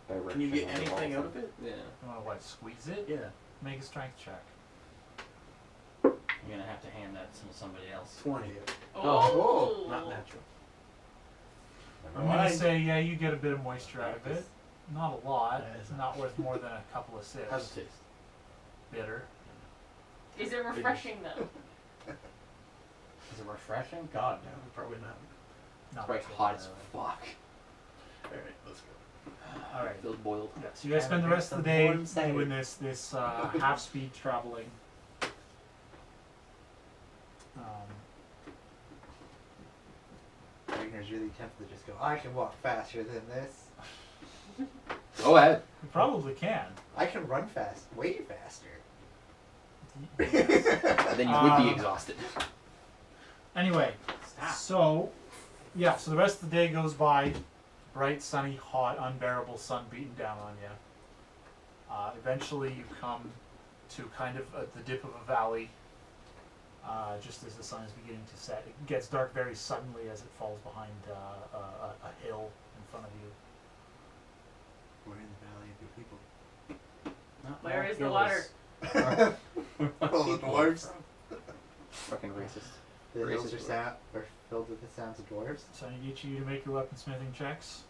direction. Can you get of the anything ball. out of it? Yeah. You want to what? Squeeze it? Yeah. Make a strength check. You're gonna have to hand that to somebody else. 20. Oh. Not natural. I'm gonna say you get a bit of moisture out of it. Not a lot. Yeah, It's not worth more than a couple of sips. How's it taste? Bitter. Is it refreshing though? Is it refreshing? God, no. Probably not. Not It's like hot as fuck. Alright, let's go. All right. Feels boiled. Yeah, so you guys spend the rest of the day doing this half-speed traveling. Wagner's really tempted to just go, I can walk faster than this. Go ahead. You probably can. I can run fast, way faster. And then you would be exhausted. Anyway, so the rest of the day goes by. Bright, sunny, hot, unbearable sun beating down on you. Eventually, you come to kind of the dip of a valley. Just as the sun is beginning to set, it gets dark very suddenly as it falls behind a hill in front of you. We're in the Valley of the People. Not Where all is the hills. water? All the dwarves. Fucking racist. The hills Racist are filled with the sounds of dwarves. So I need you to make your weaponsmithing checks.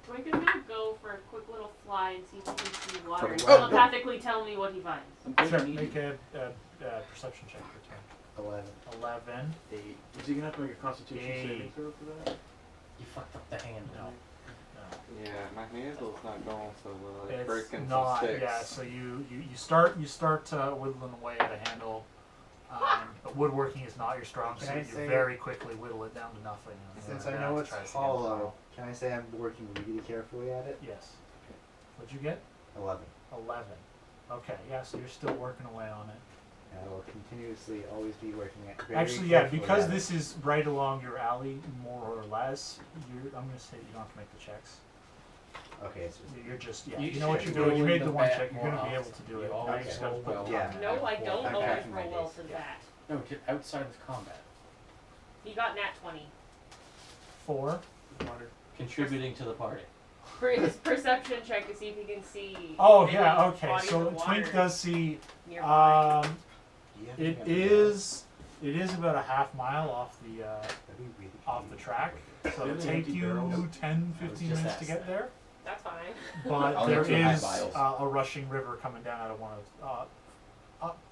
Dwight gonna go for a quick little fly and see if he can see water and Oh. telepathically tell me what he finds. Sure, make a perception check for 11. 11. Is he gonna have to make a constitution saving throw for that? You fucked up the handle. No. Yeah, my handle's not going so well. It's It's breaking not. some sticks. Yeah. So you start whittling away at a handle. But woodworking is not your strong Can suit. I You say- very quickly whittle it down to nothing. and Since then I you know have it's to try to stand hollow, tomorrow. can I say I'm working really carefully at it? Yes. What'd you get? 11. 11. Okay. Yeah. So you're still working away on it. I will continuously always be working at very Actually, yeah, carefully because at it. this is right along your alley, more or less. I'm going to say you don't have to make the checks. Okay, it's just. You're just, yeah. You You know what should you're doing. You roll made in the the one back check. You're more going to be able often. to do You it. Now always you just got to roll put well. Yeah. No, I don't I'm always packing my roll well days, for yeah. that. No, just outside of combat. He got nat 20. 4. Contributing to the party. For his perception check to see if he can see. Oh, any yeah, okay. bodies So of Twink water does see. nearby. Yeah, It is about a half mile off the that'd be really off the cute. track. So it'll Really? take Empty you barrels? 10, I was 15 just minutes to asked get that. there. That's fine. But I'll there get 2 half is vials. a rushing river coming down out of one of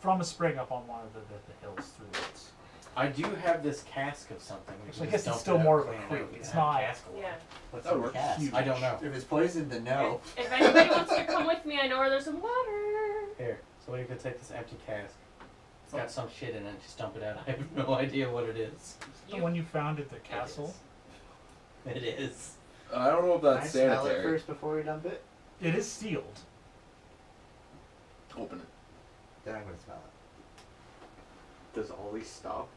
from a spring up on one of the hills through the woods. I do have this cask of something. We Actually, I can guess just it's dump still it more out, of a clean it creek. out. We It's can have not- cask of water. Yeah. What's That would in work. cast? Huge. I don't know. If it's poisoned, then no. If anybody wants to come with me, I know where there's some water. Here, somebody could take this empty cask. It's got some shit in it. Just dump it out. I have no idea what it is. The one you found at the castle. It is. I don't know if Can I that's smell it sanitary. first before we dump it? It is sealed. Open it. Then I'm gonna smell it. Does Ollie stop?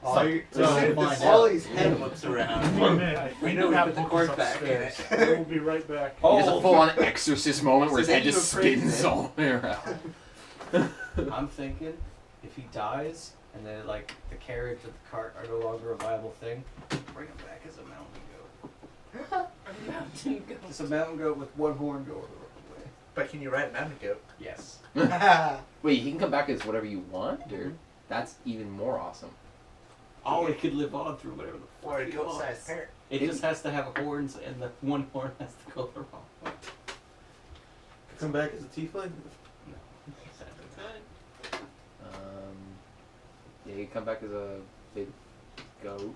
Ollie's head looks Give around. me a minute. I We think know we that put the book cork is back in upstairs. it. We'll be right back. He has a full-on exorcist moment where his So head then just you appraise spins it. all the way around. I'm thinking if he dies and then like the carriage or the cart are no longer a viable thing, bring him back as a mountain goat. Or Mountain goat. It's a mountain goat with one horn door. But can you ride a mountain goat? Yes. Wait, he can come back as whatever you want, or that's even more awesome. Oh, it could live on through whatever the Or a fuck it goat-sized wants. parrot. It just has to have horns, and the one horn has to go the wrong way. Come back as a tiefling? No. Yeah, he can come back as a big goat.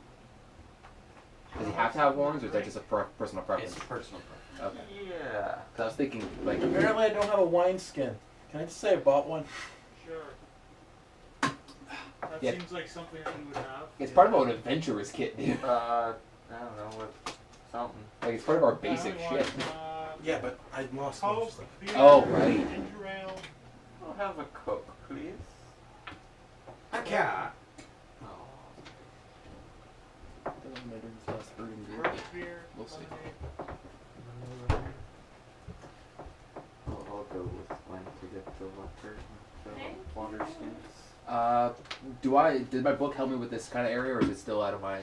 Does he have to have horns, or is that just a personal preference? It's personal preference. Okay. Yeah. 'Cause I was thinking, like, Apparently I don't have a wine skin. Can I just say I bought one? Sure. That Yeah. seems like something that you would have. it's part of an adventurous kit, dude. I don't know what something. Like, it's part of our basic shit. Yeah, but I lost Coke, most of beer, Oh, right. ginger ale. I'll have a Coke, please. I can't. Craft beer. We'll see. lemonade. I'll go with when to get the water skins. Did my book help me with this kind of area, or is it still out of my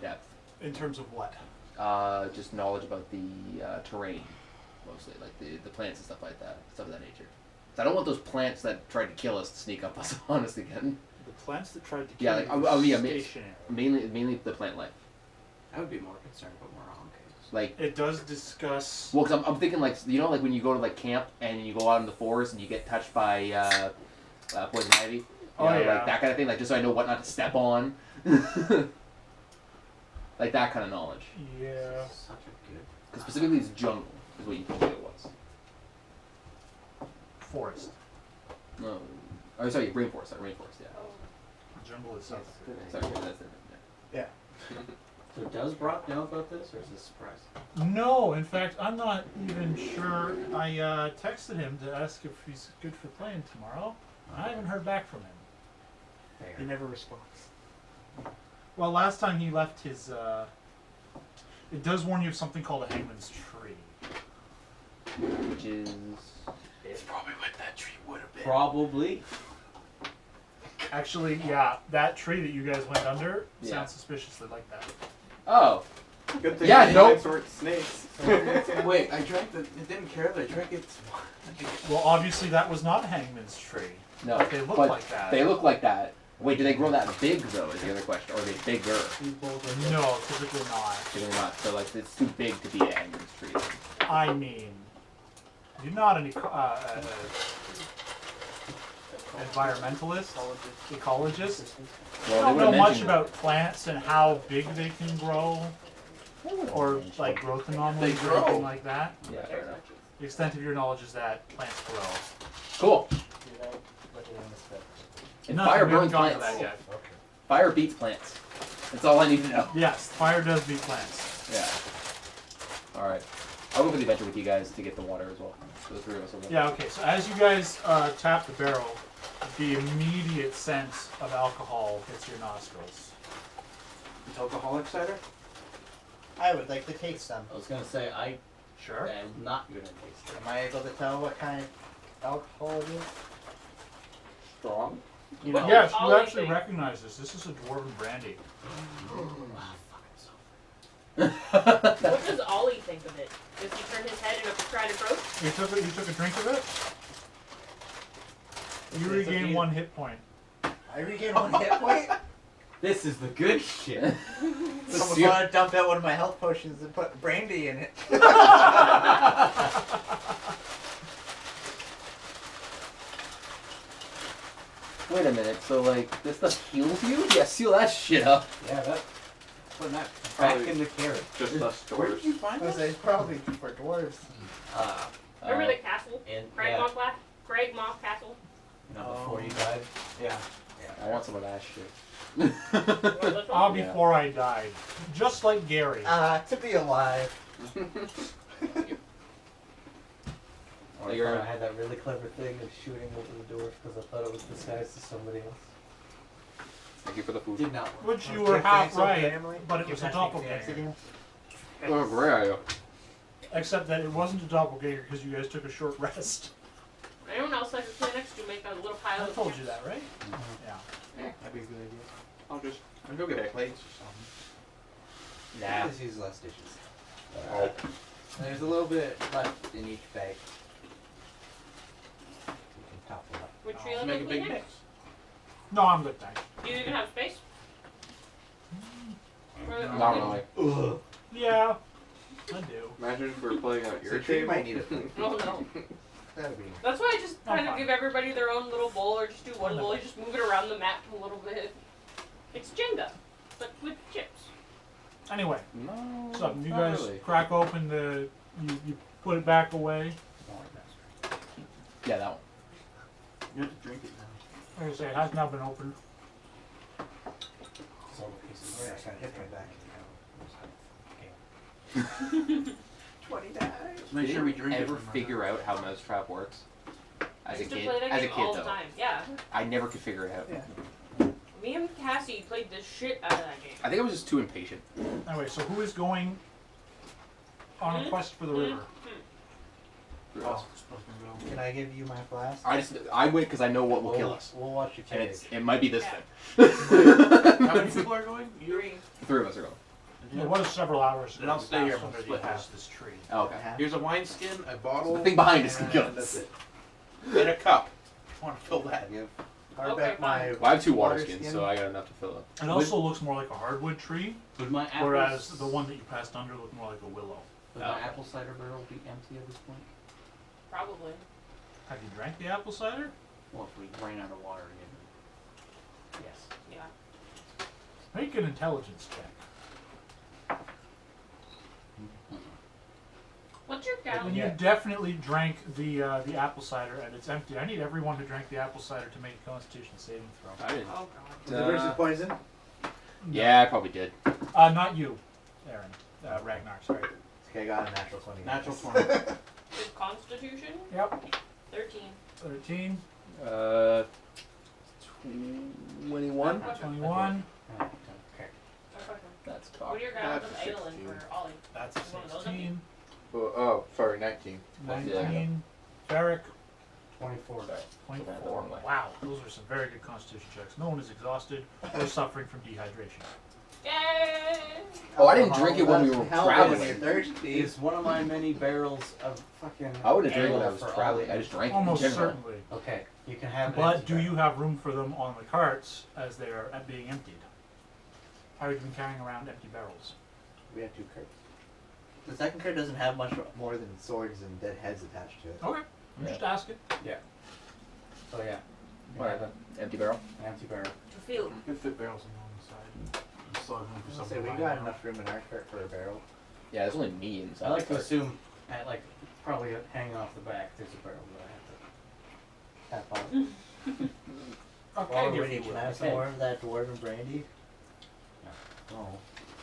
depth? In terms of what? Just knowledge about the terrain, mostly, like the plants and stuff like that, stuff of that nature. So I don't want those plants that tried to kill us to sneak up us on us again. The plants that tried to kill Yeah, like, you yeah, stationary. mainly the plant life. I would be more concerned about Moron caves. Like, It does discuss. well, cause I'm thinking like, you know, like when you go to like camp and you go out in the forest and you get touched by poison ivy. You Oh, know, yeah. like that kind of thing, like just so I know what not to step on. Like that kind of knowledge. Yeah. Such a good. Because specifically it's jungle is what you told me it was. Forest. No. Oh, sorry, rainforest. Sorry, rainforest. Yeah. Jungle itself. Sorry, yeah, that's it. Yeah. So does Brock know about this, or is this a surprise? No, in fact, I'm not even sure. I texted him to ask if he's good for playing tomorrow. I haven't heard back from him. He never responds. Well, last time he left his. It does warn you of something called a hangman's tree. Which is. It's probably what that tree would have been. Probably. Actually, yeah, that tree that you guys went under Yeah. sounds suspiciously like that. Oh. Good thing Yeah, the no. snakes weren't snakes. Wait, I drank the. It didn't care that I drank it. Well, obviously that was not a hangman's tree. No. But they look but like that. They look like that. Wait, do they grow that big though? Is the other question, or are they bigger? No, typically not. Typically not. So like it's too big to be a hangman's tree. I mean, you're not an environmentalist, ecologist. You Well, don't they know would've much mentioned about plants and how big they can grow, or like growth anomalies They or anything grow. like that. Yeah, fair enough. The extent of your knowledge is that plants grow. Cool. And Nothing, fire we haven't burns gone to plants. that yet. Fire beats plants. That's all I need to know. Yes, fire does beat plants. Yeah. All right. I'll go for the adventure with you guys to get the water as well. So the three of us will go. Yeah, okay, so as you guys tap the barrel, the immediate sense of alcohol hits your nostrils. It's alcoholic cider? I would like to taste some. I was gonna say I Sure. am not gonna taste it. Am I able to tell what kind of alcohol it is? Strong. You know, Yes, all you I actually think. recognize this. This is a dwarven brandy. What does Ollie think of it? Does he turn his head in a stride approach? You took a drink of it? You regain 1 hit point. I regain 1 hit point. This is the good shit. Someone want to dump out one of my health potions and put brandy in it. Wait a minute. So like this stuff heals you? Yeah, seal that shit up. Yeah, that. Putting that back Probably- in the carrot. Just us Where doors. did you find I was this? like, probably for dwarves. Remember the castle? In Cragmoth Castle? before you died. Yeah. I want some of that shit. Ah, Yeah. before I died. Just like Gary. To be alive. Or I thought I had that really clever thing of shooting over the door because I thought it was disguised as somebody else. Thank you for the food. Did not work. Which you were half right, but it Keep was a that doppelganger. again. Oh, great. Except that it wasn't a doppelganger because you guys took a short rest. Anyone else like to play next to make a little pile I of told you that, right? Yeah. That'd be a good idea. I'll just I'll go get plates or something. Nah. Just use less dishes. There's a little bit left in each bag. You can top it up. Which tree Let's level make a we big next? mix. No, I'm good, thanks. Do you even have space? Not really. Ugh. Yeah, I do. Imagine if we were playing out your So tree table. might need a plate. Oh no. That'd be. That's why I just I'm kind of fine. give everybody their own little bowl, or just do one I'm bowl. fine. You just move it around the map a little bit. It's Jenga, but with chips. Anyway, No. so you not guys really. crack open the, you put it back away. Yeah, that one. You have to drink it now. Like I say, it has now been opened. Several pieces. Oh, yeah, I kinda hit my back. 29. Let's make sure we drink it. Ever from figure out how Mousetrap works? As a Used to kid, play that as a game kid all the though, time. Yeah. I never could figure it out. Yeah. Me and Cassie played the shit out of that game. I think I was just too impatient. Anyway, so who is going on a quest for the river? Oh, we're supposed to go. Can I give you my flask? I went because I know what will kill We'll- us, We'll watch your and carriage. it might be this Yeah. thing. How many people are going? You? Three. The three of us are going. It was several hours ago. Then I'll we stay passed here and we'll under the split half. across this tree. Oh, okay. Here's a wineskin, a bottle. The thing behind us can and kill us. that's it. And a cup. I want to fill that. Give Okay, Harbeck my. Well, I have two water Water skins, skin. so I got enough to fill up. It also looks more like a hardwood tree, Would my apple, whereas the one that you passed under looked more like a willow. would my apple cider barrel be empty at this point? Probably. Have you drank the apple cider? Well, if we ran out of water again. Yes. Yeah. Make an intelligence check. What's your And gallon? you definitely drank the apple cider, and it's empty. I need everyone who drank the apple cider to make a Constitution saving throw. I didn't. Oh Is it versus poison? Yeah, I probably did. Not you, Aaron. Ragnar, sorry. Okay, I got a natural 20. Natural 20. god. Is Constitution? Yep. 13. 13, 21. 21. Okay. Okay. That's What cock. are your gallons of That's a Adolin 16. for Ollie? That's Is one of those 16, Oh, sorry, 19. 19, Ferric, 24. 24. Wow, those are some very good Constitution checks. No one is exhausted or suffering from dehydration. Yay! Oh, I didn't drink it when we were When you're traveling. thirsty. Is one of my many barrels of fucking. I would have drank when I ale was for traveling. Ollie? I just drank Almost it in general. certainly. Okay, you can have. an But empty do barrel. you have room for them on the carts as they are being emptied? How have you been carrying around empty barrels? We have 2 carts. The second cart doesn't have much more than swords and dead heads attached to it. Okay, I'm just asking. So yeah, Alright, empty barrel. an empty barrel. To feel. You could fit barrels on the side. You still have room for I'll something say we lying got around. enough room in our cart for a barrel. Yeah, there's only me inside. I like the to cart. assume, at like probably hanging off the back, there's a barrel that I have to tap on. Okay, While if we're waiting, you can will. I have some more of that dwarven brandy? Oh.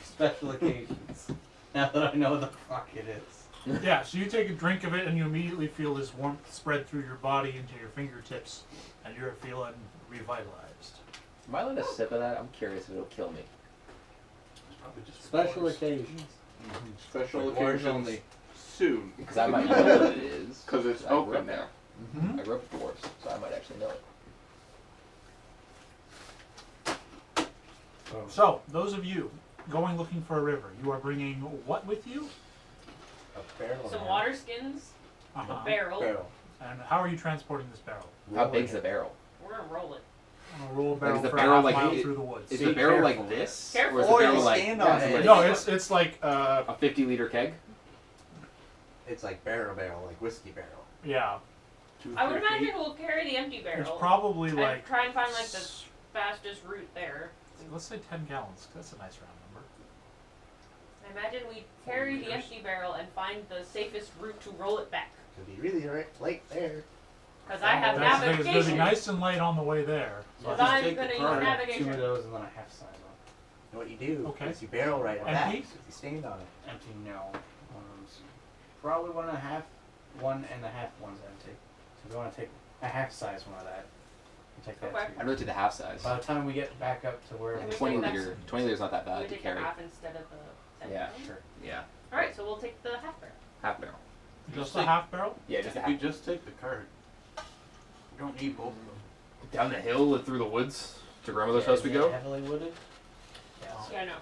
Special occasions. Now that I know what the fuck it is. Yeah, so you take a drink of it and you immediately feel this warmth spread through your body into your fingertips, and you're feeling revitalized. Am I allowed a sip of that? I'm curious if it'll kill me. It's probably just for Special dwarves. occasions. Special For dwarves occasions only. soon. Because I might know what it is. 'Cause it's I grew open up there. now. Mm-hmm. I grew up with dwarves, so I might actually know it. So, those of you going looking for a river, you are bringing what with you? A barrel. Some now. water skins, Uh-huh. a barrel. Barrel. And how are you transporting this barrel? How big's the barrel? We're gonna roll it. I'm gonna roll a barrel is the for barrel a half like mile it- through the woods. Is Be the barrel careful. like this? Careful. Or is the Or barrel you like stand on it. No, it's like a 50-liter keg? It's like barrel, like whiskey barrel. yeah, 2 I would 3 feet. imagine we'll carry the empty it's barrel. probably and like try and find like the fastest route there. let's say 10 gallons. 'Cause that's a nice round number. I imagine we carry the empty barrel and find the safest route to roll it back. Could be really late there. Because I have That's the thing, it's gonna be navigation. nice and light on the way there. Because Just I'm take the gonna use card. Two of navigation. those and then a half size on. And what you do Okay. is you barrel right on Empty? that. So you stand on it. Empty, no. Probably 1.5. 1.5 one's empty. So if you want to take a half size one of that, you take that Okay. too. I'd really do the half size. By the time we get back up to where Can we 20 take that- liter. 20 liter's not that Can we bad to take the carry. half instead of the 10 Yeah. gallon? sure. Yeah. Alright, so we'll take the half barrel. Half barrel. Just take- a half barrel? Yeah, just a We half. just take the cart. We don't need both of them. Down the hill and through the woods to grandmother's Yeah, house is we it go. Heavily wooded? Oh. Yeah, no.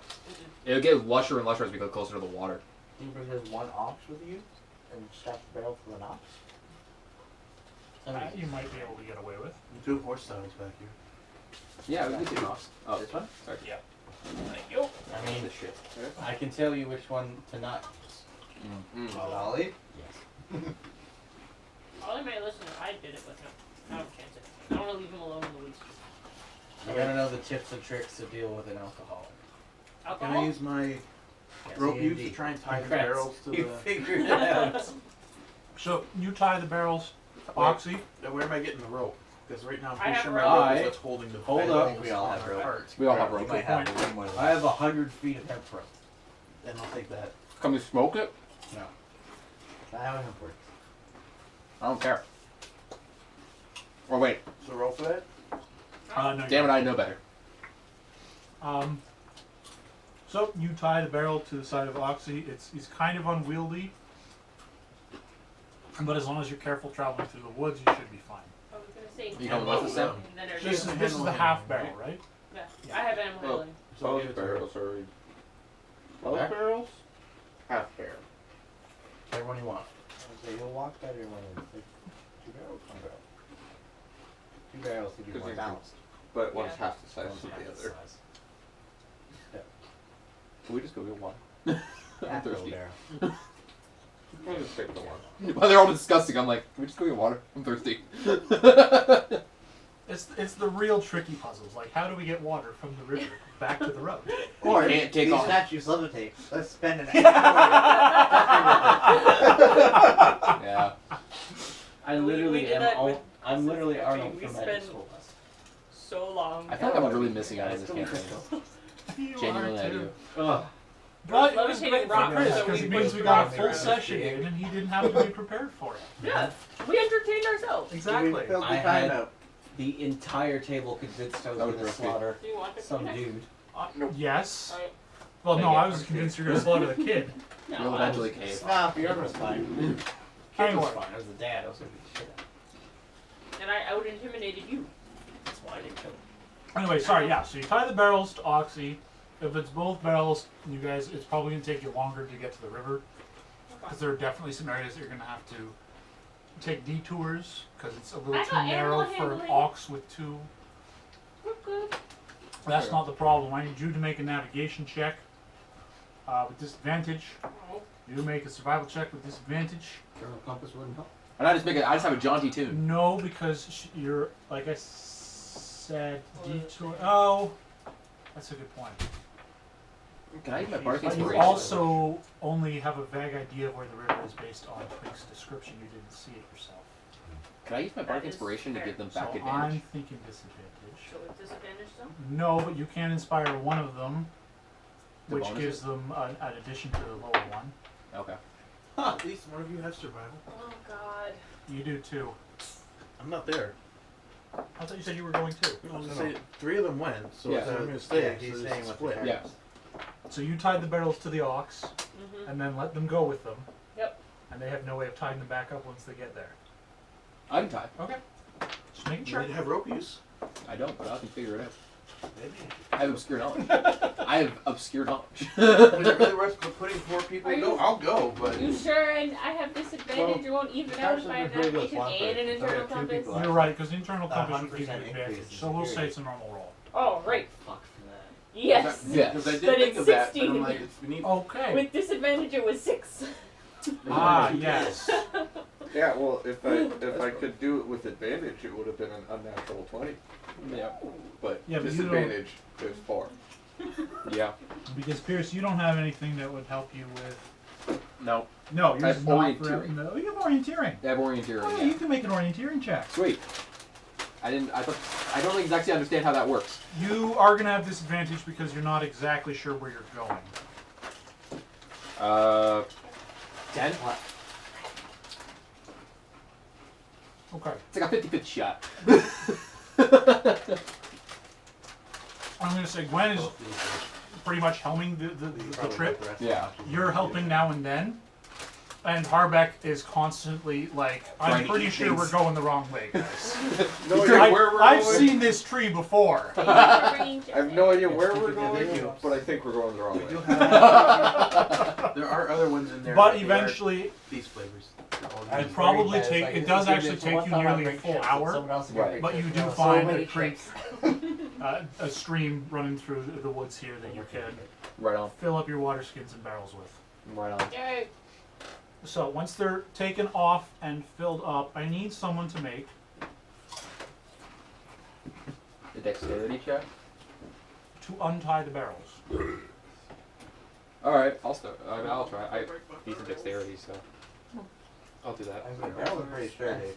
It'll get lusher and lusher as we go closer to the water. Do you bring this one ox with you and strap the barrel to an ox? You might be able to get away with. Two horse saddles back here. Yeah, we could do off. Oh, This one? sorry. Yeah. Thank you. I mean, This shit. I can tell you which one to not use. Ollie? Yes. Ollie might listen if I did it with him. I don't chance it. I don't want to leave him alone in the least. You gotta know the tips and tricks to deal with an alcoholic. Can Alcohol? I use my Yes, rope C&D. use to try and tie the Congrats. barrels to You the... figured it out. So you tie the barrels to Oxy. Now, where am I getting the rope? Because right now I'm I pretty have sure a my rope. rope is what's holding the Hold barrels up. I think we all on have our rope. cart. We all have You rope. might have way more than I have 100 feet of hemp rope. And I'll take that. Come to smoke it? No. That's how hemp works. I don't care. Or wait, So roll for that? No, damn it, I know better. So you tie the barrel to the side of Oxy. It's kind of unwieldy, but as long as you're careful traveling through the woods, you should be fine. I was gonna say. You coming with us, Sam? And then there's This is the half barrel, right? yeah. I have animal Oh. handling. So I'll Both give it to her. barrels are... Both Okay. barrels? Half barrel. Whichever one you want. So you'll walk better when it's like 2 barrels, 1 barrel. 2 barrels to be Good more thing. balanced. But one's Yeah. half the size of the other. Can we just go get one? Half barrel thirsty. barrel. I'll just take the one. Well, they're all disgusting. I'm like, can we just go get water? I'm thirsty. It's the real tricky puzzles. Like, how do we get water from the river back to the road? Or can't take these off. statues levitate. Let's spend an Yeah. I We literally did am. that with I'm literally Sister Arnold Jane. from We medical spent- school. So long. I feel like I'm really missing out on this Still campaign. You Genuinely, are I too. do. Ugh. But it was Levitating great for rock, Chris so because we it means both we got a rocked full around session the in, and he didn't have to be prepared for it. Yeah. We entertained ourselves. Exactly. Filled the I time had- out. The entire table convinced I was That was gonna risky. slaughter Do you want to some connect? dude. Yes. Alright. Well, no, Yeah, I was convinced you were going to slaughter the kid. No, You'll I eventually was- cave. Nah, Bjorn was fine. Kid Anyway. was fine. I was the dad. I was gonna beat the shit out. And I out intimidated you. That's why I didn't kill him. Anyway, sorry, yeah, so you tie the barrels to Oxy. If it's both barrels, you guys, it's probably going to take you longer to get to the river. Because there are definitely some areas that you're going to have to take detours. Because it's a little I too got narrow animal for an handling. ox with 2. We're good. That's not the problem. I need you to make a navigation check with disadvantage. Oh. You make a survival check with disadvantage. Journal compass wouldn't help. And I just have a jaunty tune. No, because you're, like I said, detour. Oh, that's a good point. Can I use my bardic But you inspiration? also only have a vague idea of where the river is based on Twink's description. You didn't see it yourself. Can I use my bardic That is inspiration to fair. give them So back I'm advantage? thinking disadvantage. So with disadvantage though? No, but you can inspire one of them, The which bonuses? gives them an addition to the lower one. Okay. At least one of you has survival. Oh god. You do too. I'm not there. I thought you said you were going too. I was gonna say 3 of them went, so Yeah. I said I'm gonna stay. Yeah, he's so staying it's with split. the Yeah. So you tied the barrels to the ox, Mm-hmm. and then let them go with them. Yep. And they have no way of tying them back up once they get there. I'm tied. Okay. Just making You sure. need to have rope use. I don't, but I can figure it out. Maybe. I have obscure knowledge. I have obscure knowledge. Was it really worth putting 4 people? Are you- No, I'll go, but You sure? And I have disadvantage. Well, you won't even out if I have Starts with navigation one and an person, so we internal have 2 compass. people. You're right, because the internal compass would 100% give you advantage. increase in So we'll say security. it's a normal roll. Oh, right. Fuck for that. Yes. Yes. because I did But think it's of that, but 16. I'm like, we need. Okay. With disadvantage, it was 6. Ah, yes. Yeah, well, if I could do it with advantage, it would have been an unnatural 20. Yeah. But Yeah, but you don't- disadvantage is 4. Yeah. Because Pierce, you don't have anything that would help you with. No. No, I you're have just not for. orienteering. No, you have orienteering. I have orienteering. Oh, yeah, Yeah. you can make an orienteering check. Sweet. I don't exactly understand how that works. You are gonna have disadvantage because you're not exactly sure where you're going. 10? Okay. It's like a 50-50 shot. I'm gonna say Gwen is pretty much helming the trip. Yeah. You're helping now and then. And Harbeck is constantly like, I'm Trying to pretty eat sure things. we're going the wrong way, guys. No idea where we're I've going. seen this tree before. I have no idea where we're Thank going, you. but I think we're going the wrong We do way. have There are other ones in there. But they are eventually, these flavors. I'd probably take. It does actually take you nearly a full hour, Right. but you do So find many a creek, trips. a stream running through the woods here that you can Right on. fill up your water skins and barrels with. Right on. Yay. So once they're taken off and filled up, I need someone to make The dexterity check. to untie the barrels. All right, I'll start. I'll try. I decent dexterity, so I'll do that. I was like, that was pretty sturdy.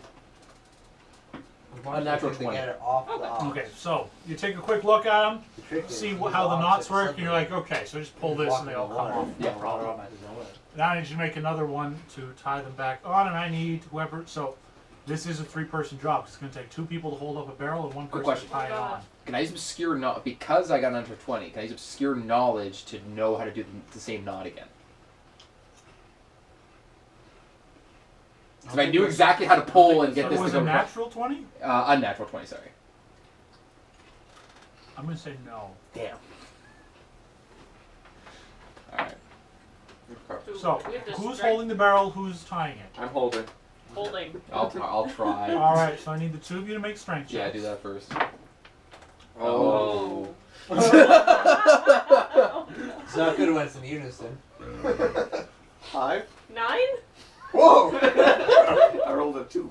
A natural To 20. get it off the Okay. ox. Okay, so you take a quick look at them, The trick is see use how the ox knots as work, and you're something. like, okay, so just pull You this walk and they in all the come water, off. Yeah, No problem. water matches the water. Now I need you to make another one to tie them back on, and I need whoever. So this is a 3-person job. 'Cause it's going to take 2 people to hold up a barrel and 1 Good person question. to tie it Oh my on. God. Can I use obscure knowledge because I got an under 20? Can I use obscure knowledge to know how to do the same knot again? So if I knew exactly how to pull and get So this it was to a go natural 20? unnatural 20. Sorry. I'm going to say no. Damn. All right. Okay. So We have to who's strike- holding the barrel? Who's tying it? I'm holding. Holding. I'll try. All right. So I need the 2 of you to make strength Yeah, checks. do that first. Oh. It's not good when it's in unison. 5. 9? Whoa! I rolled a 2.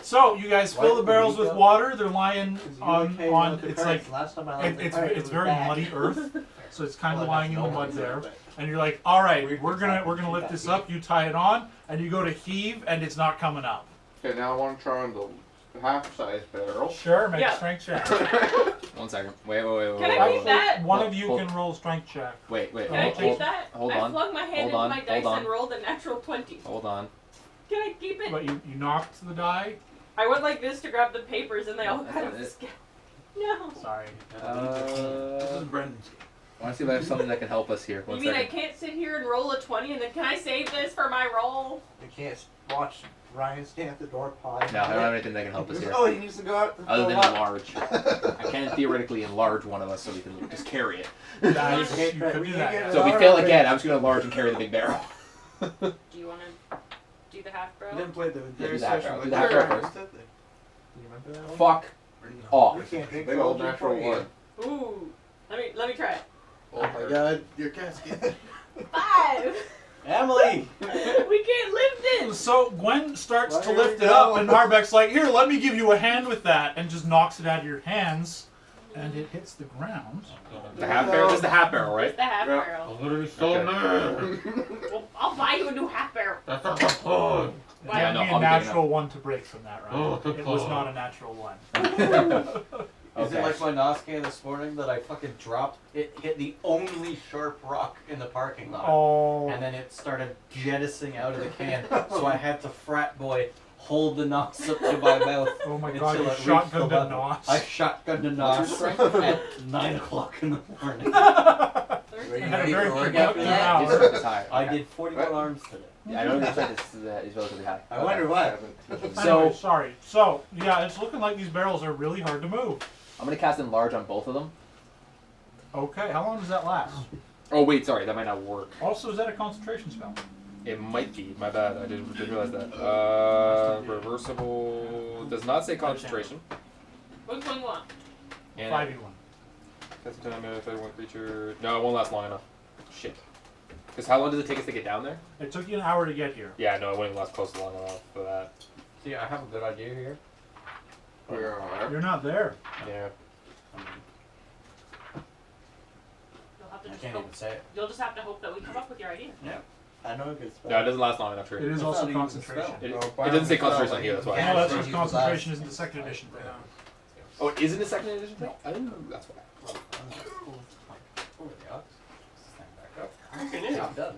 So you guys Why fill the did barrels we with go? water. They're lying You on. came out the It's cards. like Last time I left the it's cart, it it's was very bad. muddy earth. So it's kind of Well, lying in that's the no mud one's there. but- And you're like, all right, Weird we're gonna example, lift that this either. up. You tie it on, and you go to heave, and it's not coming up. Okay, now I want to try on the half-size barrel. Sure, make Yeah. a strength check. 1 second. Wait. Can I keep that? One of you Hold- can roll strength check. Wait. Can I keep that? hold I on. flung my hand Hold into on, my hold dice on. and rolled a natural 20. Hold on. Can I keep it? But you knocked the die. I went like this to grab the papers and they all That's kind not of it. escaped. No. Sorry. This is Brendan's. I want to see if I have something that can help us here. You 1 mean I second. can't sit here and roll a 20 and then can I save this for my roll? You can't watch Ryan stand at the door pie. No, I don't have anything that can help us here. Oh, he needs to go out. Other go than up. enlarge. I can theoretically enlarge one of us so we can just carry it. Nice. Okay, You could we do can that. get yeah. it. So if we Alright, fail okay. again, I'm just going to enlarge and carry the big barrel. Do you want to do the half We barrel? didn't play the do very the half session. barrel. Do Like the half that. barrel first. Instead, they- You remember that one? Fuck or no. off. You can't drink Big old Folgers natural before you- 1. Ooh. Let me try it. Oh my god, your casket. 5. Emily! We can't lift it. So Gwen starts Where to are lift we it up, going? and Harbeck's like, "Here, let me give you a hand with that," and just knocks it out of your hands, and it hits the ground. The half barrel? This is the half barrel, It's right? the half Yeah. barrel. gonna be so Okay. mad. Well, I'll buy you a new half barrel. That's not my phone. It Yeah, had no, to be I'll a be big natural one to break from that, right? Oh, good It was call. not a natural one. Is Okay. it like my Noscan this morning that I fucking dropped? It hit the only sharp rock in the parking lot. Oh. And then it started jettisoning out of the can. So I had to frat boy hold the nos up to my mouth. Oh my until god, you it reached shotgunned the a level. nos. I shotgunned a nos at 9 o'clock in the morning. Were you I had a ready very for work productive after that? hour. His strength is high. I Okay. did 41 arms today. Yeah, I know your strength is relatively high. I wonder why. So- Anyway, sorry. So, yeah, it's looking like these barrels are really hard to move. I'm going to cast enlarge on both of them. Okay, how long does that last? Oh, wait, sorry. That might not work. Also, is that a concentration spell? It might be. My bad. I didn't realize that. Reversible. Does not say concentration. Which one you want? And 5v1. Cast a time if I one creature. No, it won't last long enough. Shit. Because how long does it take us to get down there? It took you an hour to get here. Yeah, no, it wouldn't last close to long enough for that. See, I have a good idea here. We're alright. You're not there. Yeah. You'll have to I just can't hope. even say it. You'll just have to hope that we come up with your idea. I know a good spell. No, it doesn't last long enough. It True. is That's also not even a concentration. spell. It doesn't say concentration on here. That's why. Yeah. No, that's Use just the concentration last- isn't the second edition thing. Oh, it isn't a second edition thing? I didn't know that's why. Over the ox. Stand back up. It is. Job done.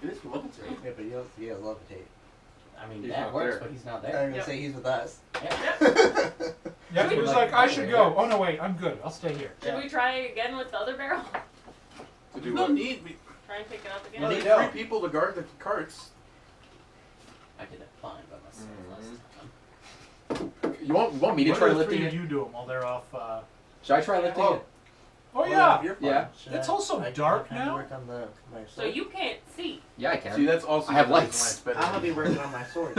It is momentum. Yeah, but he has levitate. I mean, He's that not works, there. but he's not I'm there. gonna Yep. say he's with us. Yep. Yeah, he was like, I should go. Oh no, wait, I'm good. I'll stay here. Should we try again with the other barrel? To do You what? don't need me. Try and pick it up You again? need No. 3 people to guard the carts. I did it fine by myself Mhm. last time. You want me to What try are the lifting three it? of you doing while they're off? Should I try lifting Oh. it? Oh yeah. You're fine. Yeah. Should It's I- also dark can I now. Work on my So sword? you can't see. Yeah, I can. See, that's also I have the reason lights. why it's better I'm gonna than be you. working on my sword.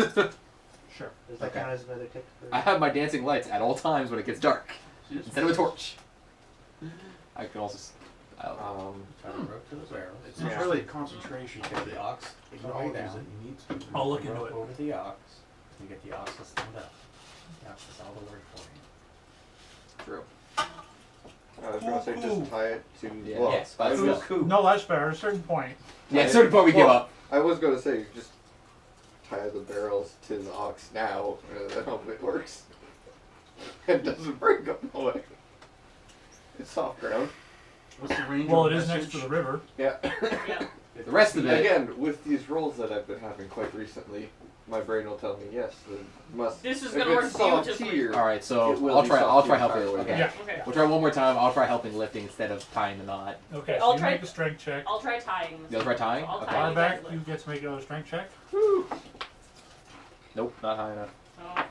Sure. Does that Okay. count as another tip? I have my dancing lights at all times when it gets dark, See, it's- instead of a torch. I can also. Try to rope to the barrels. It's Yeah. really concentration. You get the ox Acknowledges way down. that you need to. I'll look into rope it. over the ox. You get the ox to stand up. The ox is all the word for you. True. I was gonna say Ooh. just tie it to. Yeah. Well, Yes, by the I was- wheel. No, that's fair. At a certain point. Yeah, at a certain point we give up. I was gonna say just tie the barrels to the ox now. I hope it works. It doesn't break up the way. It's soft ground. What's the range? Well, of it is next message? to the river. Yeah. Yeah. The rest of it. Again, with these rolls that I've been having quite recently, my brain will tell me yes. The must. This is if gonna it's work soft beautifully. here, All right, so it will I'll be try. soft I'll try the entire helping. way Okay. down. Yeah. Okay. We'll try one more time. I'll try helping lifting instead of tying the knot. Okay. I'll So you try- make a strength check. I'll try tying this. You'll try tying? I'll Okay. tie you guys Barback, you lift. get to make another strength check. Nope, not high enough. Oh.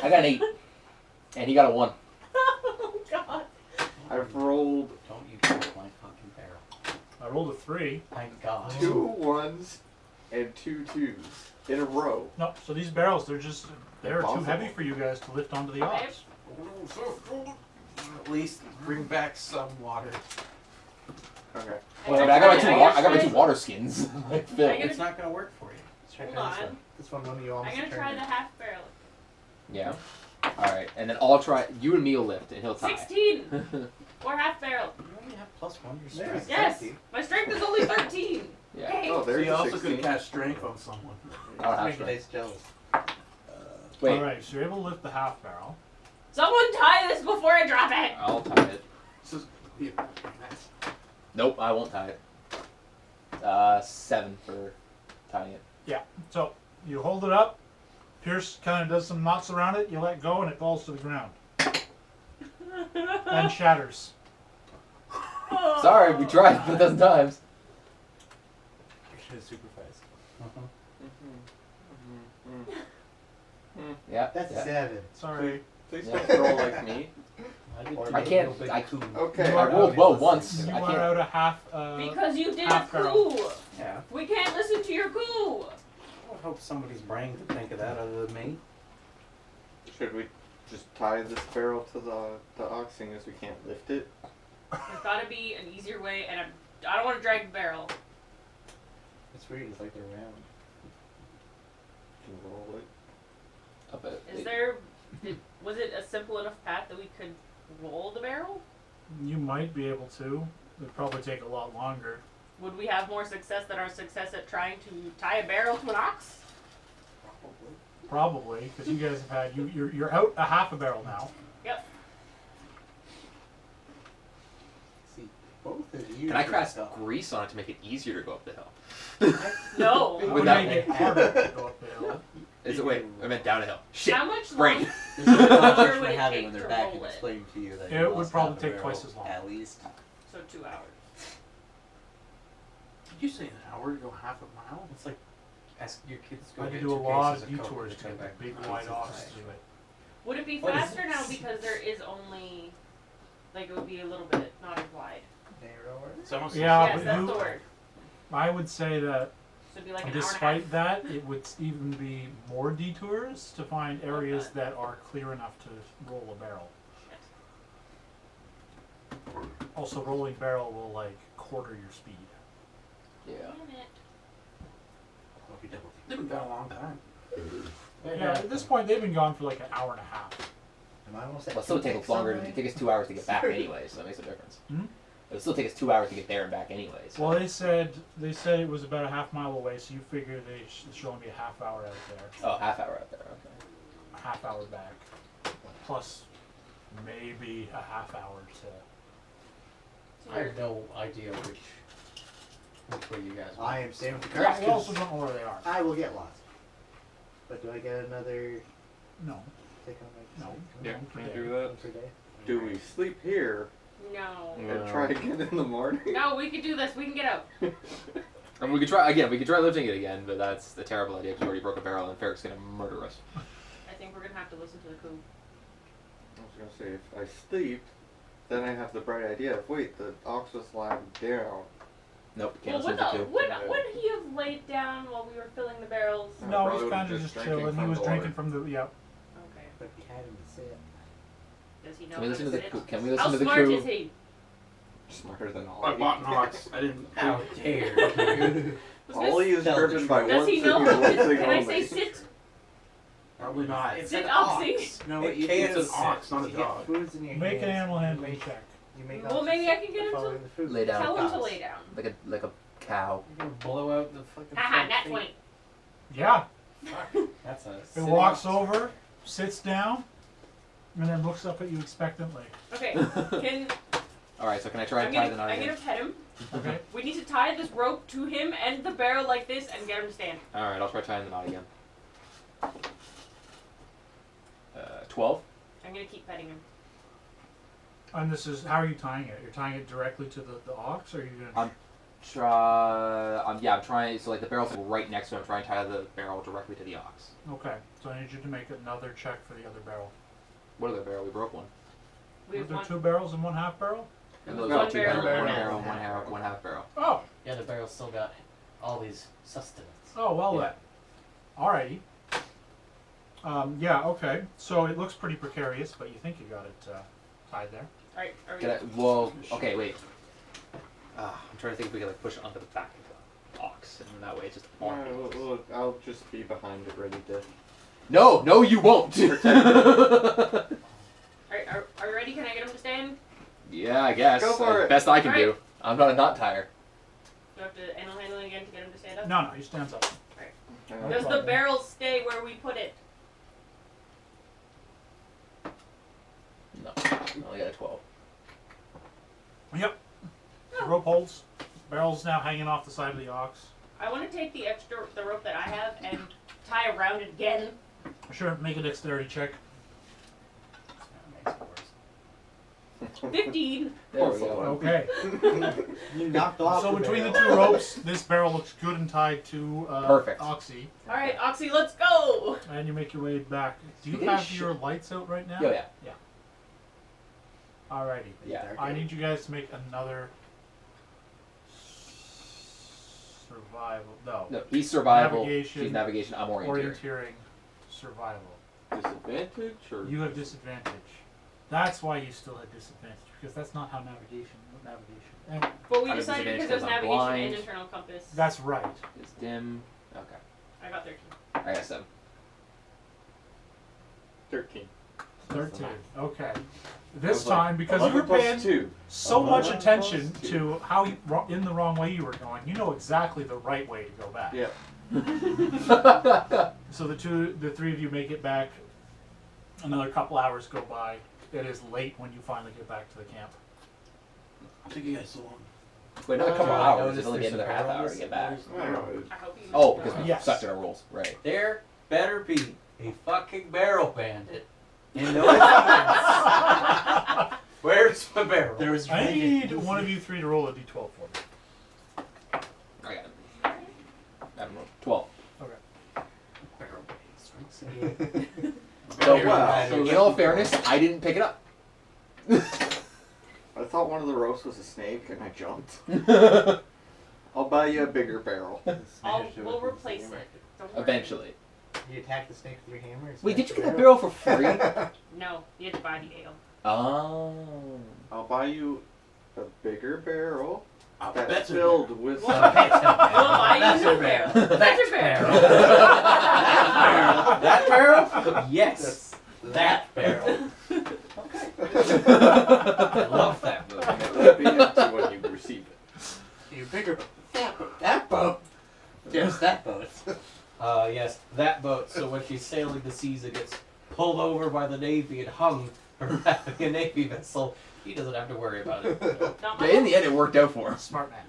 I got an 8, and he got a 1. Oh god. I've rolled Don't you touch my fucking barrel. I rolled a 3. Thank God. 2 1s and 2 2s in a row. No, so these barrels, they're just too Impossible. heavy for you guys to lift onto the Okay. ox. At least bring back some water. Okay. Well, I got my 2 water skins. Like, Phil. I It's not gonna work for you. Let's try Hold trying this on. one. This one you I'm almost gonna try turned the it. half barrel. Yeah. All right, and then I'll try. You and me will lift, and he'll tie. 16 or half barrel. You only have +1 to There. strength. Yes. 17. My strength is only 13. Yeah. Hey. Oh, So there's you a also 16. could cast strength on someone. I'll have Make to. Dice jealous. Wait, Alright, so you're able to lift the half barrel. Someone tie this before I drop it. I'll tie it. This is here. Nice. Nope, I won't tie it. 7 for tying it. So you hold it up. Pierce kind of does some knots around it. You let go, and it falls to the ground and shatters. Sorry, we tried a dozen times. Actually, super fast. Yeah. That's yeah. a 7. Sorry. Please Yeah. don't roll like me. I, did Or too. I can't- Real big I- coup. Okay. You I are rolled out. well once. You I are can't. out a half. Because you did a half barrel. coup. Yeah. We can't listen to your coup. I would hope somebody's brain could think of that other than me. Should we just tie this barrel to the ox, seeing as we can't lift it? There's gotta be an easier way, and I don't want to drag the barrel. It's weird. It's like they're round. Can roll it. I bet. Is there? Was it a simple enough path that we could roll the barrel? You might be able to. It'd probably take a lot longer. Would we have more success than our success at trying to tie a barrel to an ox? Probably, because you guys have had you're out a half a barrel now. Yep. See, both of you. Can I did cast stuff. grease on it to make it easier to go up the hill? No. It Would would that- make it harder to go up the hill. Is it? Wait, I meant down a hill. Shit. How much Brain. longer? This is the How conversation long would we're it having take when they're to back roll and it? explaining to you that It you would lost probably half a take barrel twice as long. At least. So 2 hours. Did you say an hour to go half a mile? It's like ask your kids to I go had get to do a 2 lot cases of Coke detours and to come get back the big with white pieces of ox ice. to do it. Would it be What is faster now this? because there is only, like it would be a little bit not as wide? Narrower. It's almost Yeah, yes, but that's you- the word. I would say that So it'd be like an hour despite and a half. that, it would even be more detours to find areas Okay. that are clear enough to roll a barrel. Also, rolling barrel will like quarter your speed. Yeah. Damn it. They've been gone a long time. Yeah, at this point they've been gone for like an hour and a half. Am I almost at Well, it'll still two take ticks us longer. on It'll my- take us 2 hours to get back anyway, so that makes a difference. Hmm? It'll still take us 2 hours to get there and back anyway. So. Well, they said it was about a half mile away, so you figure they should only be a half hour out there, Oh, half hour out there. Okay. a half hour back, plus maybe a half hour to. I have no idea which way you guys I am staying with the Yeah, cards. we also don't know where they are. I will get lost. But do I get another No. tick on my No. Yeah, no, can you today. do that? one per day? Do we sleep here No. and try again in the morning? No, we could do this. We can get out. And we could try again. We could try lifting it again, but that's the terrible idea because we already broke a barrel and Ferrick's gonna murder us. I think we're gonna have to listen to the coup. I was gonna say if I sleep then I have the bright idea of, wait, the ox was lying down. Nope. Well, Can't listen to two. would he have laid down while we were filling the barrels? Yeah, No, probably he's would've kind of just just drinking chilling. He from was the drinking water. from the Okay. But you had him to sit. Does he know Can we how listen to to the sit? coup? Can we listen How to the smart coup? is he? Smarter than all I of bought you. an ox. I didn't. How dare you? Was Ollie this- is Tell the driven by truth. Does one he thing know? and one thing Can I only. say sit? Probably not. It's Sit an oxy. ox. No, It what you can do It's an ox, not a you dog. get foods in your Make an hands, animal you handling make- check. You make Well, ox maybe I can get him to following the food. Lay down. tell him to Cows. lay down. Like a cow. You're gonna blow out the fucking. Haha, front nat feet. 20. Yeah. That's a. It sitting walks ox. over, sits down, and then looks up at you expectantly. Okay, can All right. So can I try I'm and tie the gonna knot I'm again? gonna pet him. Okay. We need to tie this rope to him and the barrel like this and get him to stand. All right. I'll try tying the knot again. 12. I'm gonna keep petting him. And this is, how are you tying it? You're tying it directly to the ox, or are you gonna? I'm trying. So like the barrel's like right next to him. I'm trying to tie the barrel directly to the ox. Okay. So I need you to make another check for the other barrel. What other barrel? We broke one. We Were have there one. 2 barrels and 1 half barrel? And those One are two barrel, barrels. one One half. barrel, one half barrel. Oh. Yeah, the barrel still got all these sustenance. Oh, well Yeah. then. Alrighty. Yeah, okay. So it looks pretty precarious, but you think you got it tied there. Alright, are we Can I, well, okay, wait. I'm trying to think if we can like push it onto the back of the ox, and that way it's just on. Alright, well, I'll just be behind it, ready to. No, you won't. are you ready? Can I get him to stand? Yeah, I guess. Go for it. Best I can Alright. do. I'm not a knot tire. Do I have to animal handling again to get him to stand up? No, he stands up. Uh, Does the problem. barrel stay where we put it? No, I only got a 12. Yep. The rope holds. Barrel's now hanging off the side of the ox. I want to take the rope that I have and tie around it again. Sure, make a dexterity check. That makes it worse. 15. There we Close go. one. Okay. You knocked off. So the between the barrel. 2 ropes, this barrel looks good and tied to Perfect. Oxy. Alright, Oxy, let's go! And you make your way back. Do you You didn't have sh- your lights out right now? Oh, yeah. Alrighty. Yeah. I need you guys to make another survival. No. No, he's survival. Navigation. She's navigation. I'm orienteering. Orienteering survival. Disadvantage or? You have disadvantage. That's why you still had disadvantage, because that's not how navigation. And But we I have decided disadvantage because there's 'cause I'm navigation blind. and internal compass. that's right. It's dim. Okay. I got 13. I got 7. 13. 13. Okay. This was like, time, because you were 11 plus paying 2. so much 11 attention plus to how in the wrong way you were going, you know exactly the right way to go back. Yeah. So the 3 of you make it back. Another couple hours go by. It is late when you finally get back to the camp. I think you guys so long. Wait, another couple I hours. noticed It'll only be there's another a half barrel hour to this- get back. I don't know. I hope you Oh, because we Yes. sucked at our rules. Right. There better be a fucking barrel bandit in those woods. Where's the barrel? There was. I need one of you 3 to roll a d12 for me. I got it. I don't know. 12. barrel bandit strikes again. So, wow. so in all fairness, I didn't pick it up. I thought one of the ropes was a snake and I jumped. I'll buy you a bigger barrel. We'll replace it. Don't worry. Eventually. You attack the snake with 3 hammers. Wait, did you get that barrel for free? No, you have to buy the ale. Oh. I'll buy you a bigger barrel I'll that's bet you. filled with. We'll buy you That's a your new barrel. barrel. That's your barrel. That barrel? Yes. That barrel. I love that movie. And it will be empty when you receive it. You bigger. That boat. Yes, that boat. Yes, that boat. So when she's sailing the seas, it gets pulled over by the Navy and hung for having a Navy vessel. He doesn't have to worry about it. Not Yeah, my in the end, it worked out for him. Smart man.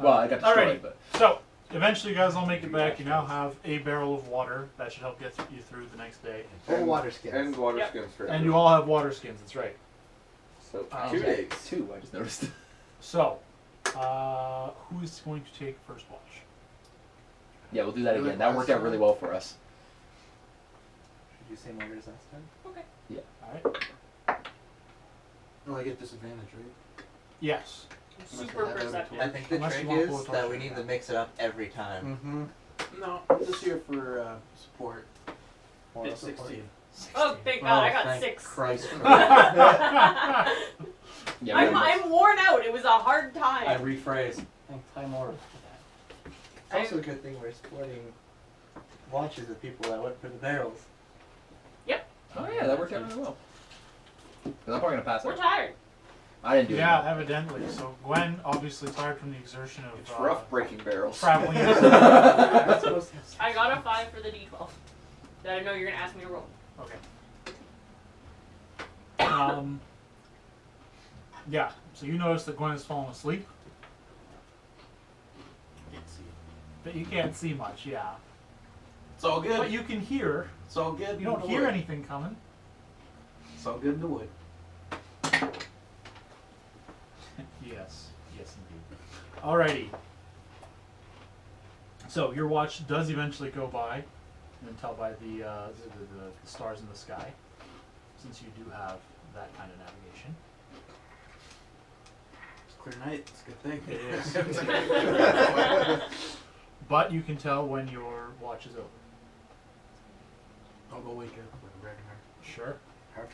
Well, I got destroyed, Alrighty. but. So, eventually you guys all make it back. You now have a barrel of water. That should help get you through the next day. Full water skins. And water Yep. skins for And you all have water skins, that's right. So Oh, 2 okay. days. 2, I just noticed. So, who is going to take first watch? Yeah, we'll do that again. That worked out really well for us. Did you say murders last time? Alright. Oh, I get disadvantage, right? Yes. Super Unless I have perceptive. I think the Unless trick you want is full that we torture. need to mix it up every time. Mm-hmm. No, I'm just here for support. Moral It's support. 16. Oh, thank God, I got thank 6. Christ. Yeah, I'm worn out. It was a hard time. I rephrase. Thank Time Lord. It's also a good thing we're splitting launches of people that went for the barrels. Oh yeah, that worked out really well. 'Cause I'm probably gonna pass We're out. tired. I didn't do Yeah, it. evidently. So Gwen, obviously tired from the exertion of It's rough breaking barrels. traveling. I got a 5 for the D12. That I know you're gonna ask me to roll. Okay. Yeah. So you notice that Gwen has fallen asleep, Can't see. but you can't see much. Yeah. It's all good. But you can hear. It's all good. You don't in the hear wood. anything coming. It's all good in the wood. Yes. Yes, indeed. Alrighty. So your watch does eventually go by. You can tell by the stars in the sky, since you do have that kind of navigation. It's a clear night. It's a good thing. It is. But you can tell when your watch is over. I'll go wake up with Ragnar. Sure. Perfect.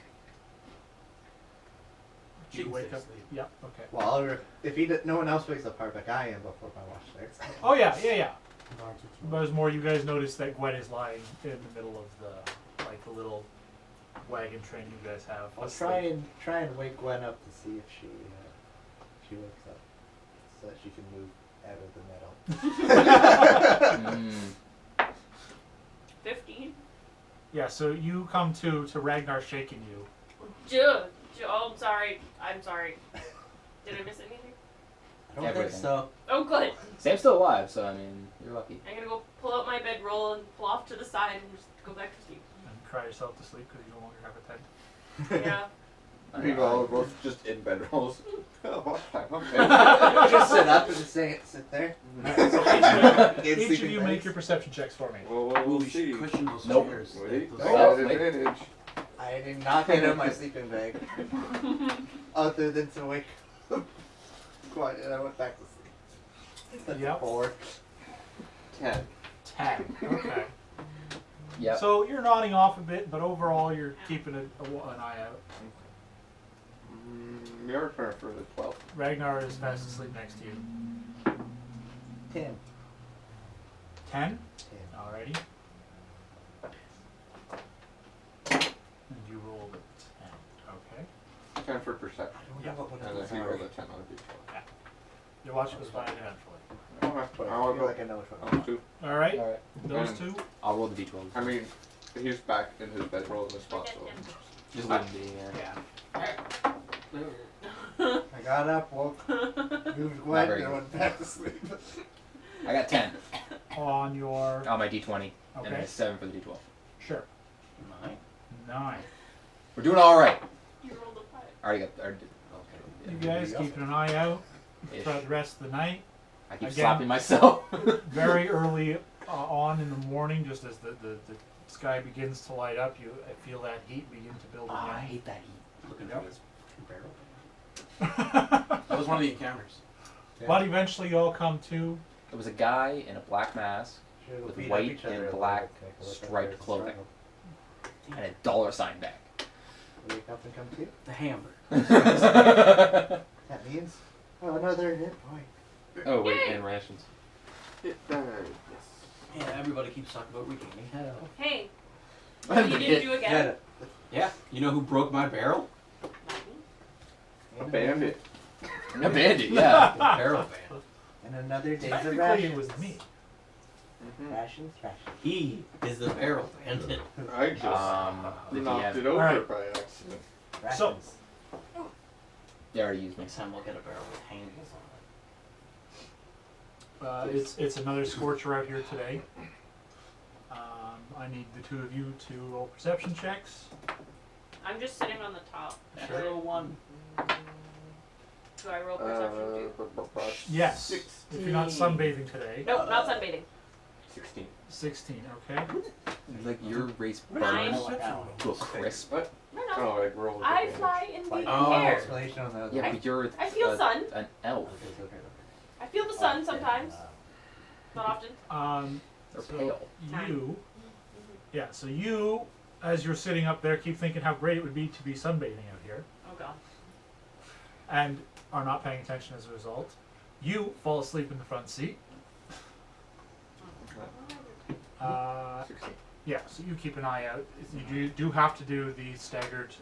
You She wake stays up. asleep. Yep. Okay. Well, if no one else wakes up Harbeck, I am before my watch starts. Oh yeah. But it's more you guys notice that Gwen is lying in the middle of the little wagon train you guys have. I'll asleep. try and wake Gwen up to see if she wakes up, so that she can move out of the meadow. 15. Yeah. So you come to Ragnar shaking you. Oh, I'm sorry. Did I miss anything? I don't think Everything. so. Oh, good. Sam's still alive, so I mean, you're lucky. I'm gonna go pull out my bedroll and pull off to the side and just go back to sleep. And cry yourself to sleep because you no longer have a tent. Yeah. Meanwhile, we're both just in bedrolls. Oh, what time? Okay. Just sit up and just sit there. Each of you make your perception checks for me. Well, Ooh, we'll we see. should cushion those Nope. chairs. Wait, Those- I Oh, got wait. advantage. I did not get out of my sleeping bag, other than to wake up quiet, and I went back to sleep. That's Yep. 4. 10. 10. Okay. Yep. So you're nodding off a bit, but overall you're keeping an eye out. Your turn for the 12. Ragnar is fast asleep next to you. 10. 10? Alrighty. And you rolled a 10. Okay. 10 for perception. I don't know what And it then he is. rolled a 10 on a d12. Your watch goes by eventually. Okay. But I I'll feel go. like I know which one. I'll do. Alright. All right. Those And- two. I'll roll the d12. I mean, he's back in his bedroll in the spot, so. Just leave him be. Yeah. I got up, woke, moved Gwen, very and good. went back to sleep. I got 10 On your. on my d20, and then Okay. a 7 for the d12. Sure. 9. We're doing all right. You rolled a 5. I already got. Okay. You guys keeping an eye out Ish. throughout the rest of the night. I keep Again. slapping myself. Very early on in the morning, just as the sky begins to light up, you feel that heat begin to build I again. hate that heat. Looking Yep. for this barrel. That was one of the encounters. But eventually you all come to. There was a guy in a black mask Should With beat up white each other and a little black bit, take a look at striped their clothing. struggle. and a $sign back. Wake up and come to. The hammer. That means, oh, another hit point. Oh wait, Yay! and rations. It died. Yes. Yeah, everybody keeps talking about regaining health. Hey. You didn't do again? Get it. Yeah, you know who broke my barrel? A bandit. A bandit, yeah. The barrel band. And another day's of Technically rations. it was me. Rations, rations. He is the barrel bandit. I just The knocked DM. it over Alright. by accident. Rations. They already used me. Next time we'll get a barrel with handles on It's another scorcher out here today. I need the two of you to roll perception checks. I'm just sitting on the top. it. Barrel 1. Do I roll perception too? Yes. If you're not sunbathing today. Nope, not sunbathing. 16. 16. Okay. Like your race Nine. burns to a crisp. What? No, no. Oh, like roll. with I advantage. fly in the Oh, air. explanation on the other Yeah, one. but you're I feel sun. an elf. I feel the sun sometimes. Not often. Or So pale. you, yeah. So you, as you're sitting up there, keep thinking how great it would be to be sunbathing out here, Oh god. and are not paying attention as a result. You fall asleep in the front seat. 16. Yeah. So you keep an eye out. You do have to do the staggered.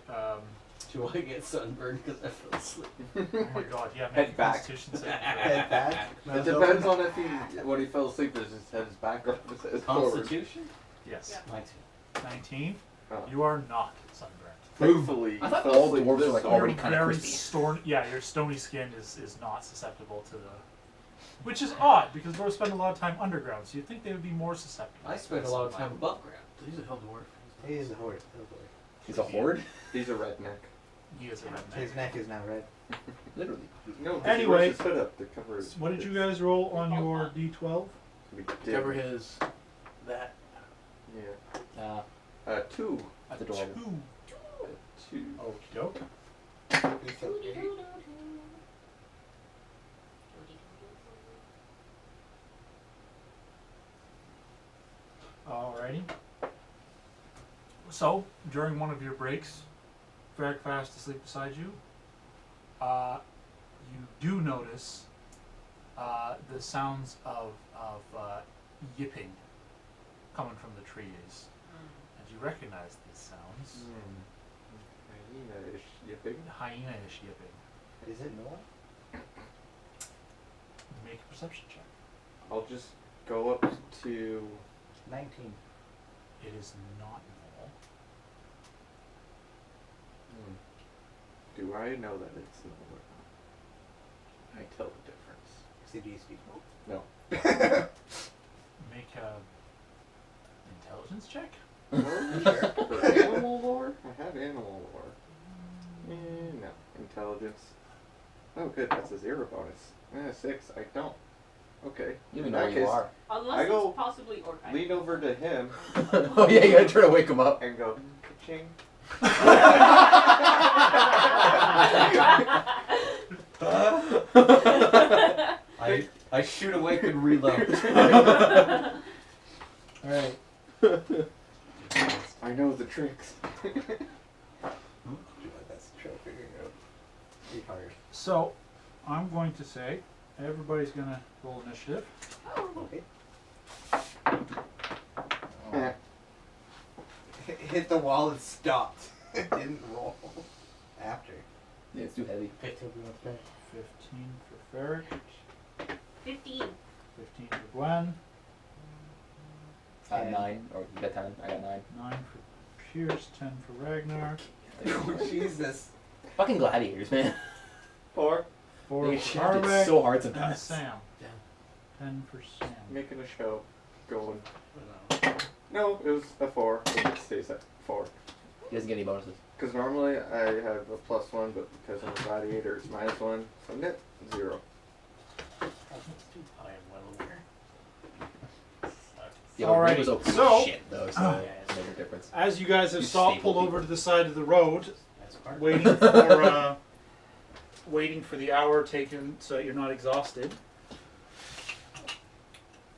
Do I get sunburned because I fell asleep? Oh my god! Yeah. Make Head a back. Constitution saving throw. Head back. It Mouth depends open. on if he, when he fell asleep, is his head's back or if his head's forward. Constitution? Yes. Yeah. 19. 19. Oh. You are not sunburned. Thankfully, I thought he fell all asleep dwarves this were, like, time. already Your kinda very crispy. yeah, your stony skin is not susceptible to the, which is odd because dwarves spend a lot of time underground, so you'd think they would be more susceptible. I spent a lot of time above ground. He's a hell dwarf. He is a horde. He's a horde? He's a redneck. He is a redneck. His neck is now red. Literally. No, 'cause Anyway. he wears his hood up to cover. So what did you guys roll on your D12? We Cover did. his that. Yeah. 2. That's adorable. 2. 2. Okie doke. He's so great. Alrighty. So, during one of your breaks, very fast asleep beside you, you do notice the sounds of yipping coming from the trees. And you recognize these sounds. Hyena-ish yipping. Hyena-ish yipping. Is it Noah? Make a perception check. I'll just go up to. 19. It is not normal. Do I know that it's Noah? I tell the difference. So do you speak No. Make a intelligence check. For animal lore? I have animal lore. No. Intelligence. Oh, good. That's a 0 bonus. 6. I don't. Okay. You In don't know that where you case, are. Unless I go it's possibly Orcai. lean over to him Oh yeah, you gotta try to wake him up. and go, ka-ching. I shoot awake and reload. Alright. I know the tricks. Do my best to try figuring out. Be hard. So, I'm going to say, everybody's gonna roll initiative. Okay. Hit the wall and stopped. It didn't roll. After. Yeah, it's too heavy. 15 minutes 15 for Ferric, 15. 15 for Gwen, 9. Or you got 10. I got 9. 9 for Pierce, 10 for Ragnar, Oh, Jesus. Fucking gladiators, man. 4. 4 They for shafted Harwick, so hard and sometimes. Sam. Yeah. 10 for Sam. Making a show. Going. No, it was a 4. It stays at 4. He doesn't get any bonuses. Because normally I have a +1, but because I'm a gladiator, it's -1. So net 0. I am well aware. Yeah, Alrighty, Ray was open so- shit though, so it's a major difference. As you guys have You stopped, staple pulled people. over to the side of the road, That's hard. waiting for the hour taken so that you're not exhausted.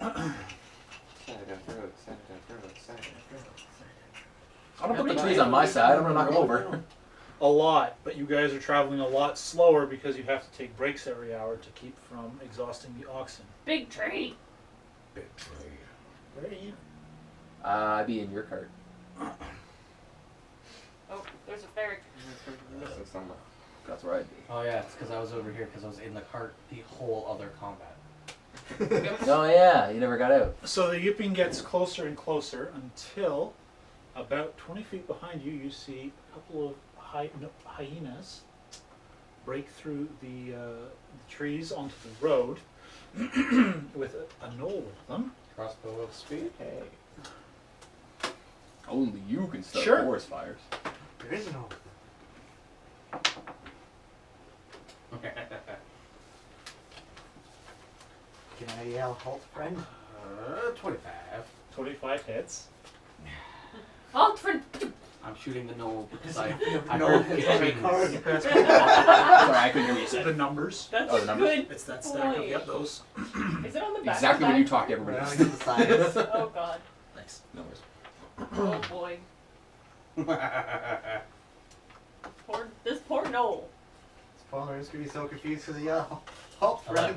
Side of road, side of road, side of road. I don't put the trees on my side, I'm gonna knock them over. A lot, but you guys are traveling a lot slower because you have to take breaks every hour to keep from exhausting the oxen. Big tree. I'd be in your cart. Oh, there's a ferret. Missing somewhere. That's where I'd be. Oh yeah, it's because I was over here because I was in the cart the whole other combat. Oh yeah, you never got out. So the yipping gets closer and closer until about 20 feet behind you, you see a couple of hyenas break through the trees onto the road with a knoll with them. Crossbow of speed. Hey. Only you can start Sure. forest fires. There is no. Can I yell, halt, friend? 25. 25 hits. Oh, for I'm shooting the knoll because I no heard hits on the pitchings. card. Sorry, I couldn't hear what you The said. numbers. that's Oh, a the numbers? good. It's that stack of Boy. yep, those. Is it on the back? Exactly or when you side? talk, everybody. Rounding to the sides. Oh god. Thanks. No worries. Oh boy. This poor Noel. Spoiler is gonna be so confused because of yellow. Oh, run.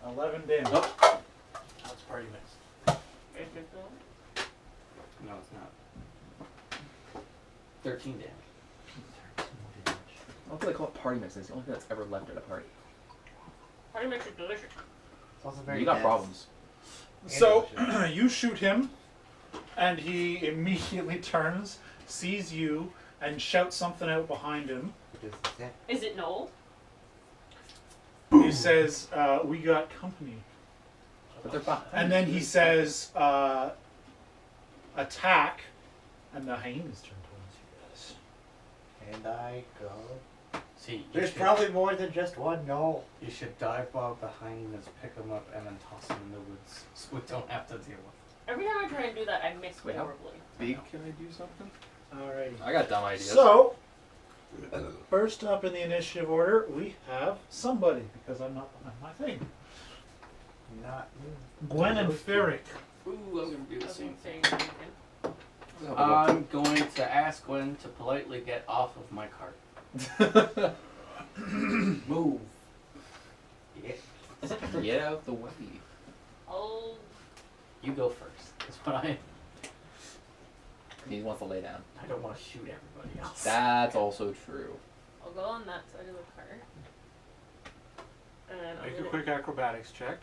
11 damage. Oh. That's party mix. No, it's not. 13 damage. I don't feel like call it party mix. It's the only thing that's ever left at a party. Party mix is delicious. It's also very You got dense. problems. So you shoot him, and he immediately turns, sees you, and shouts something out behind him. Which is sick. Is it Noel? He says, "We got company," But they're fine. and then he says, "Attack," and the hyenas turn towards you guys. And I go. See, you There's should, probably more than just one no. you should dive bomb the hyenas, pick them up, and then toss them in the woods so we don't have to deal with Every time I try and do that, I miss Wait, how- horribly. Big, can I do something? Alrighty. I got dumb ideas. So, first up in the initiative order, we have somebody, because I'm not behind my thing. Not you. Gwen and Ferric. Ooh, I'm going to do the I was same gonna thing. say anything. I'm going to ask Gwen to politely get off of my cart. Move. Yeah. Get out the way. Oh, You go first. That's what He wants to lay down. I don't want to shoot everybody else. That's also true. I'll go on that side of the cart. And then Make I'm a quick acrobatics check.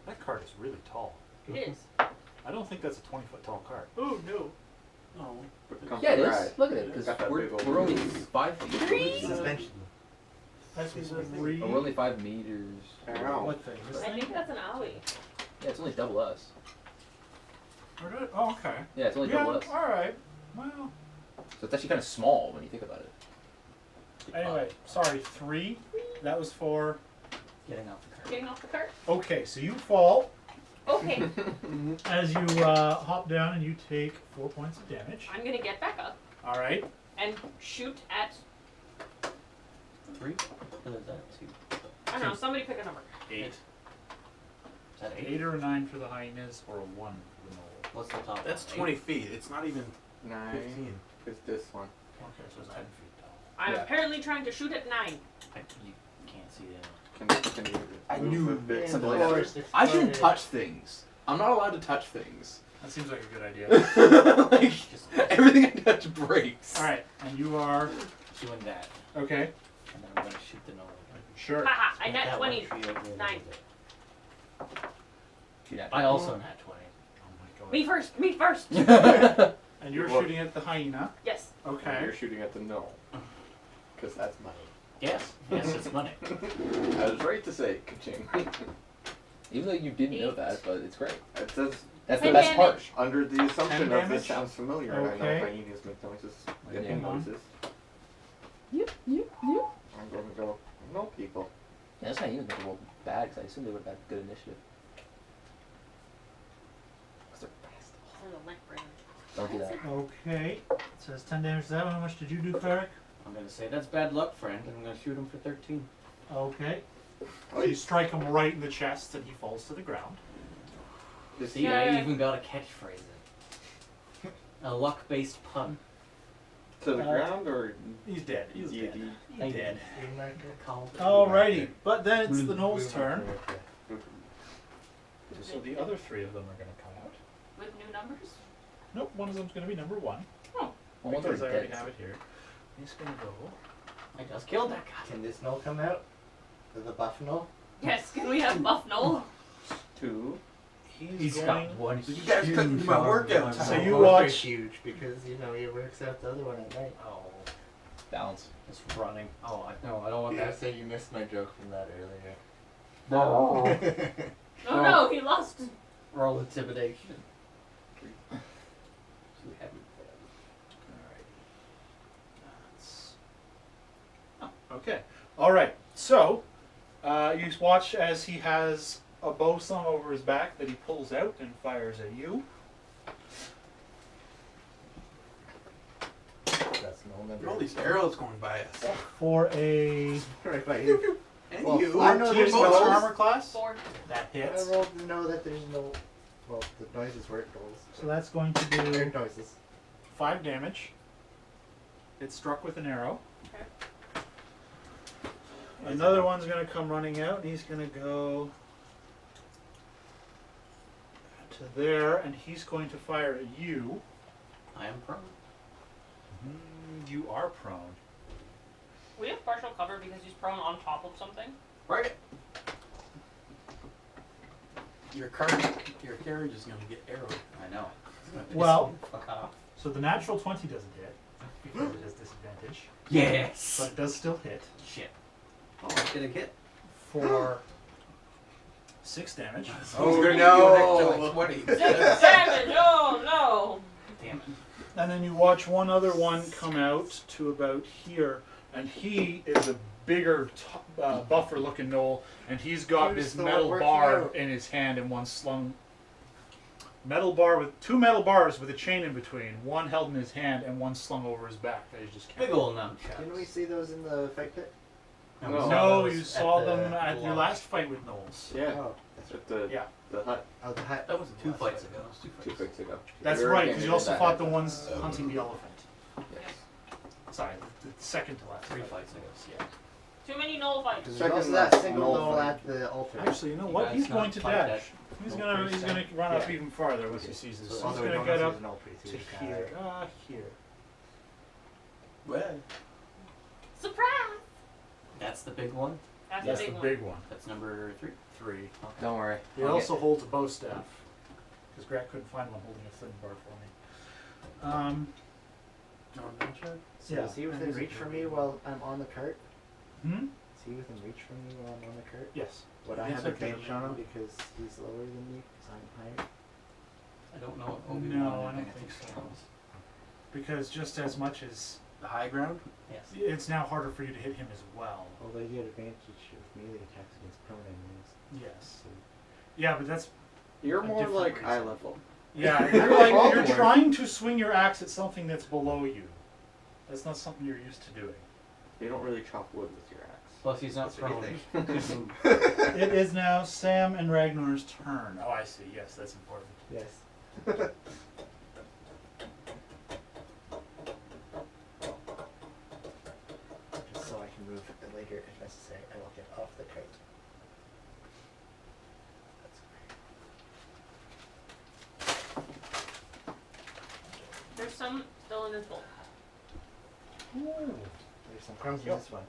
That cart is really tall. It is. I don't think that's a 20-foot tall cart. Oh no. No. Yeah, it is. Right. Look at it, because Got that we're, big old- we're only 5 feet. Three? Suspension. That's Oh, we're only 5 meters. Ow. What thing? This I thing? think that's an alley. Yeah, it's only double us. Oh, okay. Yeah, it's only Yeah, double us. alright. Well, So it's actually kind of small when you think about it. anyway, sorry, 3. That was for... Getting off the cart. Getting off the cart. Okay, so you fall Okay. as you hop down and you take 4 points of damage. I'm gonna get back up Alright. and shoot at. 3? Or is that 2? I don't know. Somebody pick a number. 8. Is that 8? 8 or a 9 for the hyenas, or a 1 for the knoll. What's the top That's one? 20 feet. It's not even 9 15. is this one. Okay, so it's 10 feet tall. I'm Yeah. apparently trying to shoot at 9. You can't see that. Can you I move knew a bit? Something like that. Forest I shouldn't exploded. touch things. I'm not allowed to touch things. That seems like a good idea. Like, Just everything I touch breaks. Alright, and you are... doing that. Okay, And then I'm going to shoot the knoll again. sure. Haha, I Make net that one 20. tree over a little 9. bit. Shoot at I also net 20. Oh my Me first. Me first. it. And you're What? shooting at the hyena. Yes. Okay. You're shooting at the no. Because that's money. Yes. Yes, it's money. I was right to say ka-ching. Even though you didn't know 8. that, but it's great. It says That's the 10 best part. damage. under the assumption 10 of damage? this sounds familiar. And I Okay. know hyenas make noises. Yeah. Yipping noises. Yep, yep, yep. I'm going to go, no people. Yeah, that's not even think well bad, because I assume they would have had good initiative. 'Cause they're fast. Oh, the neck burn. Don't do that. Okay. It says 10 damage to that one. How much did you do, Ferric? I'm going to say that's bad luck, friend, and I'm going to shoot him for 13. Okay. So you strike him right in the chest and he falls to the ground. See, Yeah. I even got a catchphrase in. A luck-based pun. To the ground or He's dead. He's dead. ED? He's dead. Called. Alrighty. But then it's the Knoll's turn. So the other 3 of them are going to come out. With new numbers? Nope, one of them's going to be number 1. Well, one's Because I already already dead. have it here. He's going to go. I just killed that guy. Can this no come out? Is the buff no? Yes. Can we have Buff Noel? 2. He's going. got one. You guys cut into my workout time. So you Both are watch- huge because you know he works out the other one at night. Oh, Balance. it's running. Oh, I don't want Yeah, that. so you missed my joke from that earlier. No. Oh no, he lost. Roll intimidation. So we haven't. Okay. All right. So you watch as he has a bow slung over his back that he pulls out and fires at you. That's no Look at all number. these arrows going by us. For a Right by you. And Well, you. I know Team there's spells no. armor class. 4. That I hits. rolled to know that there's no. Well, the noises weren't rolls. So that's going to do Weird noises. 5 damage. It's struck with an arrow. Okay. Another one's going to come running out, and he's going to go to there, and he's going to fire at you. I am prone. You are prone. We have partial cover because he's prone on top of something. Right. Your carriage is gonna get arrowed. I know. It's gonna piss Well- me the fuck off. So the natural 20 doesn't hit because it has disadvantage, Yes. but it does still hit Shit. Oh, I get a hit. for 6 damage. Oh no. no! 20. 6 damage! Oh no! Damn it. And then you watch one other one come out to about here, and he is a bigger, buffer-looking gnoll, and he's got Who's this the one metal working bar out? in his hand and one slung. Metal bar with 2 metal bars with a chain in between, one held in his hand and one slung over his back that he's just Big carrying. ol' nunchucks. Didn't we see those in the fight pit? we No. saw No, those you at saw the them at your launch. last fight with gnolls. Yeah. Oh, At the Yeah. the hut oh, the hut. That was 2 fights ago. 2 fights ago. That's We were right, getting because you into also that fought the hut. ones hunting the elephant. Yes. Sorry, the second to last. 3 fights ago. Yeah. Too many null fights. Because Second there's also that last single null knoll fight. at the altar. Actually, you know You what? guys He's not going to fight dash. that He's null gonna priest run Yeah. up even farther once he sees this. So So he's although we gonna don't get know up if he's an old priest, to he's kinda here. like- Here. Well, Surprise! That's the big one. That's That's the the big big one. That's number 3. 3. Don't worry. He I'll also holds a bow staff. Because Grat couldn't find one holding a flint bar for me. no nunchuck. So Yeah. is he within reach for me while I'm on the cart? Hmm? Is he within reach for me while I'm on the cart? Yes. Would I Yes, have I can advantage on him remember. because he's lower than me because I'm higher? I don't know what No, Obi-Wan I don't advantage think so. counts. Because just as much as The high ground. Yes. it's now harder for you to hit him as well. Although you get advantage with melee attacks against prone enemies. Yes. Yeah, but that's You're A more different like reason. eye level. yeah. You're like you're Probably. trying to swing your axe at something that's below you. That's not something you're used to doing. You don't really chop wood with your axe. Plus, he's not That's what you prone. It is now Sam and Ragnar's turn. Oh, I see. Yes, that's important. Yes. Just so I can move it later if necessary. I will get off the cart. That's There's some still in his bowl. Ooh. There's some crumbs in Yep. this one.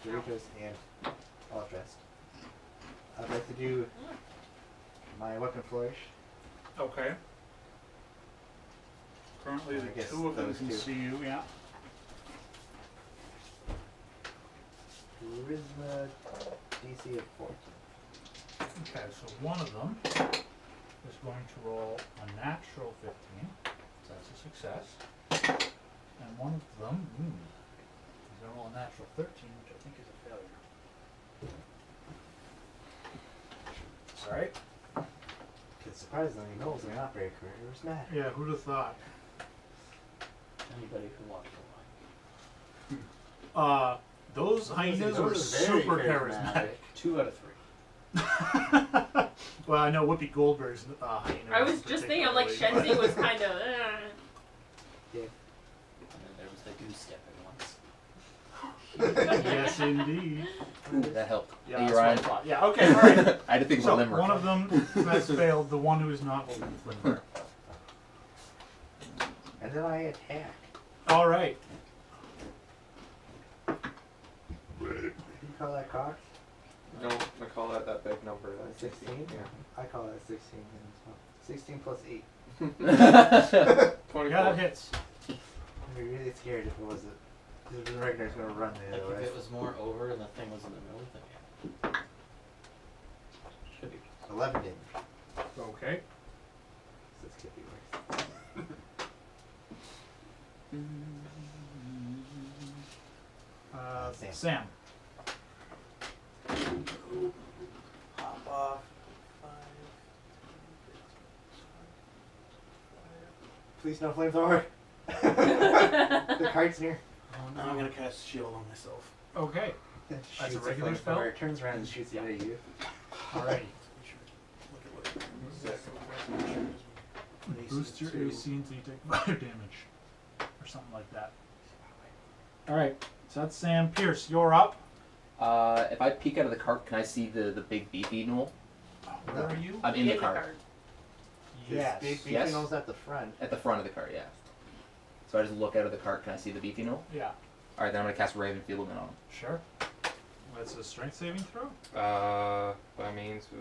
Doritos and all dressed. I'd like to do my weapon flourish. Okay. Currently, I the guess 2 of them those can two. see you. Yeah. Charisma DC of 14. Okay, so one of them is going to roll a natural 15. So that's a success. And one of them is going to roll a natural 13, which I think is a failure. Sorry. Because surprisingly, Knowles are not very charismatic. Yeah, who'd have thought? Anybody who walks the line. Those hyenas those were are very super charismatic. charismatic. 2 out of 3. Well, I know Whoopi Goldberg's hyena. I was just thinking, I'm like, particularly, Shenzi was kind of. Yeah. And then there was the goose stepping once. but- Yes, indeed. Ooh, that helped. Yeah, Hey, that's what I Ryan. thought. Yeah, okay, all right. I had to think So of a limerick. one of them has failed. The one who is not holding the flint bar. And then I attack. All right. You call that cocked? No, I call that big number. That's 16? Yeah. I call that 16. And it's not- 16 plus 8. 24. Yeah, that hits. I'd be really scared if it wasn't. If the Ragnar's gonna run the Like other if way. it was more over and the thing was in the middle, then yeah. Should be. 11 damage. Okay. So this could be worse. Sam. Hop off. Please no flamethrower. The cart's near. Oh, now I'm gonna cast shield on myself. Okay. Shoots a regular flamethrower, spell? It turns around and shoots it at you. Alrighty. Look at what Boost your AC until you take 5 damage. Or something like that. Alright, so that's Sam. Pierce, you're up. If I peek out of the cart, can I see the big beefy knoll? Where are you? I'm in the cart. Yes. Big beefy Yes. knoll's at the front. At the front of the cart, yeah. So I just look out of the cart. Can I see the beefy knoll? Yeah. Alright, then I'm gonna cast Raven Feeblement on him. Sure. That's a strength saving throw? By means of.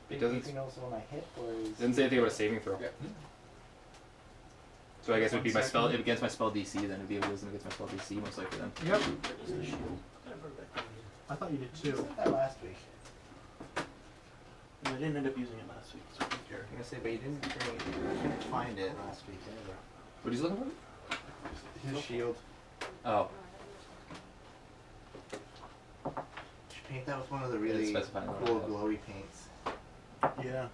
Big It doesn't. beefy knoll's the one I hit, or is Didn't say anything about a saving throw. Yeah. So I guess it would be my spell. Second. Against Against my spell DC, then it'd be a wisdom against my spell DC, most likely then. Yep. Where's the shield? I thought you did You too. said that last week. I didn't end up using it last week, so I don't care. I'm gonna say, but you didn't you couldn't find it last week either. What are you looking for? His shield. Oh, You should paint that with one of the Didn't really specify what cool it was. glowy paints. Yeah.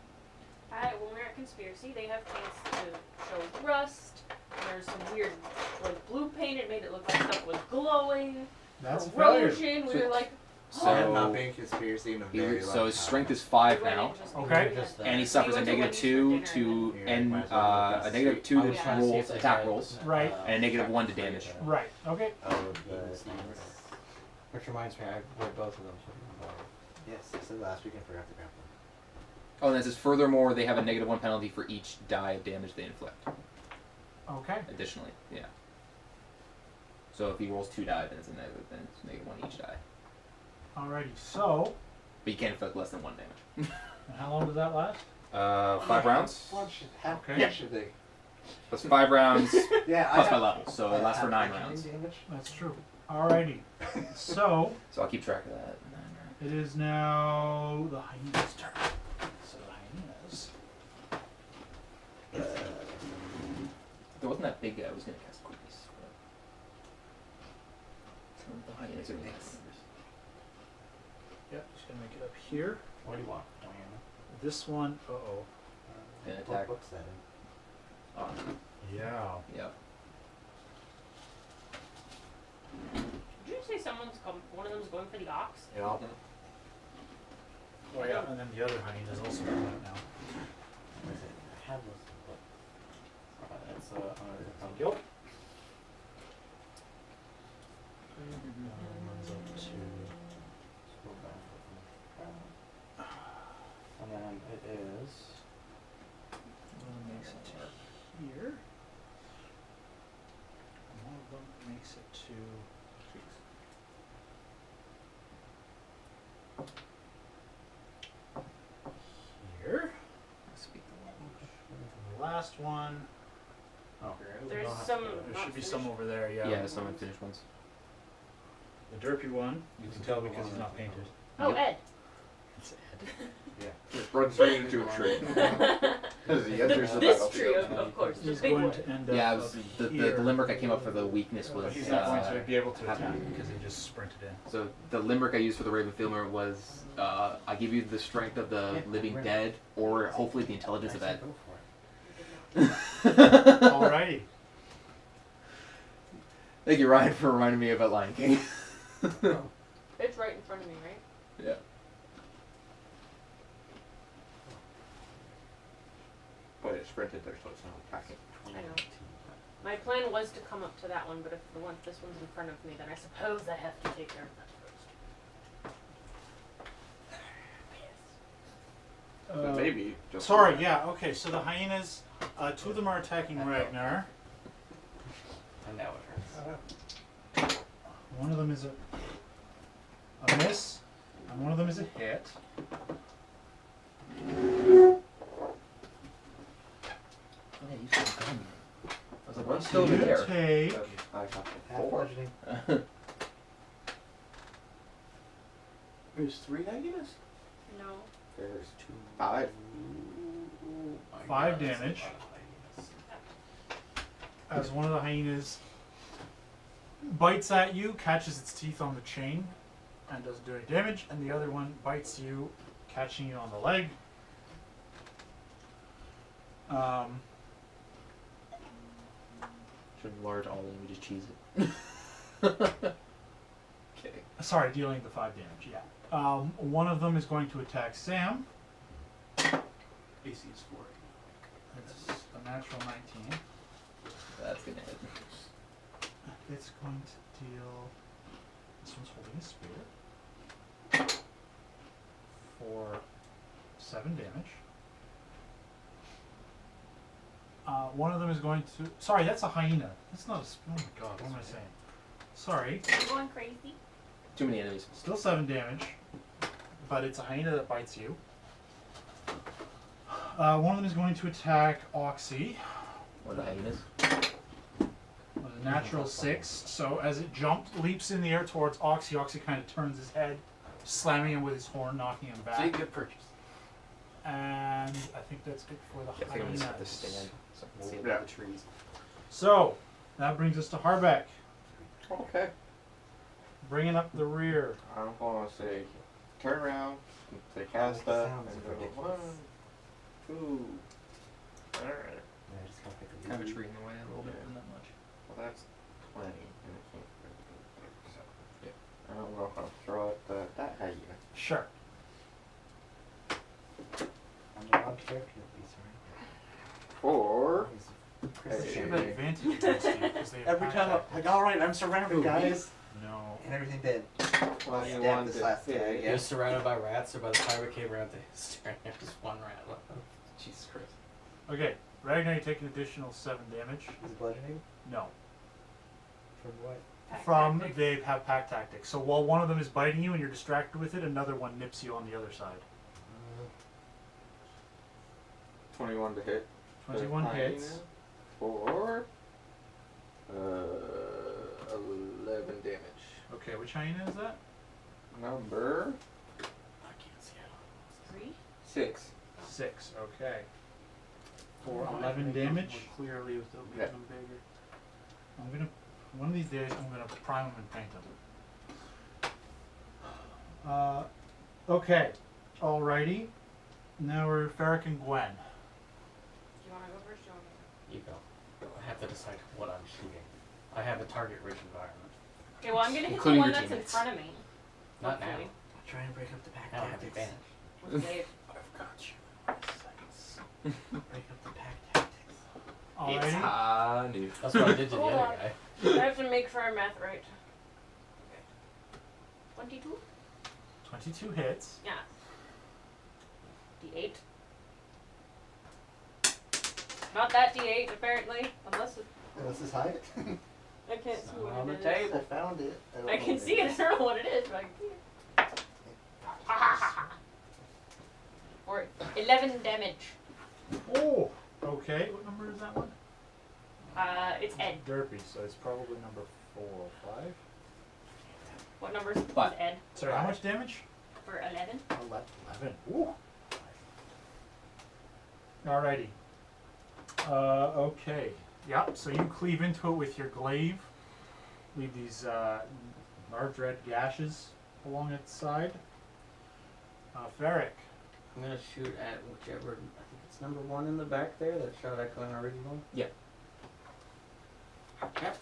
When we're at Conspiracy, they have paints to show rust. There's some weird, like, blue paint. It made it look like stuff was glowing. That's a failure. Corrosion. We So- were like, I have not so been conspiracy in a very long so his time. strength is 5 we went now, and just Okay. did that. and he suffers a went to negative Wendy's for 2 dinner to Yeah, end might as well look a at negative 2 I to was trying to see rolls if they attack had, rolls, Right. and a negative 1 to damage. Right. Okay. Oh, Which reminds me, I read both of them. So yes, I said last week and forgot to grab them. Oh, and it says furthermore, they have a negative 1 penalty for each die of damage they inflict. Okay. Additionally, yeah. So if he rolls 2 die, then it's negative 1 each die. Alrighty. So, But you can't inflict less than 1 damage. and how long does that last? 5 rounds. Okay. Yeah, should they? Plus 5 rounds Yeah, plus I my have, level, so it lasts for 9 rounds. Damage. That's true. Alrighty. So, So I'll keep track of that. it is now the hyena's turn. So the hyenas. There wasn't that big guy I was going to cast quickness. But the hyenas are next. Yeah, just gonna make it up here. what do you want? This one. Uh oh. And What attack. book's that in? Yeah. Yeah. Did you say one of them's going for the ox? Yeah. Oh yeah, and then the other hyena's also coming out now. What is it? I have those. It's Yep. Runs up to. and then it is. One makes it to here. And one of them makes it to here. Speak the And the last one. Oh. There's some. There should be some over there. Yeah. Yeah, some unfinished ones. The derpy one. You can tell because it's not painted. Oh, Ed. It's Ed. Just runs straight into a tree. As he enters the This battlefield. tree, of course, the He's big going one. to end up. Yeah, I was, the here. limerick I came up for the weakness was. But he's not going to be able to have- attack because he just sprinted in. So the limerick I used for the Raven Filmer was, I give you the strength of the living dead, or hopefully the intelligence of Ed. Go for it. Alrighty. Thank you, Ryan, for reminding me about Lion King. It's right in front of me, right? Yeah. But it sprinted there, so it's not attacking. I know. My plan was to come up to that one, but if this one's in front of me, then I suppose I have to take care of that first. Maybe. Just Sorry, yeah, okay, so the hyenas, 2 of them are attacking Ragnar. And now it hurts. One of them is a miss, and one of them is a hit. Yeah, you still gun. I was like, what's still over You there? take I got Half 4. bludgeoning. There's 3 hyenas? No. There's 5. 5 damage as one of the hyenas bites at you, catches its teeth on the chain, and doesn't do any damage, and the other one bites you, catching you on the leg. For the large all in, we just cheese it. Okay. Sorry, dealing the 5 damage. Yeah. One of them is going to attack Sam. AC is 4. It's a natural 19. That's gonna hit. It's going to deal. This one's holding a spear for 7 damage. One of them is going to. Sorry, that's a hyena. That's not a. Oh my god, what am I saying? Sorry. I'm going crazy. Too many enemies. Still 7 damage, but it's a hyena that bites you. One of them is going to attack Oxy. One of the hyenas. With a natural 6. So as it leaps in the air towards Oxy, Oxy kind of turns his head, slamming him with his horn, knocking him See, back. good purchase. And I think that's it for the I think I'm just have to hyenas. stand so I can see Yeah. above the trees. So that brings us to Harbeck, Okay. bringing up the rear. I'm gonna say, turn around, say cast up, Sounds and go ridiculous. 1, 2. Alright. Yeah, I just gotta pick a Kind of a lead. tree in the way a little bit, Yeah. but not much. Well, that's 20. And it can't go so. Yeah. I'm gonna throw at that hyena. Sure. Underdog character, please, sorry. For Chris Hey. Should have Hey. advantage against you because they have Every pack time I'm tactics. like, alright, I'm surrounded, guys. No. And everything dead. Well, 21 stab this to last guy, I hit. You're guess. surrounded by rats, or by the time we came around to staring at just one rat left. Jesus Christ. Okay, Ragnar, you take an additional 7 damage. Is it bludgeoning? No. From what? Pack From tactics. they have pack tactics. So while one of them is biting you and you're distracted with it, another one nips you on the other side. 21 to hit. 21 the hits. hyena For 11 damage. Okay, which hyena is that? Number I can't see it. 3? 6. 6. Okay. For Oh, I 11 can make it damage. more clearly without making Yeah. them bigger. I'm gonna. One of these days, I'm gonna prime them and paint them. Okay. Alrighty. Now we're Ferric and Gwen. Do you want to go first? Do you want me to You go. I have to decide what I'm shooting. I have a target-rich environment. go? Okay, well, I'm going to hit the Including one your that's in teammates. front of me. Not now. Hopefully. Try and break up the pack I don't have tactics. advantage. With Dave. I've got you. Sights. Break up the pack tactics. Alrighty. new. That's what I did to the Hold other on. guy. I have to make sure I'm math right. 22? 22 hits. Yeah. D8. Not that D8, apparently. Unless it, Let's just hide it. I can't see It's what on it the is. table. I found it. don't I know can what see it. I don't know what it is, but I can see it. For 11 damage. Oh. Okay. What number is that one? It's Ed. Derpy. So it's probably number 4 or 5. What number is Five. Ed? Sorry. How much damage? For 11? 11. Ooh. Alrighty. Okay. Yep. So you cleave into it with your glaive. Leave these large red gashes along its side. Ferric. I'm gonna shoot at whichever. I think it's number 1 in the back there that shot at Glen original. Yeah. Yep.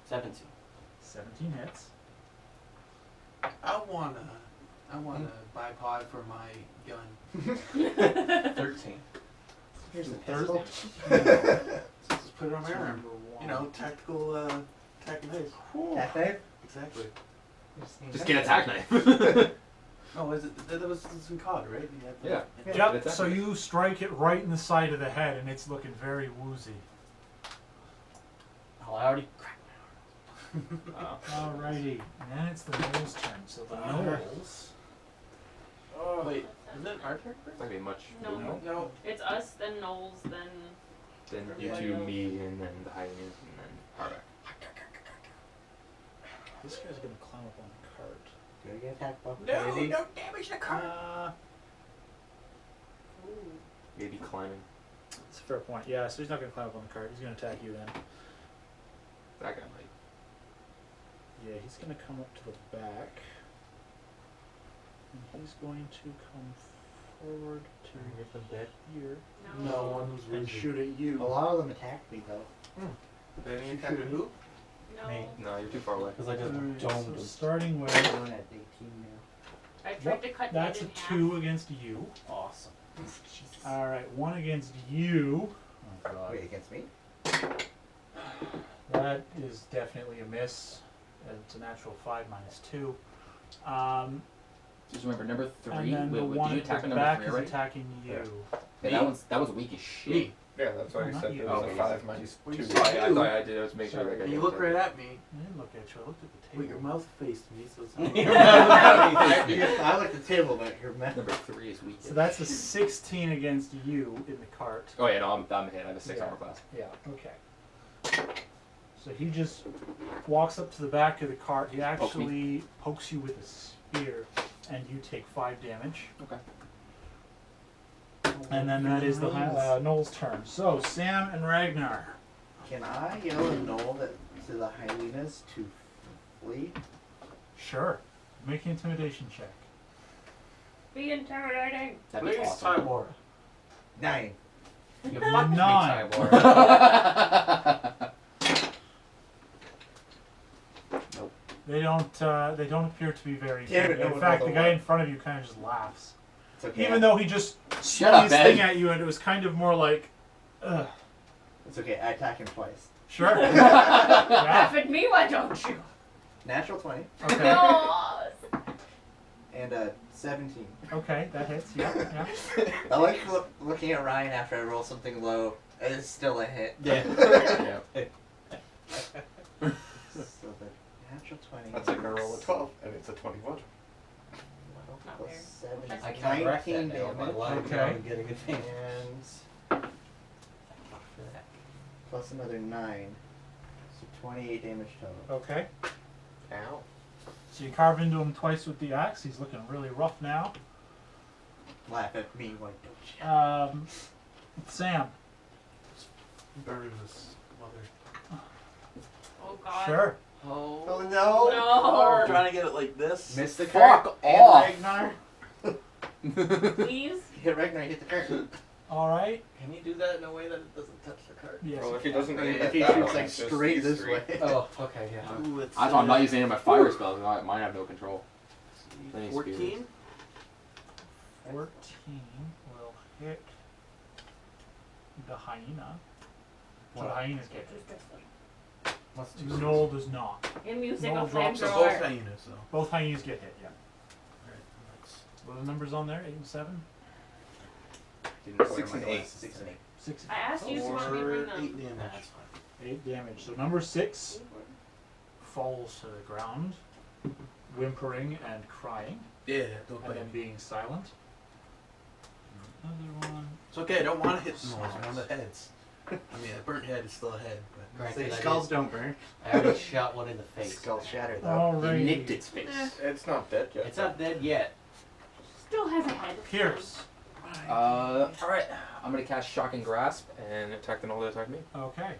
17. 17 hits. I want a bipod for my gun. 13. Here's the Thursday. pistol. Just put it on my arm. Number 1. You know, tactical, tac knife. Attack knife? Exactly. Just get a attack knife. Oh, is it? That was in COD, right? You had the- Yeah. Yep. So you strike it right in the side of the head, and it's looking very woozy. Oh, I already cracked Alrighty. And then it's the Knowles' turn. So the Knowles. Oh, wait, is that our turn? It's not gonna be much No. movement. No. It's us, then Knowles, then. Then you Everybody two, else. me, and then the hyenas, and then Harbeck. This guy's gonna climb up on the cart. Do I get attacked by No, opportunity? don't damage the car. Ooh. Maybe climbing. That's a fair point. Yeah, so he's not gonna climb up on the cart. He's gonna attack you then. That guy might. Yeah, he's gonna come up to the back. And he's going to come forward to Get the bed here. No. one was and shoot at A you. lot of them attacked me though. Then you Shoot attack at who? No. Me. No, you're too far away. Because I just Alright, domed so him. starting with We're at 18 now. I tried to cut that's it a in half. 2 against you. Awesome. All right, 1 against you. Oh god. Wait, against me? That is definitely a miss. It's a natural 5 minus 2. Just remember, number 3. And then the Wait, did one you at attack the number back 3 is already? attacking you. Yeah, that was weak as shit. Me. Yeah, that's why Oh, I not said you. it was Oh, a okay. 5 minus What 2. you I say? thought I did. I was making sure that I You got look right at me. I didn't look at you. I looked at the Wait, your table. mouth faced me, so it's I like the table, but your mouth. Number 3 is weak. So that's a 16 against you in the cart. Oh yeah, no, I'm hit. I have a 6 Yeah. armor class. Yeah, okay. So he just walks up to the back of the cart. He actually pokes you with a spear, and you take 5 damage. Okay. And then that is the Noel's turn. So Sam and Ragnar. Can I yell at Noel that to the hyenas to flee? Sure. Make an intimidation check. Be intimidating. That'd be Please, awesome. Tybor. 9. You fucked me, 9. Tybor. They don't appear to be very. Damn it, no in one fact, knows the the guy word. in front of you kind of just laughs, It's okay. even though he just Shut swung up, his Ed. thing at you, and it was kind of more like, ugh. It's okay. I attack him twice. Sure. Yeah. Laugh at me, why don't you? Natural 20 Okay. No. and 17. Okay, that hits. Yeah. I like looking at Ryan after I roll something low. And it's still a hit. Yeah. Yeah. So the natural 20. That's like a roll of 12, and it's a 21. Not Plus fair. 7 is I can't wreck 19 that now by damage. lying Okay. down and getting advantage. And plus another 9. So 28 damage total. Okay. Ow. So you carve into him twice with the axe. He's looking really rough now. Laugh at me, why don't you? Sam. Burn this mother. Oh god. Sure. Oh. Oh no! No. I'm trying to get it like this. Missed the Fuck cart. off. And Ragnar. Please. Hit Ragnar, hit the cart. All right. Can you do that in a way that it doesn't touch the cart? Yes. Well, if he doesn't aim If at he that shoots one, like it's just straight these this 3. way. Oh, okay, yeah. Ooh, it's, I thought I'm not using any of my fire spells. Mine have no control. Any 14? spears. 14 will hit the hyena. So the hyenas get hit. Plus 2. Noel does not. In music No of drops So of both flamethrower. hyenas, though. Both hyenas get hit, yeah. Alright, that's... What are the numbers on there? 8 and 7? Didn't know where 6 my and was. 8. 6 and 8. 6 I asked you so much me to bring Or them. 8 damage. That's fine. 8 damage. So number 6 falls to the ground, whimpering and crying, Yeah, don't and bite then me. being silent. Another one. It's okay, I don't want to hit the nose, I want the heads. I mean, a burnt head is still a head, but... Granted, I Skulls don't burn. I already shot one in the face. Skull shatter though. Alright. He nicked its face. It's not dead yet. It's not dead yet. Still has a head. Pierce. Alright. I'm gonna cast Shocking Grasp and attack the Knoll that attacked me. Okay.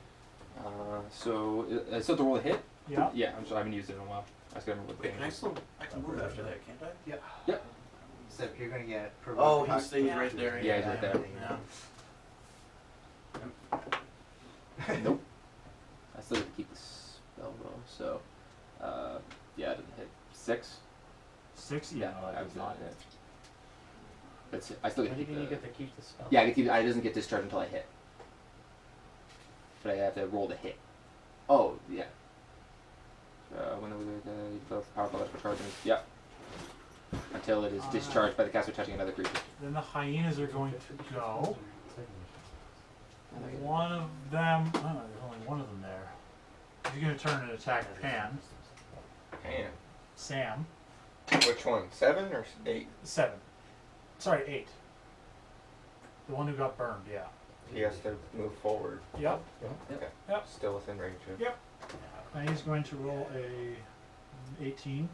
So, I still have to roll a hit? Yeah. Yeah, I haven't used it in a while. I just gotta remember what the Wait, can I damage is. still... I can move after that, can't I? Except you're gonna get Oh, provoked. he stays right there. Yeah, he's right there. Yeah. Nope. I still have to keep the spell though, so, yeah, it doesn't hit. 6? 6? Yeah, No, I that was does not hit. That's it. I still get What to do you keep mean you the... get to keep the spell? Yeah, I get to keep, it doesn't get discharged until I hit. But I have to roll the hit. Oh, yeah. When it was both powerful electrical charges. Yeah. Until it is discharged by the caster touching another creature. Then the hyenas are going to go. One of them. Oh, there's only one of them there. He's going to turn and attack Pan. Damn. Sam. Which one? 7 or 8? 7. Sorry, 8. The one who got burned, yeah. He has to move forward. Yep. Okay. Yep. Still within range of. Yep. And he's going to roll a 18.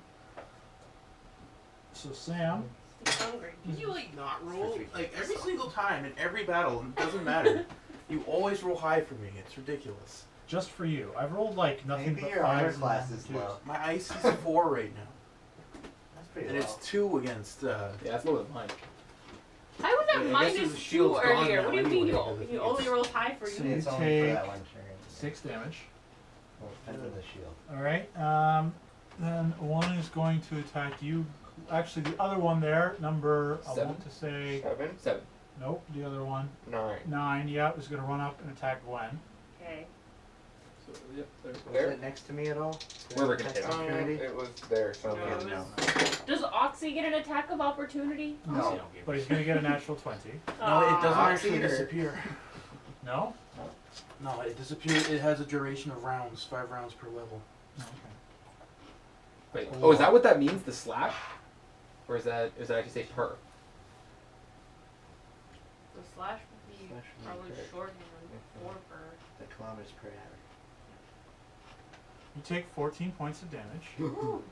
So Sam. He's hungry. Can you like not roll? Like every single time in every battle, it doesn't matter. You always roll high for me. It's ridiculous. Just for you. I've rolled like nothing Maybe but your honor 5s and class is 2s. low. My ice is 4 right now, That's pretty and low. it's 2 against. Yeah, that's lower than mine. How got I guess minus his 2 shield's gone earlier. now What do you mean anyway, 'cause you it's- only rolled high for So you? you It's only for take that one turn. 6 damage. Well, depends on the shield. Alright, then one is going to attack you. Actually, the other one there, number, I 7? want to say, 7, 7. nope, the other one, 9. 9, yeah, is going to run up and attack Gwen. Okay. So, yep, there. Was There. it next to me at all? Wherever it can Attack hit. opportunity? It was there No, somewhere. it No. Does Oxy get an attack of opportunity? No, don't give but he's going to get a natural 20. No, it doesn't Aw. actually disappear. No? No, it disappears. It has a duration of rounds, 5 rounds per level. Okay. Wait. Oh, is that what that means? The slash? Or is that actually say per? The slash would be Slash would be probably per. shorthand for per. The kilometers per hour. You take 14 points of damage. Ooh.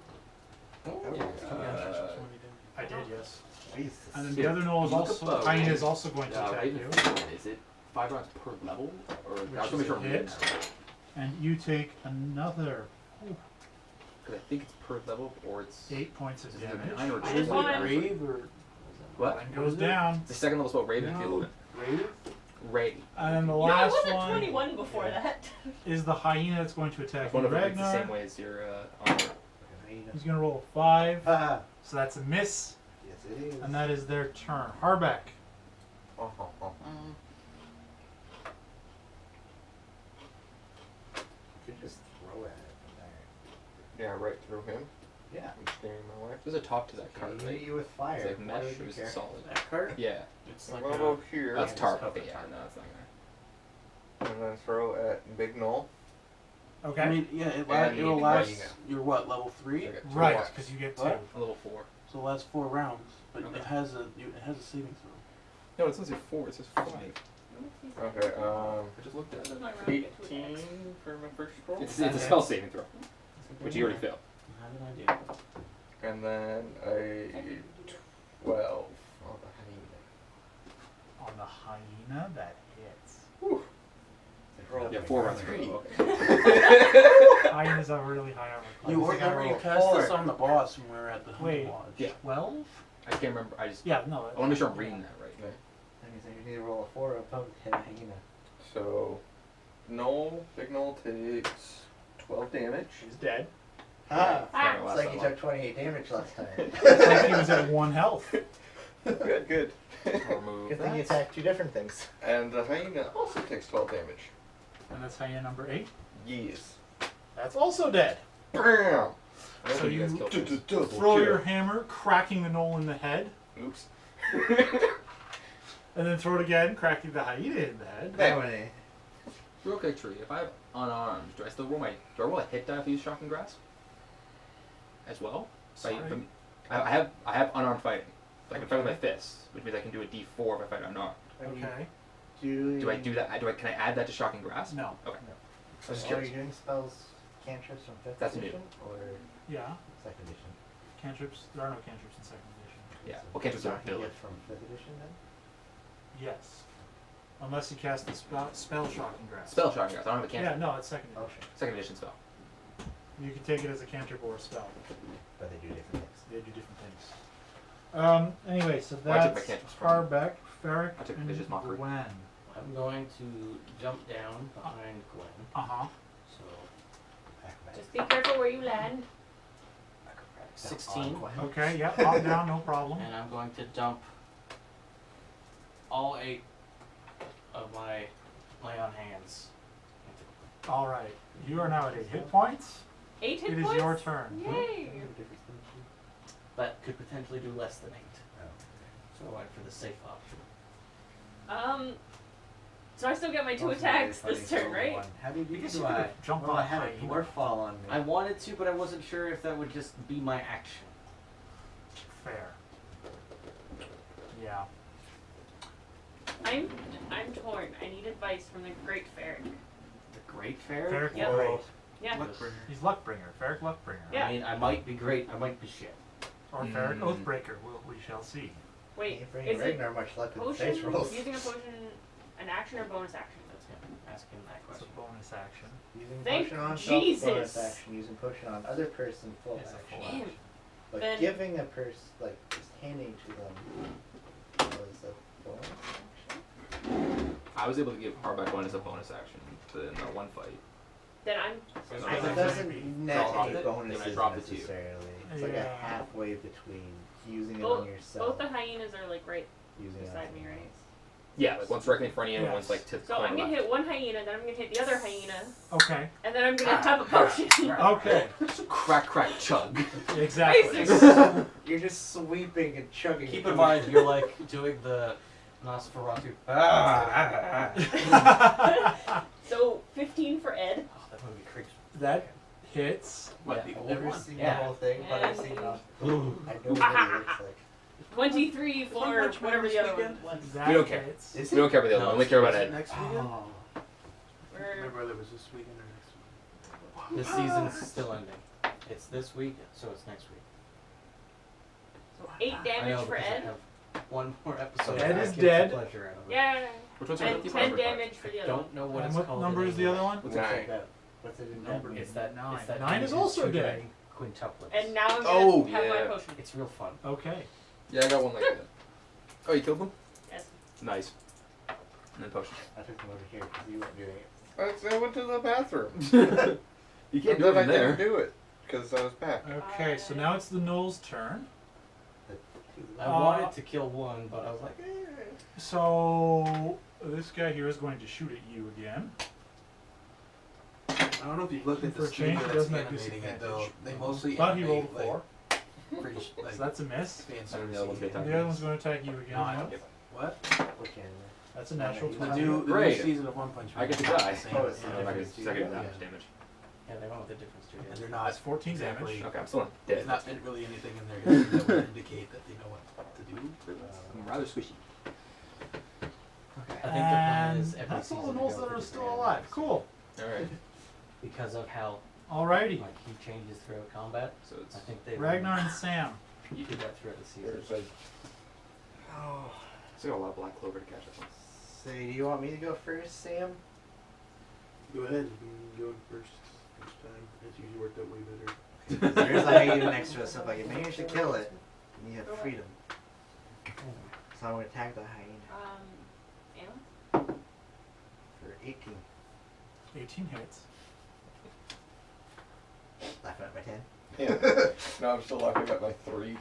I did, yes. Jesus. And then the Yeah. other knoll is You look also, above, Hyena right? is also going to attack Raven you. Field, is it 5 rounds per level? Or I Which just is want to make sure a I'm reading hit. that right. And you take another Because I think it's per level, or it's 8 points of is it damage. 9 or I 2? just wanna- Rave or What? Gwen goes down. The second level spell, Raven No. Field. Rave? Ray. And then the You know, I last was at one 21 before that. is the hyena that's going to attack One you, of them is the same Ragnar. way as your armor. He's going to roll a 5, Ah, so that's a miss, yes it is. and that is their turn. Harbeck. Could just throw at it from there. Yeah, right through him. Yeah. I'm scaring my wife. There's a top to that Okay, card, you right? hit you with fire. It's like Why mesh would or you is care? it solid? That card? Yeah. It's like Well, a, over here. That's tarp. cover Okay, yeah, tarp. no, it's not gonna. And then throw at Big Knoll. Okay. I mean, yeah, And it'll you- last. Hyena. You're what, level 3? I got 2 Right, blocks. because you get 2. What? A level 4. So it lasts 4 rounds, but Okay. it has a saving throw. No, it says 4. It says 5. Okay, I just looked at This it. is my round to get to attack. 18 for my first roll. It's a spell saving throw, which you already failed. I have an idea. And then a 12 on the On the hyena, that hits. Roll Yeah, my 4 rounds. 3. Okay. Hyenas are really high armor class. You I think I remember you rolled cast 4. this on the boss when we were at the Wait. Hunter Lodge. Yeah. 12? I can't remember. I just. Yeah, no. I want to make sure I'm reading that right. That means you need to roll a 4 above the hyena. So, Big Knoll takes 12 damage. He's dead. Ah! Ah. It's like you took 28 damage last time. It's like he was at 1 health. Good, good. I'll remove Good thing you that. attacked 2 different things. And the hyena also takes 12 damage. And that's hyena number 8. Yes. That's also dead. Bam! So You guys you killed this. throw your hammer, cracking the knoll in the head, Oops. and then throw it again, cracking the hyena in the head. How many? Real quick, Tree. If I have unarmed, do I still roll do I roll a hit die if I use shocking grasp? As well? Sorry. I have unarmed fighting. So I can fight with my fists, which means I can do a D4 if I fight unarmed. Okay. Do I do that? Can I add that to shocking grasp? No. Okay. So just are curious. you doing spells, cantrips from 5th That's new. edition? Or Yeah. 2nd edition? Cantrips. There are no cantrips in 2nd edition. Yeah. So Well, cantrips are you can ability. get from 5th edition then? Yes. Unless you cast the spell shocking grasp. Spell shocking grasp. I don't have a Yeah, cantrip. no, it's 2nd edition. Okay. Second edition spell. You can take it as a cantrip or a spell. But they do different things. They do different things. Anyway, so Well, I took my that's cantrips from- Harbeck, Ferric, I took and Vicious Mockery. Gwen. I'm going to jump down behind Gwen. Uh-huh. So Just be careful where you land. 16. Okay, yeah, hop down, no problem. And I'm going to dump all 8 of my lay on hands. Alright, you are now at 8 hit points. 8 hit It is points? your turn. Yay! But could potentially do less than 8. Oh. So I went for the safe option. So I still get my 2 Also attacks really this funny turn, solo right? one. How did you Because do you I? could've jumped Well, on I had a hyena. dwarf fall on me. I wanted to, but I wasn't sure if that would just be my action. Fair. Yeah. I'm torn. I need advice from the Great Ferric. The Great Fair? Ferric Yep. Great. Yeah. He's Luckbringer. Ferric Luckbringer. Yeah. I mean, I might be great, I might be shit. Or Ferric Mm. Oathbreaker. We shall see. Wait, Ain't bring is it Ragnar much luck with the face potion, rolls. using a potion, an action or bonus action? That's him asking that It's a question. bonus action. Using Thank potion on self, bonus Jesus. action. Using potion on other person, full It's a action. full Damn. But Then- giving a person, like, just handing to them was a bonus I was able to give Harback one as a bonus action in the one fight. Then I'm. So I It don't doesn't net Drop any it, bonuses then I drop it to you. necessarily. It's like a Yeah. halfway between using it Both- on yourself, Both the hyenas are like right using it on beside me, someone right? else. Yeah, like one's directly in front of you and Yes. one's like to the So corner I'm gonna left. hit one hyena, then I'm gonna hit the other hyena, Okay. and then I'm gonna have a potion. Okay. Crack, crack, chug. Exactly. Basics. You're just sweeping and chugging. Keep in mind, you're like doing the Nosferatu. So 15 for Ed. Oh, that movie creeps. That hits. What, Yeah. the I've old never one? seen Yeah. the whole thing, but I've seen it. Ooh. I know what it looks like. 23 for Punch Man whatever this the other weekend? one was. That We don't care. hits. Is We don't care about the other No, one. We care about Is it Ed. next weekend? Oh. I We're, don't remember whether it was this weekend or next weekend. This season's still ending. It's this week, so it's next week. so 8 I damage know for because I Ed. have one more episode. Ed I is get dead. the pleasure out of it. Yeah. Which one's your And 50 10 number? damage for the other one. Don't know what And it's what called. number in is the other English. one? What's it Nine. about? What's it in Number. It's that 9. It's that 9 is damage also to dead. doing quintuplets. And now I'm gonna Oh, have my yeah. potion. It's real fun. Okay. Yeah, I got one like that. Oh, you killed them? Yes. Nice. And then potion. I took them over here because you weren't doing it. I went to the bathroom. You can't And do then it I there. didn't do it because I was back. Okay, so now it's the Knoll's turn. I wanted to kill one, but I was like, So this guy here is going to shoot at you again. I don't know if you've looked at For the a change, studio it that's doesn't have animating it though. disadvantage. They mostly But he animate, rolled a like, 4, pretty like so that's a miss. fan And then the other one's service-y. gonna The attack other one's going to attack you again. Nine. no? Yep. What? Which anime? That's a natural The The 20. new Great. season of One Punch Man. I get to is not die. the same Oh, it's as not the I'm not other gonna two. second Yeah. damage. yeah, they went with a different studio. And they're not. That's 14 damage. exactly, Okay, I'm still There's dead. not really anything in there that would indicate that they know what to do. I'm rather squishy. I think the plan And is every that's all the season to Knolls go that for are different still animals. alive. Cool. Alright. Because of how Alrighty. like he changes throughout combat. So it's. I think they Ragnar and Sam. you do that throughout the season. There's like, Oh. Still got a lot of black clover to catch up on. So, do you want me to go first, Sam? Go ahead. You can go first time. It's usually worked out way better. There's a hyena next to us, so if I can manage to kill it, you have freedom. So I'm going to attack the hyena Anna? for 18. 18 hits. Laughing at my 10. yeah. No, I'm still laughing at my 3.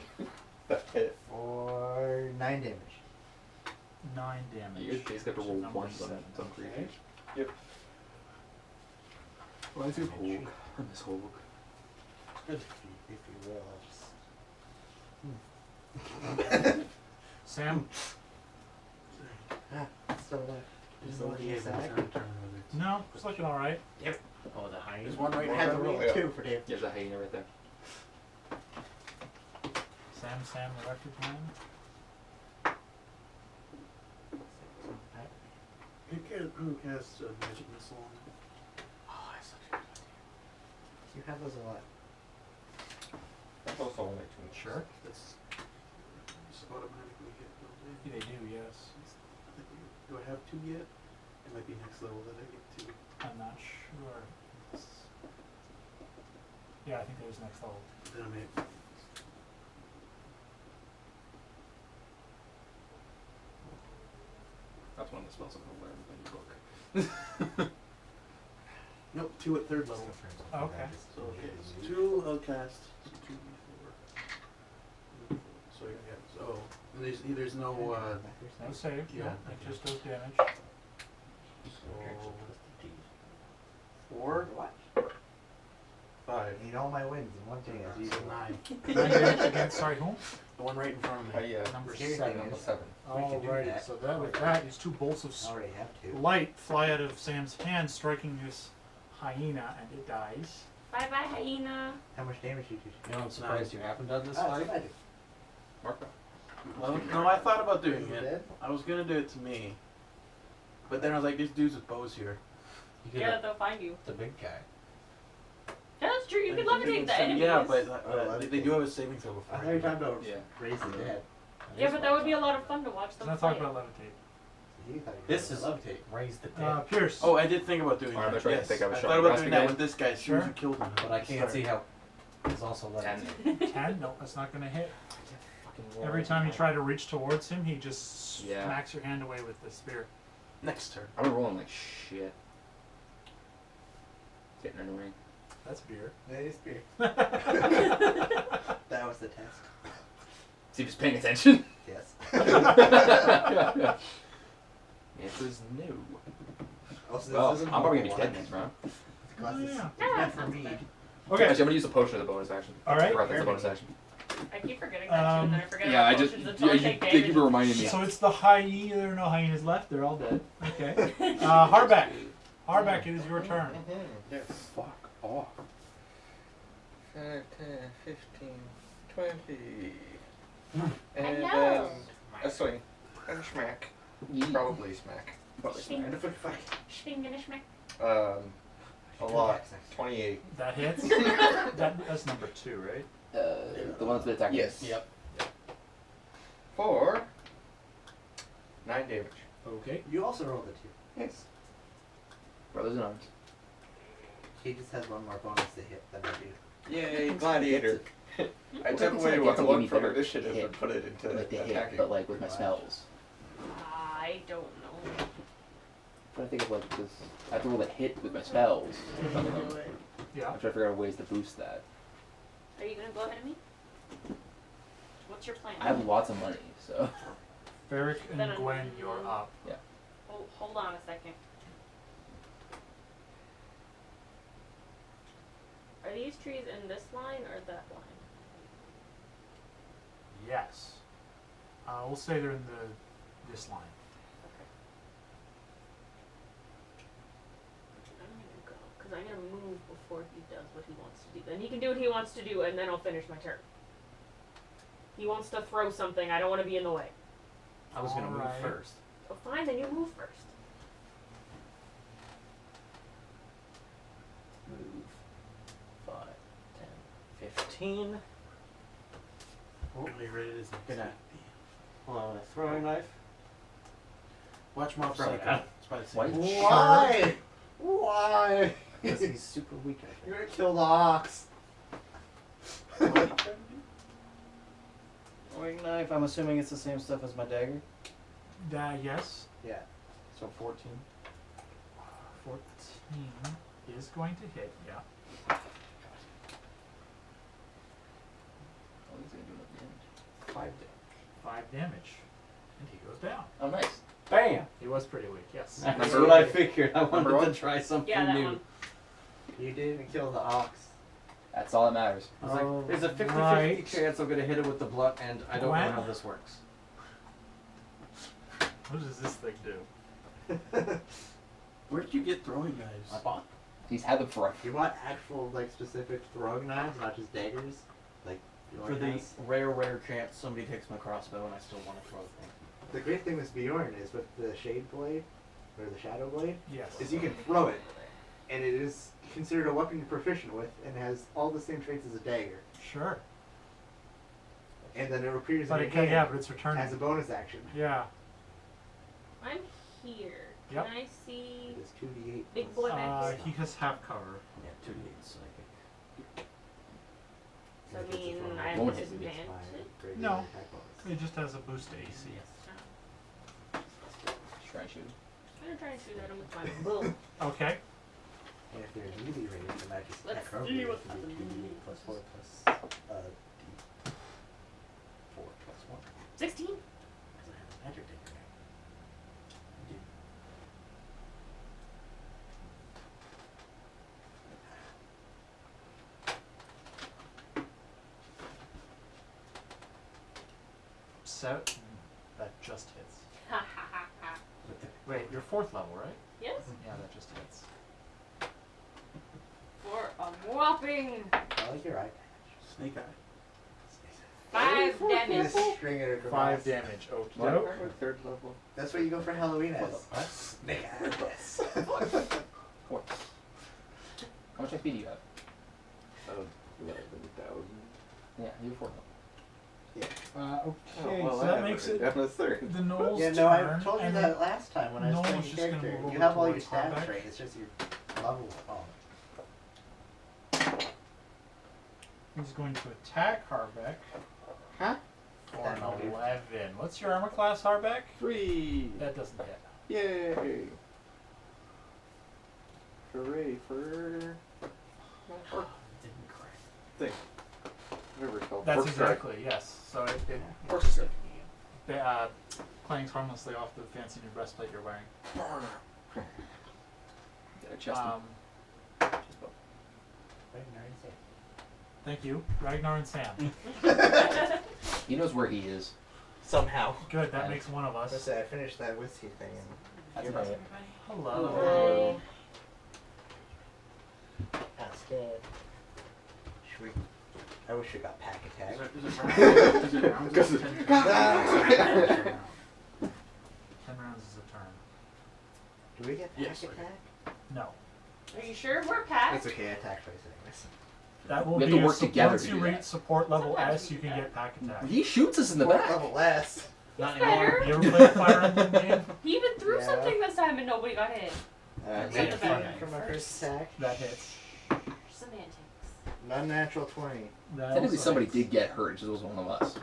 That hit. For 9 damage. 9 damage. You guys got to roll Number 1 7. on some Okay. creatures. Yep. Why is it Hulk? I miss Hulk. If you will, I'll just... Sam? Still alive. Just the one you said. No, it's looking alright. Oh, the hyena. There's one right I in had to front of roll me. Yeah. 2 for damage. There's a hyena right there. Sam, electric man. Who casts a magic missile on it? Oh, that's such a good idea. You have those a lot. That's also only 2. Sure. That's just automatically hit, don't they? They do, yes. Do I have 2 yet? It might be next level that I get 2. I'm not sure. Yeah, I think there's next level. Then I may. That's one of the spells I'm gonna learn in your book. Nope, 2 at 3rd level. Okay. So okay, so 2 I'll cast. So 2d4. So yeah, so there's no No save. Yeah. No, it just does damage. so 4, What? 5, I need all my wins in one thing. As so usual. 9. 9 damage against, sorry, whom? The one right in front of me. Number Scary 7. thing Number is- 7. We can do Alrighty, that. so that with that is 2 bolts of I already have 2. light fly out of Sam's hand, striking this hyena, and it dies. Bye bye, hyena. How much damage did you do? You know, I'm surprised you haven't done this Ah, fight. it's magic. Mark that. Well, no, I thought about doing Is it it. dead? I was gonna do it to me, but then I was like, "These dudes with bows here." You could Yeah, have they'll find you. the big guy. Yeah, that's true. You Like, can levitate the enemies. Yeah, but Oh, they do have a saving throw I before. thought you were talking about Yeah. raise the dead. Yeah, but that would be a lot of fun to watch Let's them not fight. talk about levitate. You thought you were This talking is about levitate. Raise the dead. Pierce. Oh, I did think about doing Alright, that. I'm trying to Yes. think I was I showing thought about Rust doing that again. with this guy as soon as Sure. you killed him. But I can't see how it's also 10. levitate. 10? No, that's not going to hit. Fucking roll. Every time you try to reach towards him, he just Yeah. smacks your hand away with the spear. Next turn. I've been rolling like shit. It's getting annoying. That's beer. That is beer. That That was the test. See if he's paying attention. Yes. Answer's no. Also, Well, this I'm isn't probably gonna be normal dead wine. next round. Glass is Yeah. it's meant for mead. Okay. Actually, I'm gonna use the potion as a bonus action. All right. Breath as a bonus action. I keep forgetting that too, and then I forget Yeah, I about just potions until I take thank you damage. for reminding me. So it's the hyena. There are no hyenas left. They're all dead. Okay. Harbeck. Harbeck, it is your turn. Yes. Fuck off. 5, 10, 15, 20. And Hello. then a swing. And a smack. Probably smack. Probably smack. And a foot fight. Schwingenishmack. A lot. 28. That hits. That's number 2, right? The one that's been attacking. Yes. Yep. For 9 damage. Okay. You also rolled a 2. Yes. Brothers in arms. He just has one more bonus to hit than I do. Yay, gladiator. I took It's away like it's a one gimme from better initiative hit. and put it into Like the hit, attacking. but like with my spells. I don't know. Trying to think of like this. I have to roll a hit with my spells. I'm Yeah. trying to figure out ways to boost that. Are you gonna go ahead of me? What's your plan? I have lots of money, so. Ferric and Then I'm- Gwen, you're up. Hold on a second. Are these trees in this line or that line? Yes. We'll say they're in this line. Okay. I'm gonna go, because I'm gonna move before he does what he wants to do. Then he can do what he wants to do, and then I'll finish my turn. He wants to throw something, I don't want to be in the way. I was gonna move Alright. first. Oh, fine, then you move first. Move 5, 10, 15. Really rated as Gonna hold on with a throwing knife. Watch Mob Throw it Psycho. out. It's by the White same. Why? Why? Because he's super weak, I You're think. gonna kill the ox. Throwing knife, I'm assuming it's the same stuff as my dagger. Yes. Yeah. So 14. 14 is going to hit, yeah. Oh, he's gonna do enough damage. 5 damage. 5 damage. And he goes down. Oh, nice. Bam! He was pretty weak, yes. That's Number what I one. figured. I Number wanted to one? try something Yeah, that new. one. You didn't kill the ox. That's all that matters. I was like, there's a 50-50 Right. chance I'm gonna hit it with the blunt, and I don't Gwen? know how this works. What does this thing do? Where did you get throwing knives? I bought. He's had them forever. You want actual, like, specific throwing knives, not just daggers? Like, For Bjorn the has? rare chance somebody takes my crossbow and I still want to throw things. The great thing with Bjorn is with the Shade Blade, or the Shadow Blade, Yes. is you can throw it, and it is considered a weapon you're proficient with, and has all the same traits as a dagger. Sure. And then it appears But in it your can, yeah, hand but it's returning. as a bonus action. Yeah. I'm here. Yep. Can I see It is 2d8. Big plus- boy back He has half cover. Yeah, 2d8 psychic. So I If it's a mean, throwing I knife, have Won't hit it's me. disadvantage. my regular No. attack bonus. It just has a boost to AC. Just try and shoot him. I'm gonna try and shoot at him with my bow. Okay. And if they're melee rated, the magic Let's attack see cover what is 2d8 plus 4 plus d4 plus 1. 16? Because I have a magic dagger now. I do. So that just hits. Ha ha ha ha. Wait, you're 4th level, right? Yes? Yeah, that just hits. For a whopping I like your eye Snake eye. patch. 5 patch. damage. Just string it across. 5 damage. Okie What? doke. We're 3rd level. That's what you go for Halloween as. What? Snake eye. Yes. Four. How much XP do you have? 11,000. Yeah, you have 4 level. Okay, well, so that makes it down to 3rd. the Knoll's Yeah, turn. no, I told you and that last time when I was Noel playing was your just gonna character. move You over have all your towards stats Harbeck. right, it's just your level falling. He's going to attack Harbeck. Huh? For an 11. What's your armor class, Harbeck? 3. That doesn't hit. Yay! Hooray for Didn't crack. thing. Whatever it's called. That's Fork strike. exactly, yes. So it Fork just strike. clangs harmlessly off the fancy new breastplate you're wearing. Yeah, chest. Chest bow. Thank you, Ragnar and Sam. He knows where he is. Somehow. Good, that makes one of us. Let's say I finished that whiskey thing and That's you're enough. right. Hello. That's good. Should we? I wish we got pack attack. Is it rounds? Is it rounds? Because- Is it 10 10 rounds is a turn. Do we get pack Yes, I do. attack? No. Are you sure we're packed? It's okay, I attack twice anyways. That will We have be to work together once to you do reach that. support level Sometimes S, we you do can that. get pack attack. He shoots us in the What back. level less? Not Better. anymore. You ever play a Fire Emblem game? He even threw Yeah. something this time and nobody got hit. Made Set it the fun back for my first attack. That hits. Semantics. Unnatural 20. That Technically, also somebody hits. did get hurt. It just wasn't one of us.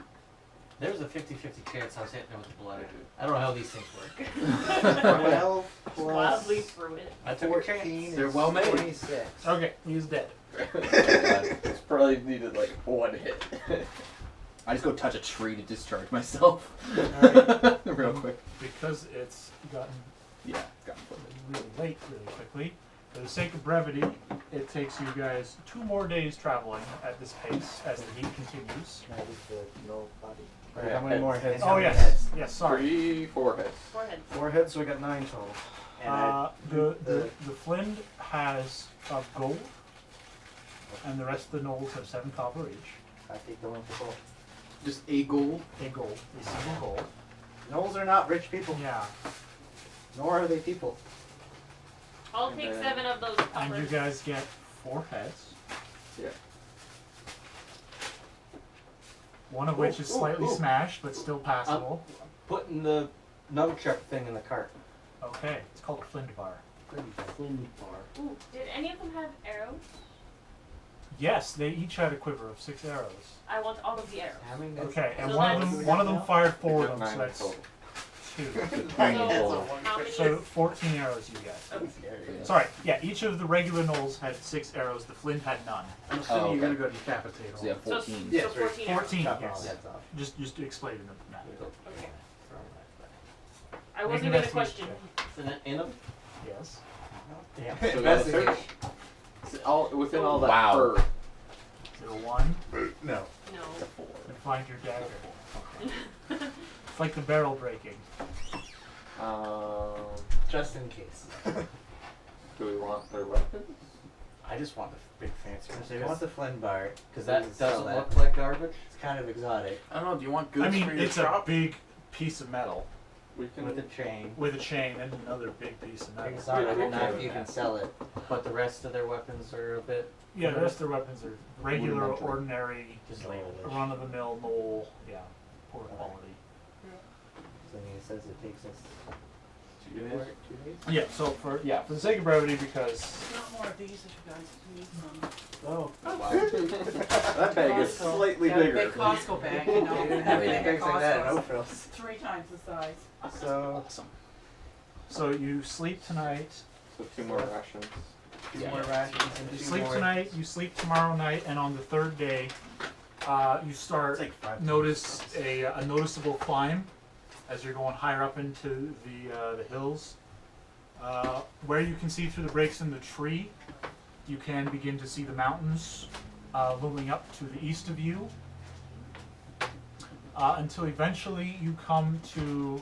There was a 50-50 chance I was hitting it with blood. I don't know how these things work. 12 Just plus wildly threw it. I took a 14 chance. They're is well made. 26. Okay, he's dead. It's probably needed like one hit. I just go touch a tree to discharge myself. Alright. Real quick. Because it's gotten Yeah, it's gotten flipped. really late really quickly, for the sake of brevity, it takes you guys 2 more days traveling at this pace as the heat continues. Can I use the no body? Alright, how many more heads? Oh many yes, heads? yes, sorry. 3 foreheads. Forehead. 4 heads, so we got 9 total. And The Flint has a gold, and the rest of the gnolls have 7 copper each. I take the one for gold. Just a gold. A gold, a single gold. Gnolls are not rich people, Yeah, nor are they people. I'll And take then- 7 of those and you coppers. guys get 4 heads. Yeah. One of which is Ooh, ooh, slightly ooh. smashed, but still passable. Putting the nunchuck thing in the cart. Okay, it's called a flint bar. Ooh, did any of them have arrows? Yes, they each had a quiver of 6 arrows. I want all of the arrows. How many Okay, and So one of that's- them fired forward Got them, so 9 that's total. 2. So, how many So is... 14 arrows you get. Oh, Sorry, yeah, each of the regular gnolls had 6 arrows, the flint had none. I'm assuming Oh, you're okay. gonna go decapitate So you them. have 14. Yeah, so it's right. 14 arrows. 14, Chop all yes. the heads off. Just explaining the math. Okay. I Make wasn't an gonna investigation question. check. In them? Yes. Damn. So that's Investigation. all within all that Wow. fur. 1, No. No. and find your dagger. It's like the barrel breaking. Just in case. Do we want their weapons? I just want the big fancy So you want the Flynn bar, because that sell doesn't that. look like garbage. It's kind of exotic. I don't know, do you want goods I mean, for your it's shop? a big piece of metal We can. With a chain. with a chain and another big piece of metal. Exotic Okay enough with you can that. sell it. But the rest of their weapons are a bit Yeah, the rest of their weapons are regular, Rudimentary. ordinary, just like run-of-the-mill knoll, yeah, poor quality. So it says it takes us 2 days. 2 days. Yeah, so for the sake of brevity, because Not more of these if you guys need some. Oh. Wow. That bag is Costco. slightly Got a bigger. big Costco bag, you know. They didn't have any Everything bags at like that in Costco's no frills. 3 times the size. So Awesome. so you sleep tonight. So 2 more rations. 2 more rations and You 2 sleep more. tonight. You sleep tomorrow night, and on the 3rd day, you start It's like 5 notice a noticeable climb as you're going higher up into the hills. Where you can see through the breaks in the tree, you can begin to see the mountains looming up to the east of you, until eventually you come to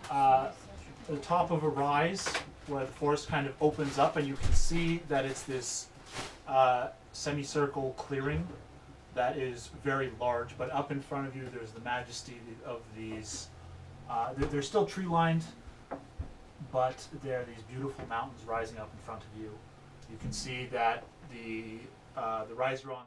the top of a rise where the forest kind of opens up, and you can see that it's this semicircle clearing that is very large. But up in front of you, there's the majesty of these. They're still tree lined, but there are these beautiful mountains rising up in front of you. You can see that the rise you're on.